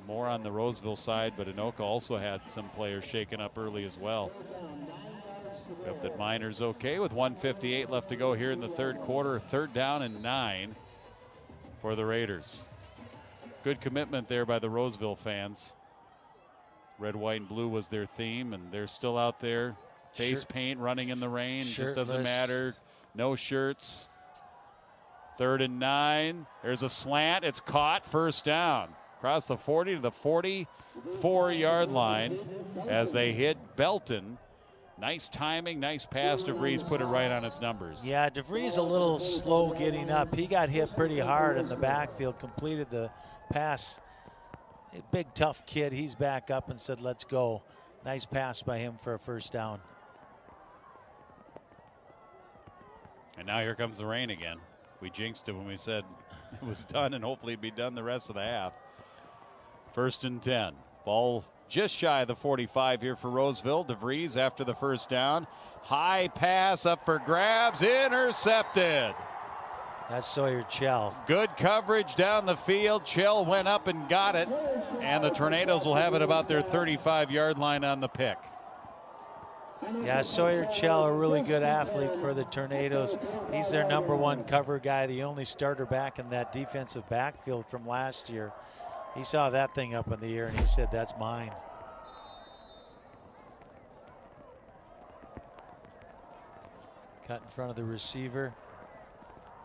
More on the Roseville side, but Anoka also had some players shaken up early as well. Hope that Minor's okay with 1:58 left to go here in the third quarter. 3rd down and 9 for the Raiders. Good commitment there by the Roseville fans. Red, white, and blue was their theme, and they're still out there. Face paint, running in the rain, just doesn't matter. No shirts. 3rd and 9. There's a slant. It's caught. 1st down. Across the 40 to the 44-yard line as they hit Belton. Nice timing, nice pass. DeVries put it right on his numbers. Yeah, DeVries a little slow getting up. He got hit pretty hard in the backfield, completed the pass. A big, tough kid. He's back up and said, let's go. Nice pass by him for a 1st down. And now here comes the rain again. We jinxed it when we said it was done, and hopefully it'd be done the rest of the half. 1st and 10. Ball just shy of the 45 here for Roseville. DeVries after the 1st down. High pass up for grabs. Intercepted. That's Sawyer Chell. Good coverage down the field. Chell went up and got it. And the Tornadoes will have it about their 35-yard line on the pick. Yeah, Sawyer Chell, a really good athlete for the Tornadoes. He's their #1 cover guy, the only starter back in that defensive backfield from last year. He saw that thing up in the air and he said, that's mine. Cut in front of the receiver.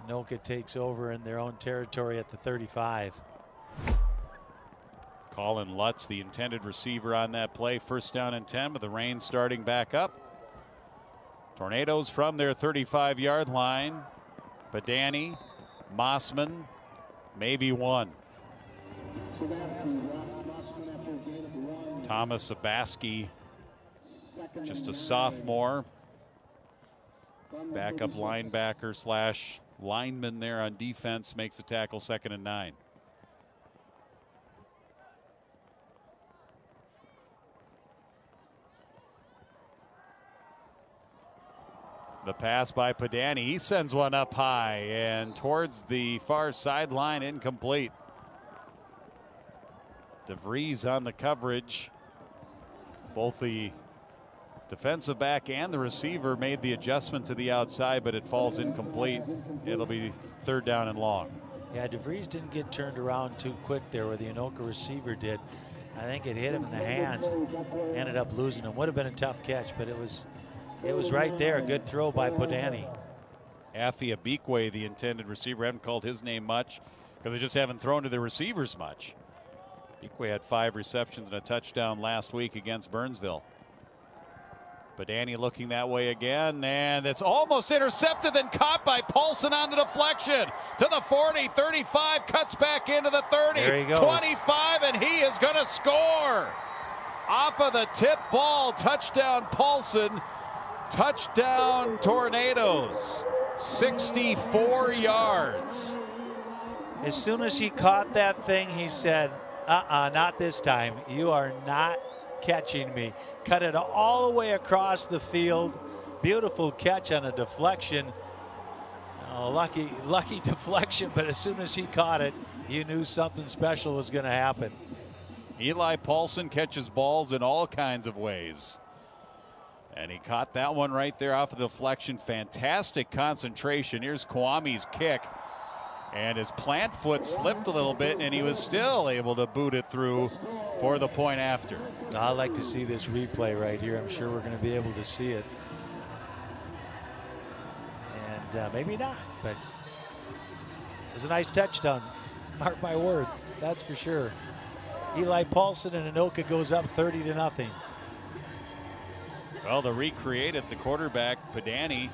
Anoka takes over in their own territory at the 35. Colin Lutz, the intended receiver on that play. 1st down and 10 with the rain starting back up. Tornadoes from their 35-yard line. Badani, Mossman, maybe one. Thomas Sabaski, just a sophomore. Backup linebacker / lineman there on defense, makes the tackle. 2nd and 9. The pass by Padani. He sends one up high and towards the far sideline, incomplete. DeVries on the coverage. Both the defensive back and the receiver made the adjustment to the outside, but it falls incomplete. It'll be 3rd down and long. Yeah, DeVries didn't get turned around too quick there where the Anoka receiver did. I think it hit him in the hands and ended up losing him. Would have been a tough catch, but it was right there. A good throw by Podani. Afia Beekwe, the intended receiver. Haven't called his name much because they just haven't thrown to the receivers much. Beekwe had 5 receptions and a touchdown last week against Burnsville. Badani looking that way again, and it's almost intercepted, then caught by Paulson on the deflection. To the 40, 35, cuts back into the 30, there he goes. 25, and he is going to score. Off of the tip ball, touchdown Paulson, touchdown Tornadoes, 64 yards. As soon as he caught that thing, he said, not this time. You are not catching me. Cut it all the way across the field. Beautiful catch on a deflection. Oh, lucky deflection, but as soon as he caught it, you knew something special was going to happen. Eli Paulson catches balls in all kinds of ways. And he caught that one right there off of the deflection. Fantastic concentration. Here's Kwami's kick. And his plant foot slipped a little bit, and he was still able to boot it through for the point after. I'd like to see this replay right here. I'm sure we're going to be able to see it. And maybe not, but it was a nice touchdown. Mark my word, that's for sure. Eli Paulson and Anoka goes up 30-0. Well, to recreate it, the quarterback, Padani,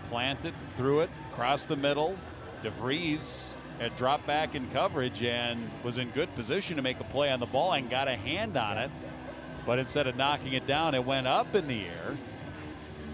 planted, threw it, across the middle. DeVries had dropped back in coverage and was in good position to make a play on the ball and got a hand on it. But instead of knocking it down, it went up in the air.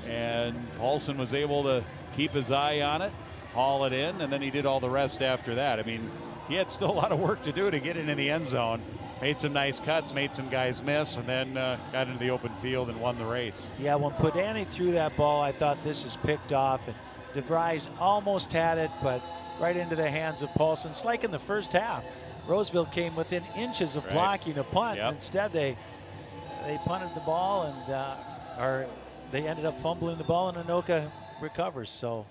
And Paulson was able to keep his eye on it, haul it in, and then he did all the rest after that. I mean, he had still a lot of work to do to get into the end zone. Made some nice cuts, made some guys miss, and then got into the open field and won the race. Yeah, when Pedani threw that ball, I thought this is picked off, and DeVries almost had it, but right into the hands of Paulson. It's like in the first half. Roseville came within inches of blocking a punt. Yep. Instead, they punted the ball, and they ended up fumbling the ball, and Anoka recovers. So,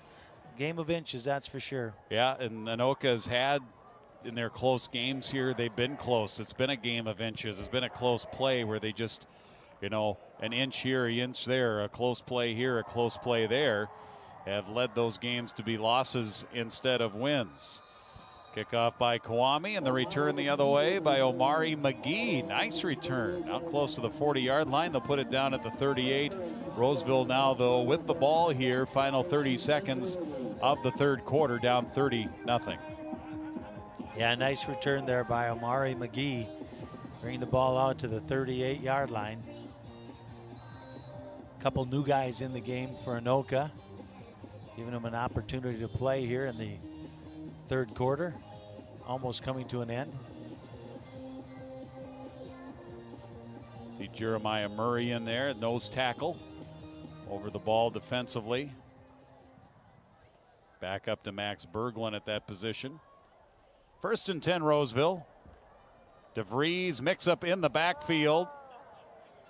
game of inches, that's for sure. Yeah, and Anoka's had, in their close games here, they've been close. It's been a game of inches. It's been a close play where they just, an inch here, an inch there, a close play here, a close play there, have led those games to be losses instead of wins. Kickoff by Kwame, and the return the other way by Omari McGee. Nice return. Out close to the 40-yard line. They'll put it down at the 38. Roseville now, though, with the ball here. Final 30 seconds of the third quarter, down 30-0. Yeah, nice return there by Omari McGee. Bringing the ball out to the 38-yard line. A couple new guys in the game for Anoka, giving them an opportunity to play here in the third quarter, almost coming to an end. See Jeremiah Murray in there, nose tackle, over the ball defensively. Back up to Max Berglund at that position. 1st and 10, Roseville. DeVries mix up in the backfield,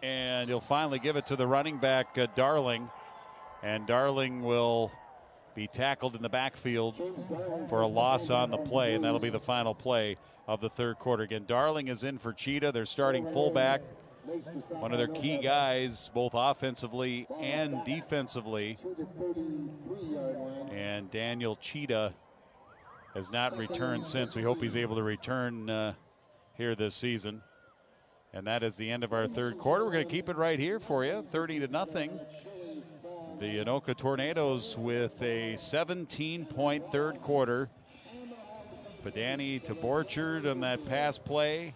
and he'll finally give it to the running back, Darling. And Darling will be tackled in the backfield for a loss on the play, and that'll be the final play of the third quarter. Again, Darling is in for Cheetah, their starting fullback, one of their key guys, both offensively and defensively. And Daniel Cheetah has not returned since. We hope he's able to return here this season. And that is the end of our third quarter. We're going to keep it right here for you, 30-0. The Anoka Tornadoes with a 17-point third quarter. Pedani to Borchard on that pass play.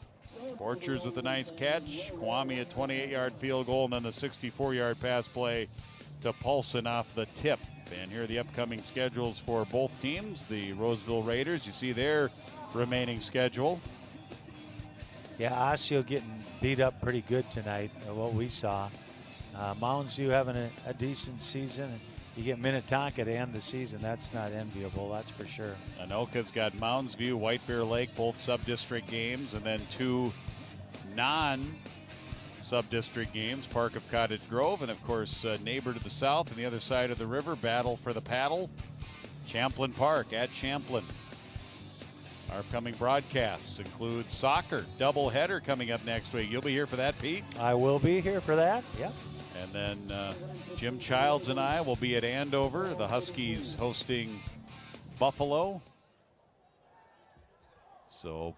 Borchard's with a nice catch. Kwame a 28-yard field goal, and then the 64-yard pass play to Paulson off the tip. And here are the upcoming schedules for both teams. The Roseville Raiders, you see their remaining schedule. Yeah, Osseo getting beat up pretty good tonight, what we saw. Mounds View having a decent season. You get Minnetonka to end the season. That's not enviable, that's for sure. Anoka's got Mounds View, White Bear Lake, both sub-district games, and then 2 non-sub-district games, Park of Cottage Grove, and of course, neighbor to the south on the other side of the river, battle for the paddle, Champlin Park at Champlin. Our upcoming broadcasts include soccer, doubleheader coming up next week. You'll be here for that, Pete? I will be here for that, yep. And then Jim Childs and I will be at Andover, the Huskies hosting Buffalo. So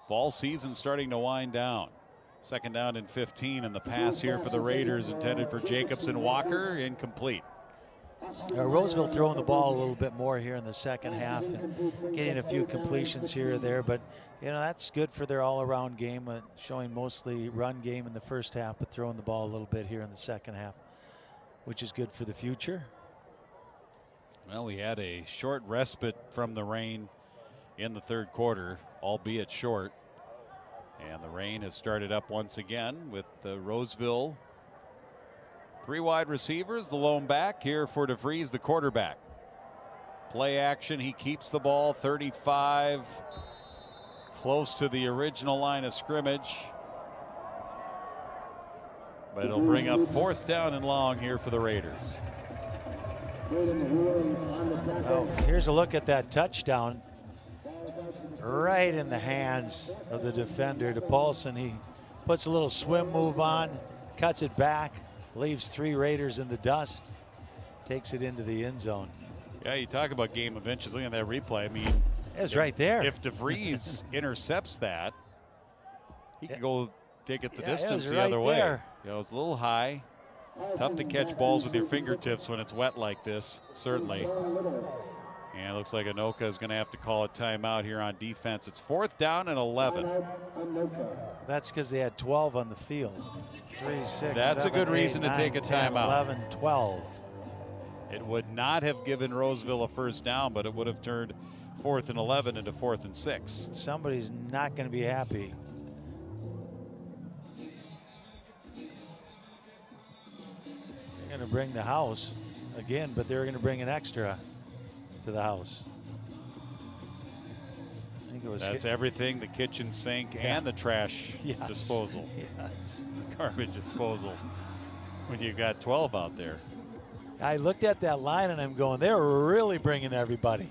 fall season starting to wind down. 2nd down and 15, and the pass here for the Raiders intended for Jacobson Walker, incomplete. Roseville throwing the ball a little bit more here in the second half and getting a few completions here or there, but that's good for their all-around game, showing mostly run game in the first half, but throwing the ball a little bit here in the second half, which is good for the future. Well, we had a short respite from the rain in the third quarter, albeit short, and the rain has started up once again with Roseville. 3 wide receivers, the lone back here for DeVries, the quarterback. Play action, he keeps the ball, 35, close to the original line of scrimmage. But it'll bring up 4th down and long here for the Raiders. Oh, here's a look at that touchdown. Right in the hands of the defender to Paulson. He puts a little swim move on, cuts it back, leaves 3 Raiders in the dust, takes it into the end zone. Yeah, you talk about game of inches. Look at that replay. I mean, it's right there. If DeVries intercepts that, he could go take it the distance the right other way. there. It was a little high. Tough to catch balls with your fingertips when it's wet like this, certainly. And it looks like Anoka is going to have to call a timeout here on defense. It's 4th down and 11. That's because they had 12 on the field. 3, 6, That's 7, a good 8, reason 9, to take a 10, timeout. 11, 12. It would not have given Roseville a first down, but it would have turned 4th and 11 into 4th and 6. Somebody's not going to be happy. They're going to bring the house again, but they're going to bring an extra to the house. I think it was That's everything, the kitchen sink and the trash disposal. Yes. Garbage disposal when you got 12 out there. I looked at that line and I'm going, they're really bringing everybody.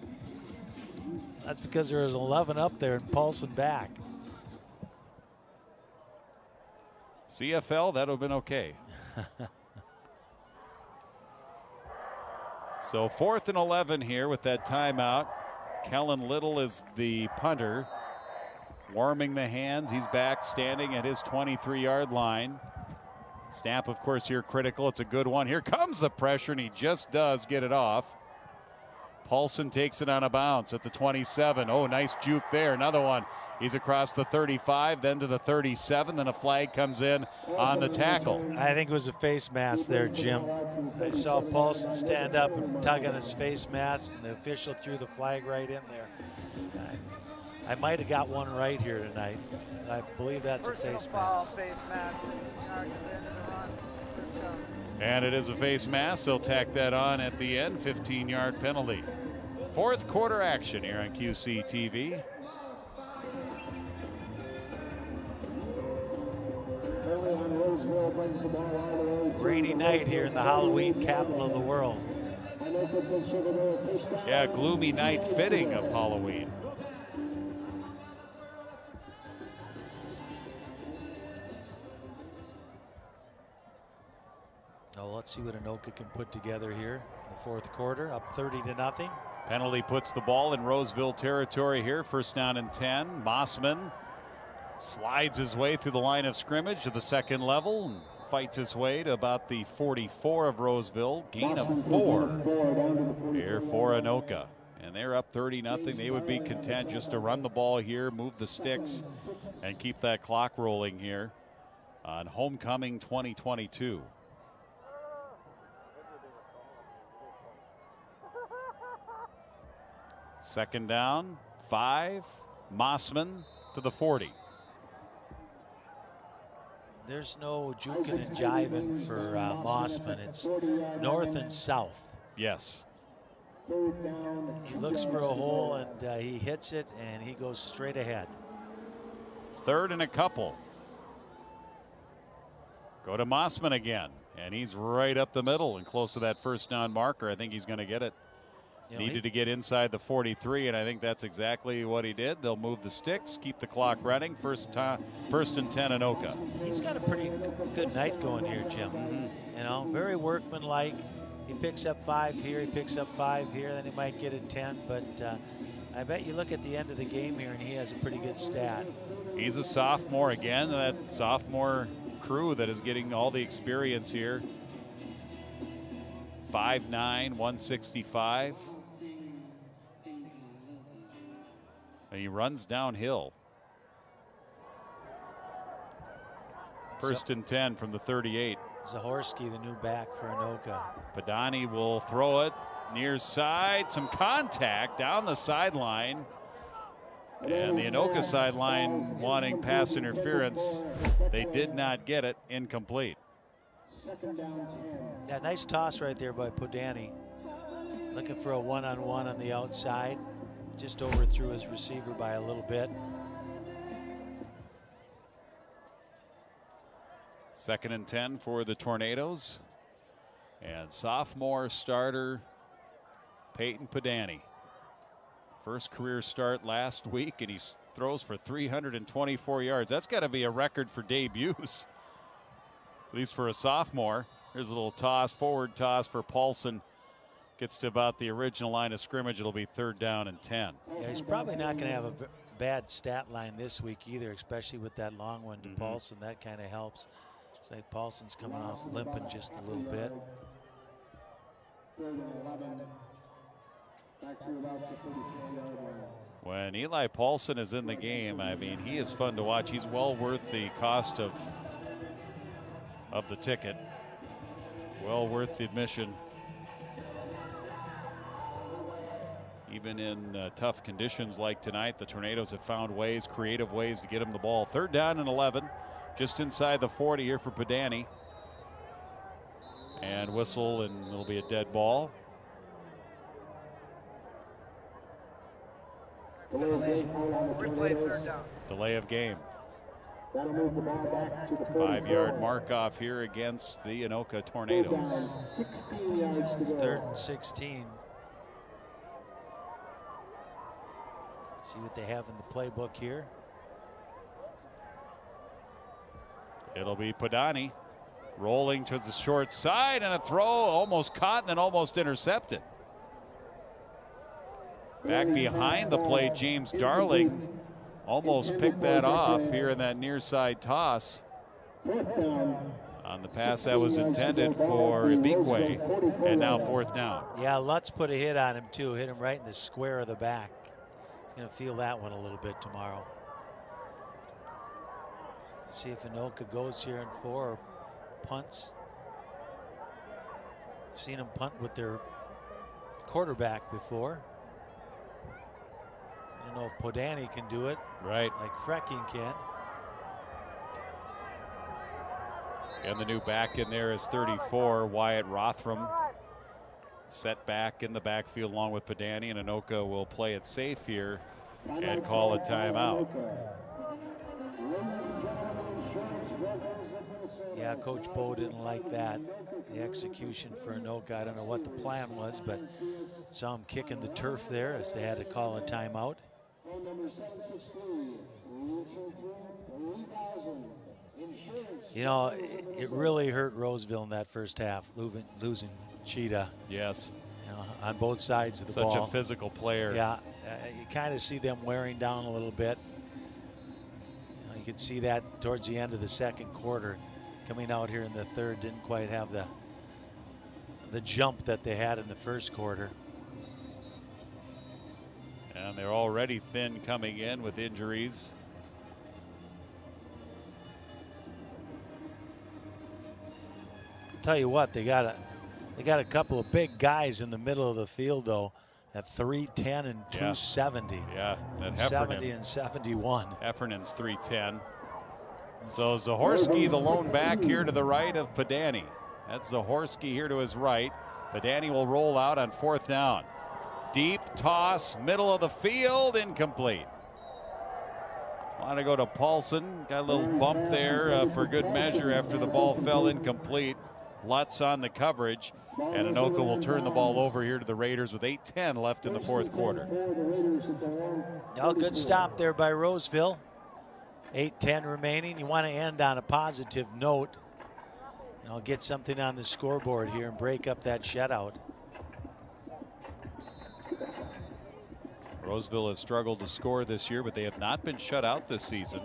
That's because there was 11 up there and Paulson back. CFL, that would have been okay. So 4th and 11 here with that timeout. Kellen Little is the punter, warming the hands. He's back standing at his 23-yard line. Snap, of course, here critical. It's a good one. Here comes the pressure, and he just does get it off. Paulson takes it on a bounce at the 27. Oh, nice juke there. Another one. He's across the 35, then to the 37. Then a flag comes in on the tackle. I think it was a face mask there, Jim. I saw Paulson stand up and tug on his face mask, and the official threw the flag right in there. I might have got one right here tonight. I believe that's a face mask. And it is a face mask. They'll tack that on at the end. 15-yard penalty. 4th quarter action here on QCTV. Rainy night here in the Halloween capital of the world. Yeah, gloomy night fitting of Halloween. Let's see what Anoka can put together here in the 4th quarter, up 30-0. Penalty puts the ball in Roseville territory here. 1st down and 10. Mossman slides his way through the line of scrimmage to the 2nd level and fights his way to about the 44 of Roseville. Gain of 4 here for Anoka. And they're up 30-0. They would be content just to run the ball here, move the sticks, and keep that clock rolling here on homecoming 2022. 2nd down, 5. Mossman to the 40. There's no juking and jiving for Mossman. It's north and south. Yes. He looks for a hole and he hits it and he goes straight ahead. 3rd and a couple. Go to Mossman again. And he's right up the middle and close to that 1st down marker. I think he's going to get it. Needed to get inside the 43, and I think that's exactly what he did. They'll move the sticks, keep the clock running. 1st and 10, Anoka. He's got a pretty good night going here, Jim. You know, very workmanlike. He picks up 5 here, he picks up 5 here, then he might get it 10. But I bet you look at the end of the game here, and he has a pretty good stat. He's a sophomore again. That sophomore crew that is getting all the experience here. 5'9", 165. And he runs downhill. 1st and 10 from the 38. Zahorsky, the new back for Anoka. Padani will throw it near side. Some contact down the sideline. And the Anoka sideline wanting pass interference. They did not get it. Incomplete. Yeah, nice toss right there by Podani. Looking for a one-on-one on the outside. Just overthrew his receiver by a little bit. 2nd and 10 for the Tornadoes. And sophomore starter Peyton Padani. First career start last week, and he throws for 324 yards. That's got to be a record for debuts, at least for a sophomore. Here's a little toss, forward toss for Paulson. Gets to about the original line of scrimmage. It'll be 3rd down and 10. Yeah, he's probably not going to have a bad stat line this week either, especially with that long one to Paulson. That kind of helps. It's like Paulson's coming off limping just a little bit. When Eli Paulson is in the game, I mean, he is fun to watch. He's well worth the cost of the ticket. Well worth the admission. even in tough conditions like tonight, the Tornadoes have found ways, creative ways to get him the ball. 3rd down and 11, just inside the 40 here for Padani. And whistle, and it'll be a dead ball. Replay 3rd down. Delay of game. 5-yard mark off here against the Anoka Tornadoes. 3rd and 16. See what they have in the playbook here. It'll be Padani rolling towards the short side, and a throw almost caught and then almost intercepted. Back behind the play, James Darling almost picked that off here in that near side toss on the pass that was intended for Ibikwe, and now 4th down. Yeah, Lutz put a hit on him too, hit him right in the square of the back. He's going to feel that one a little bit tomorrow. See if Anoka goes here in 4 or punts. I've seen them punt with their quarterback before. I don't know if Podani can do it. Right. Like Frecking can. And the new back in there is 34, Wyatt Rothram. Set back in the backfield along with Padani, and Anoka will play it safe here and call a timeout. Yeah, Coach Bo didn't like that. The execution for Anoka. I don't know what the plan was, but saw him kicking the turf there as they had to call a timeout. You know, it really hurt Roseville in that first half, losing Cheetah. Yes. You know, on both sides of the ball. Such a physical player. Yeah, you kind of see them wearing down a little bit. You know, you could see that towards the end of the 2nd quarter. Coming out here in the 3rd, didn't quite have the jump that they had in the 1st quarter. And they're already thin coming in with injuries. Tell you what, they got a couple of big guys in the middle of the field though, at 310 and 270. Yeah, and 70 and 71. Heffernan's 310. So Zahorski, the lone back here to the right of Padani. That's Zahorski here to his right. Padani will roll out on 4th down. Deep toss, middle of the field, incomplete. Want to go to Paulson. Got a little bump there for good measure after the ball fell incomplete. Lutz on the coverage, and Anoka will turn the ball over here to the Raiders with 8:10 left in the 4th quarter. Oh, good stop there by Roseville. 8:10 remaining. You want to end on a positive note. You know, get something on the scoreboard here and break up that shutout. Roseville has struggled to score this year, but they have not been shut out this season.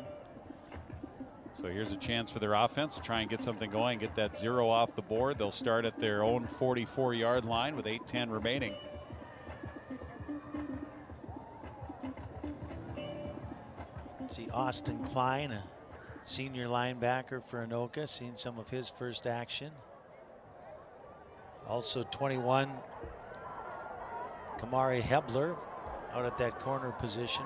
So here's a chance for their offense to try and get something going, get that 0 off the board. They'll start at their own 44-yard line with 8:10 remaining. See Austin Klein, a senior linebacker for Anoka, seeing some of his first action. Also 21, Kamari Hebler out at that corner position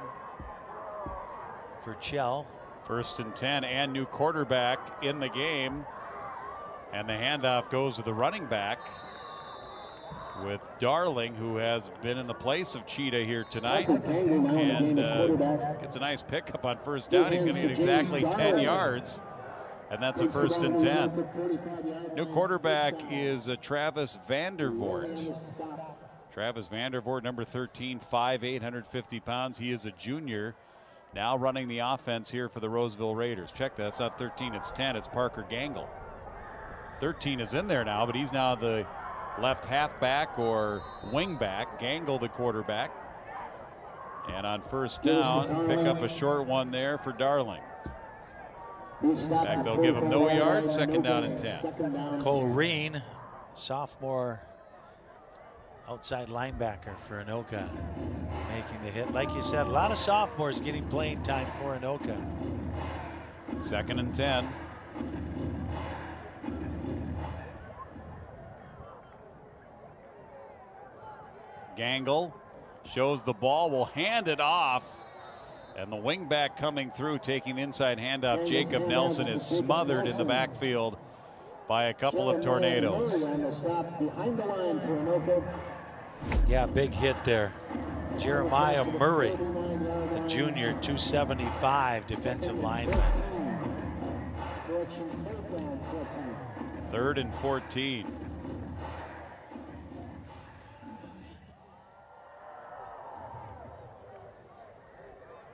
for Chell. 1st and 10, and new quarterback in the game. And the handoff goes to the running back with Darling, who has been in the place of Cheetah here tonight, and gets a nice pickup on 1st down. He's going to get exactly 10 yards, and that's a 1st and 10. New quarterback is Travis Vandervoort. Travis Vandervoort, number 13, 5'8", 150 pounds. He is a junior, now running the offense here for the Roseville Raiders. Check that, it's not 13, it's 10, it's Parker Gangle. 13 is in there now, but he's now the left halfback or wing back. Gangle the quarterback. And on 1st down, pick up a short one there for Darling. In fact, they'll give him no yards, 2nd down and 10. Cole Reen, sophomore outside linebacker for Anoka, making the hit. Like you said, a lot of sophomores getting playing time for Anoka. 2nd and 10. Gangle shows the ball, will hand it off. And the wingback coming through, taking the inside handoff, Jacob Nelson, is smothered in the backfield by a couple of Tornadoes. Yeah, big hit there. Jeremiah Murray, the junior, 275 defensive lineman. 3rd and 14.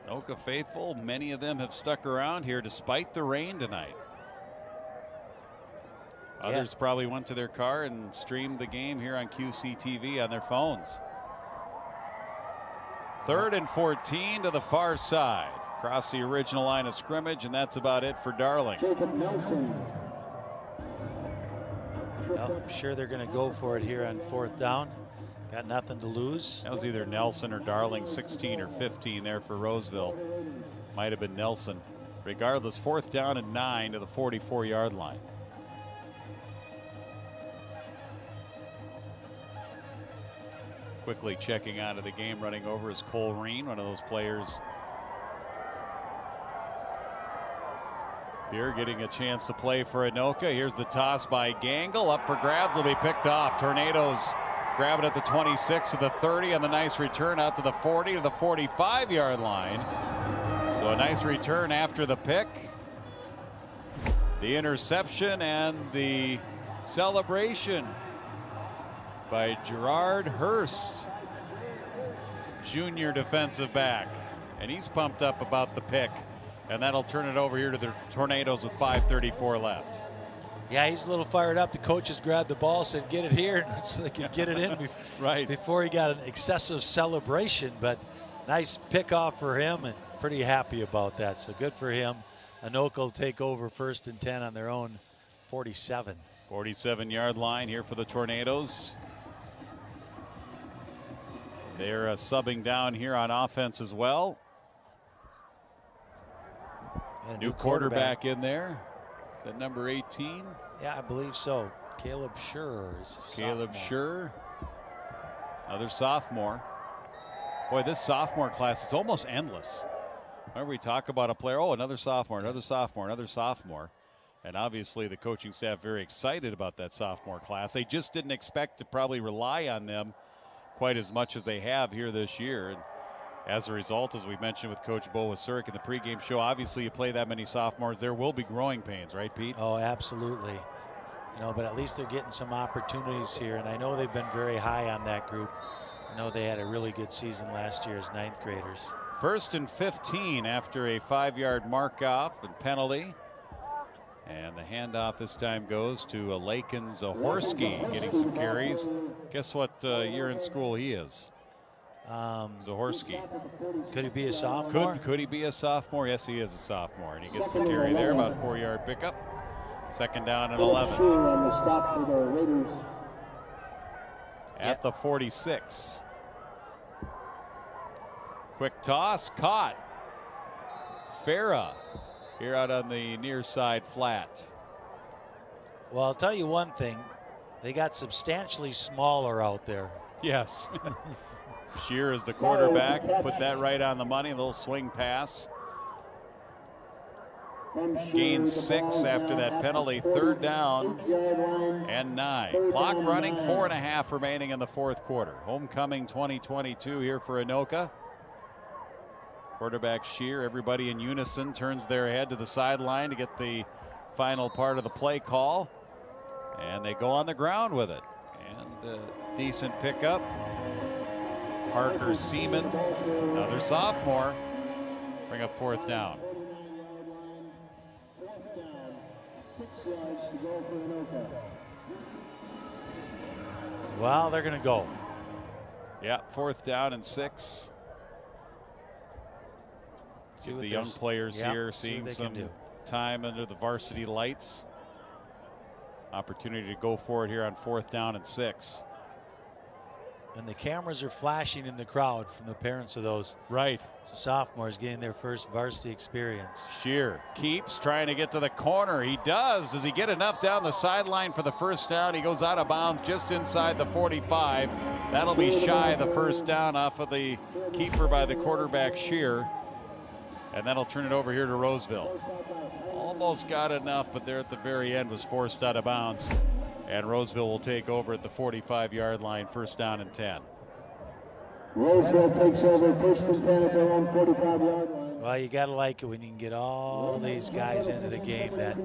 Anoka faithful, many of them have stuck around here despite the rain tonight. Others probably went to their car and streamed the game here on QCTV on their phones. 3rd and 14 to the far side. Across the original line of scrimmage, and that's about it for Darling. Well, I'm sure they're going to go for it here on 4th down. Got nothing to lose. That was either Nelson or Darling, 16 or 15 there for Roseville. Might have been Nelson. Regardless, 4th down and 9 to the 44-yard line. Quickly checking out of the game, running over is Cole Reen, one of those players here getting a chance to play for Anoka. Here's the toss by Gangle, up for grabs, will be picked off. Tornadoes grab it at the 26 to the 30, and the nice return out to the 40 to the 45-yard line. So a nice return after the pick. The interception and the celebration by Gerard Hurst, junior defensive back. And he's pumped up about the pick. And that'll turn it over here to the Tornadoes with 5:34 left. Yeah, he's a little fired up. The coaches grabbed the ball, said, get it here, so they could get it in right before he got an excessive celebration. But nice pickoff for him, and pretty happy about that. So good for him. Anoka will take over 1st and 10 on their own 47. 47-yard line here for the Tornadoes. They're subbing down here on offense as well. And new quarterback in there. Is that number 18? Yeah, I believe so. Caleb Schur. Caleb Schur. Another sophomore. Boy, this sophomore class, it's almost endless. Whenever we talk about a player, oh, another sophomore, another sophomore, another sophomore. And obviously the coaching staff very excited about that sophomore class. They just didn't expect to probably rely on them quite as much as they have here this year. And as a result, as we mentioned with Coach Bo Wasurik in the pregame show, obviously you play that many sophomores, there will be growing pains, right, Pete? Oh, absolutely. You know, but at least they're getting some opportunities here, and I know they've been very high on that group. I know they had a really good season last year as 9th graders. 1st and 15 after a 5-yard mark-off and penalty. And the handoff this time goes to Lakin Zahorski, getting some carries. Guess what year in school he is? Zahorski. Could he be a sophomore? Could he be a sophomore? Yes, he is a sophomore. And he gets the carry there, about a 4-yard pickup. 2nd down and 11. At the 46. Quick toss, caught. Farah here out on the near side flat. Well, I'll tell you one thing. They got substantially smaller out there. Yes. Shear is the quarterback. Put that right on the money. A little swing pass. Gains 6 after that penalty. 3rd down and 9. Clock running, 4.5 remaining in the 4th quarter. Homecoming 2022 here for Anoka. Quarterback Shear, everybody in unison, turns their head to the sideline to get the final part of the play call. And they go on the ground with it. And a decent pickup. Parker Seaman, another sophomore, bring up 4th down. 6 yards to go for Anoka. Well, they're going to go. Yeah, 4th down and 6. See the young players here seeing some time under the varsity lights. Opportunity to go for it here on 4th down and 6. And the cameras are flashing in the crowd from the parents of those sophomores getting their first varsity experience. Shear keeps trying to get to the corner. He does. Does he get enough down the sideline for the 1st down? He goes out of bounds just inside the 45. That'll be shy of the first down off of the keeper by the quarterback Shear. And that'll turn it over here to Roseville. Almost got enough, but there at the very end was forced out of bounds. And Roseville will take over at the 45-yard line, first down and 10. Roseville takes over first and 10 at their own 45-yard line. Well, you got to like it when you can get all these guys into the game that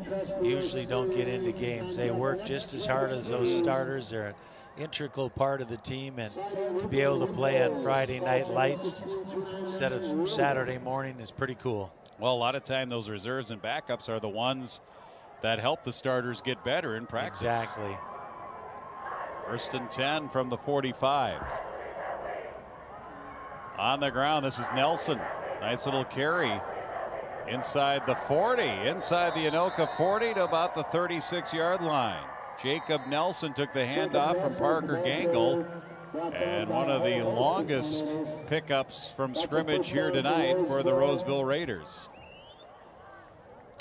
usually don't get into games. They work just as hard as those starters. They're an integral part of the team, and to be able to play on Friday night lights instead of Saturday morning is pretty cool. Well, a lot of time those reserves and backups are the ones that help the starters get better in practice. Exactly. First and 10 from the 45. On the ground, this is Nelson. Nice little carry inside the 40, inside the Anoka 40 to about the 36-yard line. Jacob Nelson took the handoff from Parker Gangle, and one of the longest pickups from scrimmage here tonight for the Roseville Raiders.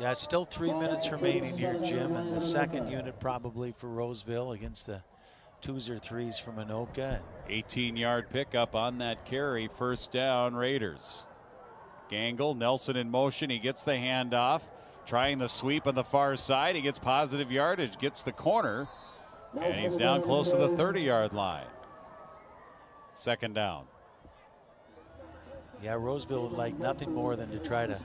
Yeah, still 3 minutes remaining here, Jim, and the second unit probably for Roseville against the 2s or 3s from Anoka. 18-yard pickup on that carry, first down Raiders. Gangle, Nelson in motion, he gets the handoff, trying the sweep on the far side. He gets positive yardage, gets the corner, and he's down close to the 30-yard line. Second down. Yeah, Roseville would like nothing more than to try to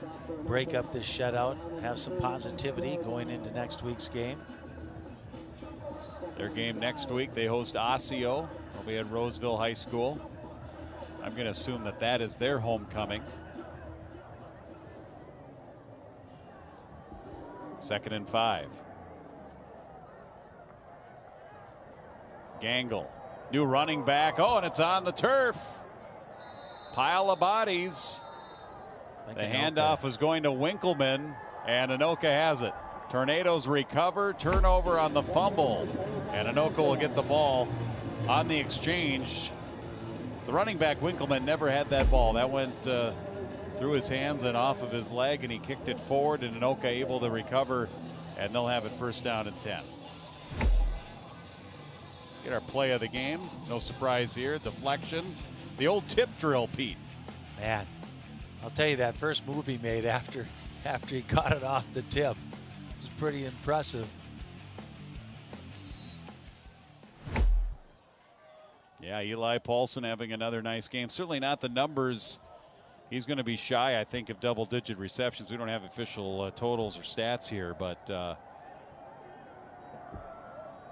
break up this shutout, have some positivity going into next week's game. Their game next week, they host Osseo. They'll be at Roseville High School. I'm going to assume that that is their homecoming. Second and 5. Gangle, new running back. Oh, and it's on the turf. Pile of bodies. The handoff was going to Winkleman, and Anoka has it. Tornadoes recover, turnover on the fumble, and Anoka will get the ball on the exchange. The running back Winkleman never had that ball. That went through his hands and off of his leg, and he kicked it forward, and Anoka able to recover, and they'll have it first down and 10. Let's get our play of the game. No surprise here. Deflection. The old tip drill, Pete. Man, I'll tell you, that first move he made after he caught it off the tip was pretty impressive. Yeah, Eli Paulson having another nice game. Certainly not the numbers. He's going to be shy, I think, of double-digit receptions. We don't have official totals or stats here, but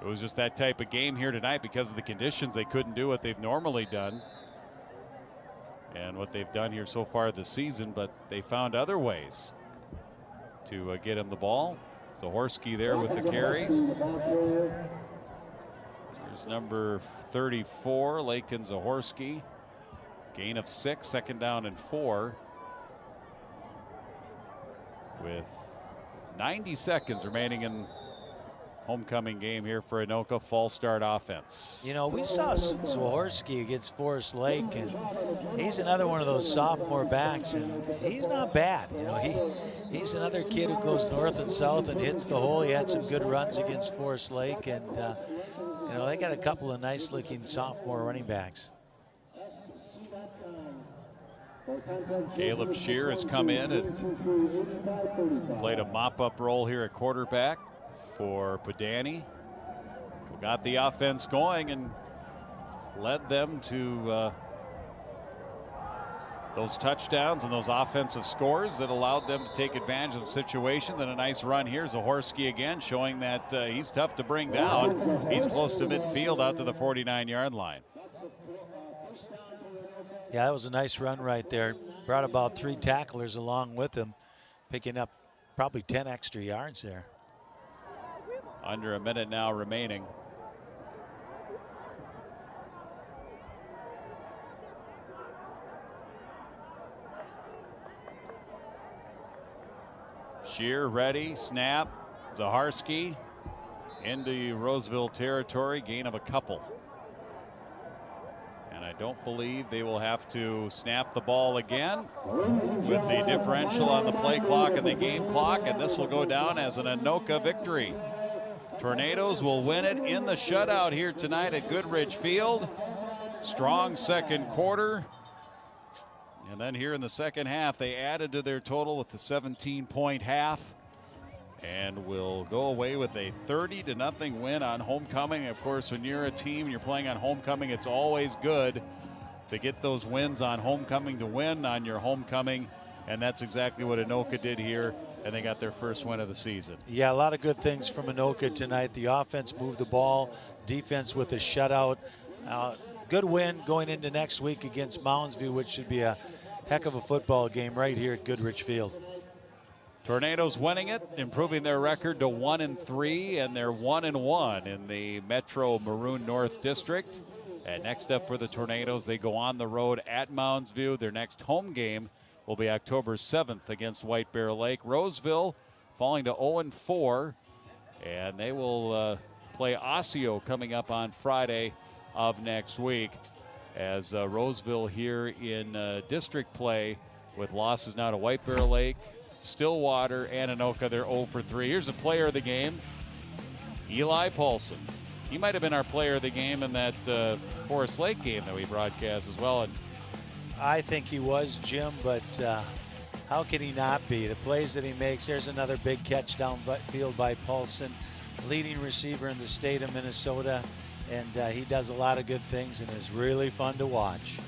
it was just that type of game here tonight because of the conditions. They couldn't do what they've normally done and what they've done here so far this season, but they found other ways to get him the ball. Zahorsky there with the carry. Here's number 34, Lakin Zahorsky. Gain of 6, second down and 4. With 90 seconds remaining in homecoming game here for Anoka. False start offense. You know, we saw Zahorsky against Forest Lake, and he's another one of those sophomore backs, and he's not bad. You know, he's another kid who goes north and south and hits the hole. He had some good runs against Forest Lake, and you know, they got a couple of nice-looking sophomore running backs. Caleb Shear has come in and played a mop-up role here at quarterback for Padani, who got the offense going and led them to those touchdowns and those offensive scores that allowed them to take advantage of situations. And a nice run here. Zahorsky again showing that he's tough to bring down. He's close to midfield out to the 49-yard line. Yeah, that was a nice run right there. Brought about 3 tacklers along with him, picking up probably 10 extra yards there. Under a minute now remaining. Shear ready, snap. Zahorsky into Roseville territory, gain of a couple. And I don't believe they will have to snap the ball again with the differential on the play clock and the game clock, and this will go down as an Anoka victory. Tornadoes will win it in the shutout here tonight at Goodrich Field. Strong second quarter. And then here in the second half, they added to their total with the 17-point half and will go away with a 30-0 win on homecoming. Of course, when you're a team and you're playing on homecoming, it's always good to get those wins on homecoming, to win on your homecoming. And that's exactly what Anoka did here, and they got their first win of the season. Yeah, a lot of good things from Anoka tonight. The offense moved the ball, defense with a shutout. Good win going into next week against Moundsview, which should be a heck of a football game right here at Goodrich Field. Tornadoes winning it, improving their record to 1-3, and they're 1-1 in the Metro Maroon North District. And next up for the Tornadoes, they go on the road at Moundsview. Their next home game will be October 7th against White Bear Lake. Roseville falling to 0-4, and they will play Osseo coming up on Friday of next week, as Roseville here in district play with losses now to White Bear Lake, Stillwater, and Anoka. They're 0-3. Here's a player of the game, Eli Paulson. He might have been our player of the game in that Forest Lake game that we broadcast as well. And I think he was, Jim, but how could he not be? The plays that he makes, there's another big catch downfield by Paulson, leading receiver in the state of Minnesota, and he does a lot of good things and is really fun to watch.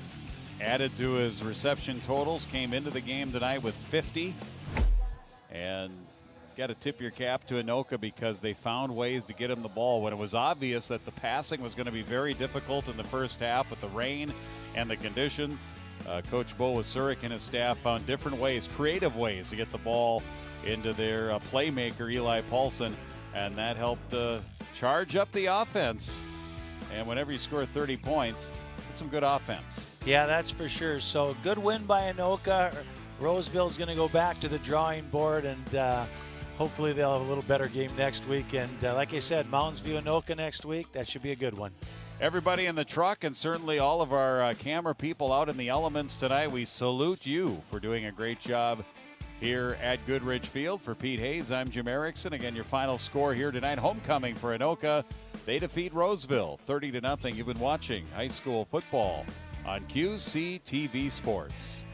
Added to his reception totals, came into the game tonight with 50, and got to tip your cap to Anoka because they found ways to get him the ball when it was obvious that the passing was going to be very difficult in the first half with the rain and the condition. Coach Bo Wasurik and his staff found different ways, creative ways to get the ball into their playmaker, Eli Paulson, and that helped charge up the offense. And whenever you score 30 points, it's some good offense. Yeah, that's for sure. So good win by Anoka. Roseville's going to go back to the drawing board, and hopefully they'll have a little better game next week. And like I said, Moundsview Anoka next week. That should be a good one. Everybody in the truck, and certainly all of our camera people out in the elements tonight, we salute you for doing a great job here at Goodrich Field. For Pete Hayes, I'm Jim Erickson. Again, your final score here tonight, homecoming for Anoka. They defeat Roseville 30-0. You've been watching high school football on QCTV Sports.